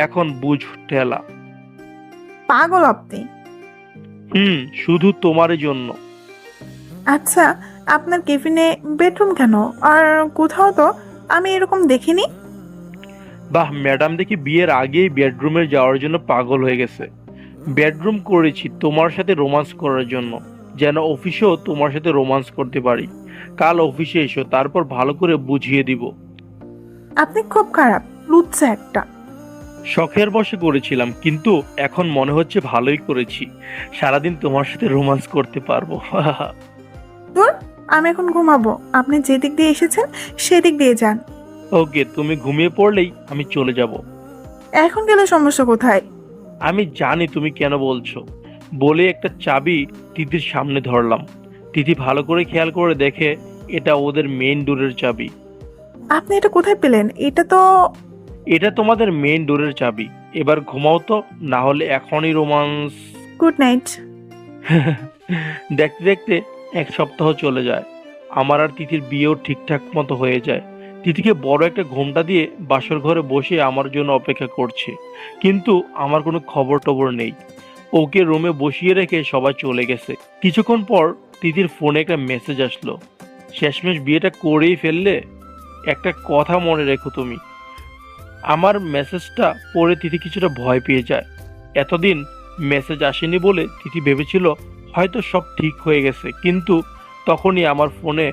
এখন বুঝ ঠেলা। পাগল আপনি। শুধু তোমারই জন্য। আচ্ছা, আপনার কেবিনে বেডরুম কেন? আর কোথাও তো আমি এরকম দেখিনি। বাহ, ম্যাডাম দেখি বিয়ের আগেই বেডরুমে যাওয়ার জন্য পাগল হয়ে গেছে। বেডরুম করেছি তোমার সাথে রোমান্স করার জন্য, যেন অফিসেও তোমার সাথে রোমান্স করতে পারি। কাল অফিসে এসো, তারপর ভালো করে বুঝিয়ে দিব। আপনি খুব খারাপ, লুচ্চা একটা। শখের বশে করেছিলাম, কিন্তু এখন মনে হচ্ছে ভালোই করেছি। সারাদিন তোমার সাথে রোমান্স করতে পারবো। ধুর, আমি এখন ঘুমাবো। আপনি যে দিক দিয়ে এসেছেন সেদিক দিয়ে যান। ওকে, তুমি ঘুমিয়ে পড়লেই আমি চলে যাব। এখন গেলে সমস্যা কোথায়? আমি জানি তুমি কেন বলছো। বলে একটা চাবি তিথির সামনে ধরলাম। তিথি ভালো করে খেয়াল করে দেখে এটা ওদের মেইন ডোরের চাবি। আপনি এটা কোথায় পেলেন? এটা তোমাদের মেইন ডোরের চাবি। এবার ঘুমাও তো, না হলে এখনই রোমান্স। Good night. দেখতে দেখতে 1 সপ্তাহ চলে যায়। আমার আর তিথির বিয়েও ঠিকঠাক মতো হয়ে যায়। তিথিকে বড় একটা ঘোমটা দিয়ে বাসর ঘরে বসে আমার জন্য অপেক্ষা করছে, কিন্তু আমার কোনো খবর টবর নেই। ওকে রুমে বসিয়ে রেখে সবাই চলে গেছে। কিছুক্ষণ পর তিথির ফোনে একটা মেসেজ আসলো, শেষমেশ বিয়েটা করেই ফেললে। একটা কথা মনে রেখো তুমি। আমার মেসেজটা পড়ে তিথি কিছুটা ভয় পেয়ে যায়। এতদিন মেসেজ আসেনি বলে তিথি ভেবেছিল হয়তো সব ঠিক হয়ে গেছে, কিন্তু তখনই আমার ফোনে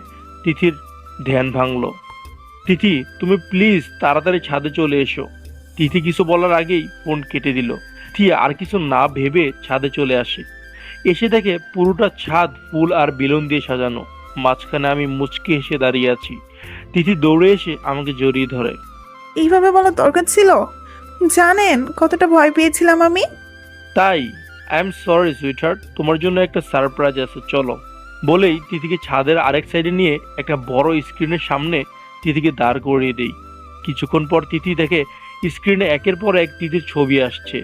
তিথির ধ্যান ভাঙলো। তিথি, তুমি প্লিজ তাড়াতাড়ি ছাদে চলে এসো। তিথি কিছু বলার আগেই ফোন কেটে দিল। তিথি আর কিছু না ভেবে ছাদে চলে আসে। এসে দেখে পুরোটা ছাদ ফুল আর বেলুন দিয়ে সাজানো। মাঝখানে আমি মুচকি হেসে দাঁড়িয়ে আছি। তিথি দৌড়ে এসে আমাকে জড়িয়ে ধরে। এইভাবে বলার দরকার ছিল? জানেন কতটা ভয় পেয়েছিলাম আমি? তাই? আই এম সরি সুইটহার্ট, তোমার জন্য একটা সারপ্রাইজ আছে, চলো। বলেই তিথিকে ছাদের আরেক সাইডে নিয়ে একটা বড় স্ক্রিনের সামনে তিথিকে দাঁড় করিয়ে দেই। কিছুক্ষণ পর তিথি দেখে স্ক্রিনে একের পর এক তিথির ছবি আসছে,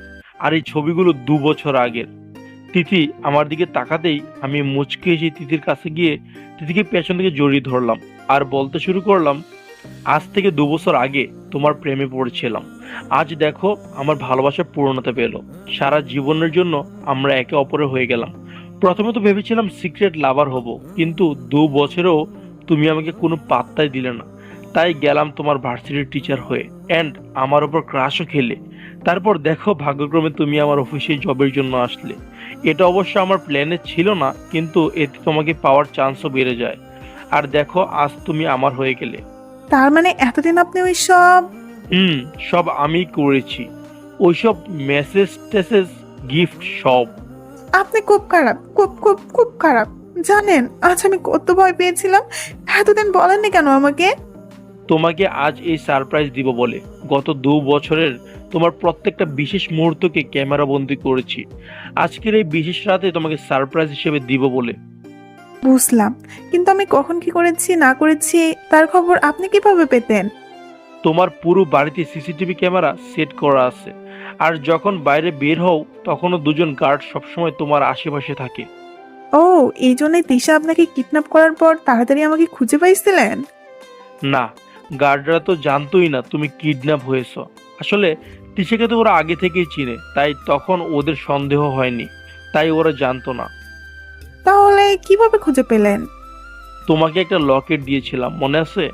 আর এই ছবিগুলো 2 বছর আগের। তিথি আমার দিকে তাকাতেই আমি মুচকে এসে তিথির কাছে গিয়ে তিথিকে পেছন থেকে জড়িয়ে ধরলাম আর বলতে শুরু করলাম, আজ থেকে 2 বছর আগে তোমার প্রেমে পড়েছিলাম। আজ দেখো আমার ভালোবাসা পূর্ণতা পেল। সারা জীবনের জন্য আমরা একে অপরের হয়ে গেলাম। প্রথমে তো ভেবেছিলাম সিক্রেট লাভার হব, কিন্তু 2 বছরেও তুমি আমাকে কোনো পাত্তাই দিলে না। তাই গেলাম তোমার ভার্সিটির টিচার হয়ে, অ্যান্ড আমার ওপর ক্রাশও খেলে। তারপর দেখো ভাগ্যক্রমে তুমি আমার অফিসে জবের জন্য আসলে। এটা অবশ্য আমার প্ল্যানে ছিল না, কিন্তু এতে তোমাকে পাওয়ার চান্সও বেড়ে যায়। আর দেখো আজ তুমি আমার হয়ে গেলে। তার মানে এতদিন আপনি ওই সব? সব আমি করেছি। ওইসব মেসেজ টেসেজ গিফট সব। আপনি খুব খারাপ, খুব খুব খুব খারাপ। জানেন আজ আমি কত ভয় পেয়েছিলাম। এতদিন বলেননি কেন আমাকে? তোমাকে আজ এই সারপ্রাইজ দিব বলে। গত 2 বছরের তোমার প্রত্যেকটা বিশেষ মুহূর্তকে ক্যামেরা বন্দি করেছি। আজকের এই বিশেষ রাতে তোমাকে সারপ্রাইজ হিসেবে দিব বলে। বুঝলাম, কিন্তু আমি কখন কি করেছি না করেছি তার খবর আপনি কিভাবে পেতেন? তোমার পুরো বাড়িতে সিসিটিভি ক্যামেরা সেট করা আছে, আর যখন বাইরে বের হও তখনও 2জন গার্ড সবসময় তোমার আশেপাশে থাকে। ও, এই জন্যই তিশা আপনাকে কিডন্যাপ করার পর তাড়াতাড়ি আমাকে খুঁজে পাইছিলেন? না, গার্ডরা তো জানতোই না তুমি কিডন্যাপ হয়েছো। আসলে তিশাকে তো ওরা আগে থেকেই চিনে, তাই তখন ওদের সন্দেহ হয়নি, তাই ওরা জানতো না। তাহলে কিভাবে খুঁজে পেলেন? তোমাকে একটা লকেট দিয়েছিলাম, মনে আছে?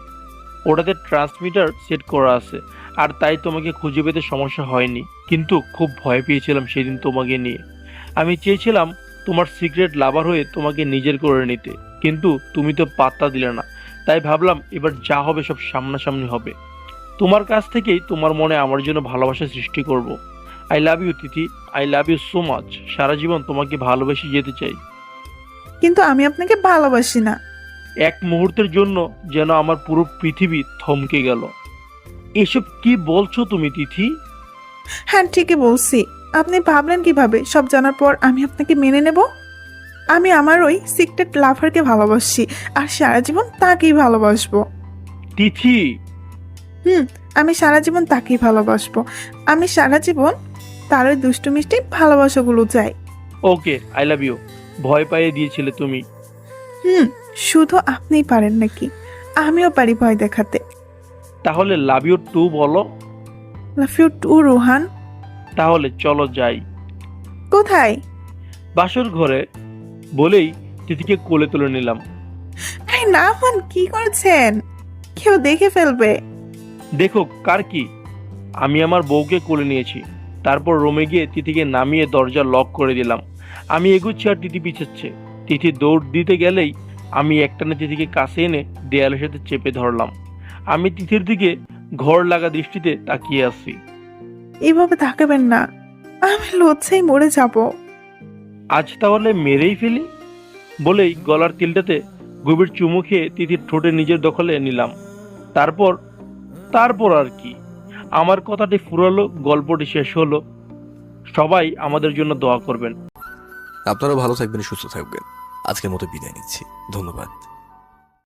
ওটাতে ট্রান্সমিটার সেট করা আছে, আর তাই তোমাকে খুঁজে পেতে সমস্যা হয়নি। কিন্তু খুব ভয় পেয়েছিলাম সেদিন তোমাকে নিয়ে। আমি চেয়েছিলাম তোমার সিক্রেট লাভার হয়ে তোমাকে নিজের করে নিতে, কিন্তু তুমি তো পাত্তা দিলে না। তাই ভাবলাম এবার যা হবে সব সামনাসামনি হবে। তোমার কাছ থেকেই তোমার মনে আমার জন্য ভালোবাসা সৃষ্টি করব। I love you Tithi, I love you so much. সারা জীবন তোমাকে ভালোবেসে যেতে চাই। কিন্তু আমি আপনাকে ভালোবাসি না। এক মুহূর্তের জন্য যেন আমার পুরো পৃথিবী থমকে গেল। এসব কি বলছো তুমি তিথি? হ্যাঁ, ঠিকই বলছি। আপনি ভাবলেন কিভাবে সব জানার পর আমি আপনাকে মেনে নেব? আমি আমার ওই সিক্রেট লাভারকে ভালোবাসি, আর সারা জীবন তাকেই ভালোবাসবো। তিথি, আমি সারা জীবন তাকেই ভালোবাসবো। আমি সারা জীবন তার ওই দুষ্টু মিষ্টি ভালোবাসাগুলো চাই। ওকে, আই লাভ ইউ। ভয় পাইয়ে দিয়েছিলে তুমি। শুধু আপনিই পারেন নাকি? আমিও পারি ভয় দেখাতে। তাহলে লাভ ইউ টু বলো। Love you too Rohan. তাহলে চলো যাই। কোথায়? বাসর ঘরে। বলেই তিথিকে কোলে তুলে নিলাম। এই না মান, কি করছেন? কেউ দেখে ফেলবে। দেখো কার কি। আমি আমার বউকে কোলে নিয়েছি। তারপর রুমে গিয়ে তিথিকে নামিয়ে দরজা লক করে দিলাম। আমি এগুচ্ছি আর তিথি পিছাচ্ছে। তিথি দৌড় দিতে গেলেই আমি একটানে তিথিকে কাছে এনে দেয়ালের সাথে চেপে ধরলাম। আমি তিথির দিকে ঘর লাগা দৃষ্টিতে তাকিয়ে আছি। এইভাবে তাকাবেন না, আমি লজ্জায় মরে যাব। আজ তাহলে মেরেই ফেলি। বলেই গলার তিলটাতে গভীর চুমু খেয়ে তিথির ঠোঁটে নিজের দখলে নিলাম। তারপর আর কি, আমার কথাটি ফুরালো, গল্পটি শেষ হলো। সবাই আমাদের জন্য দোয়া করবেন। আপনারা ভালো থাকবেন, সুস্থ থাকবেন। আজকের মতো বিদায় নিচ্ছি। ধন্যবাদ।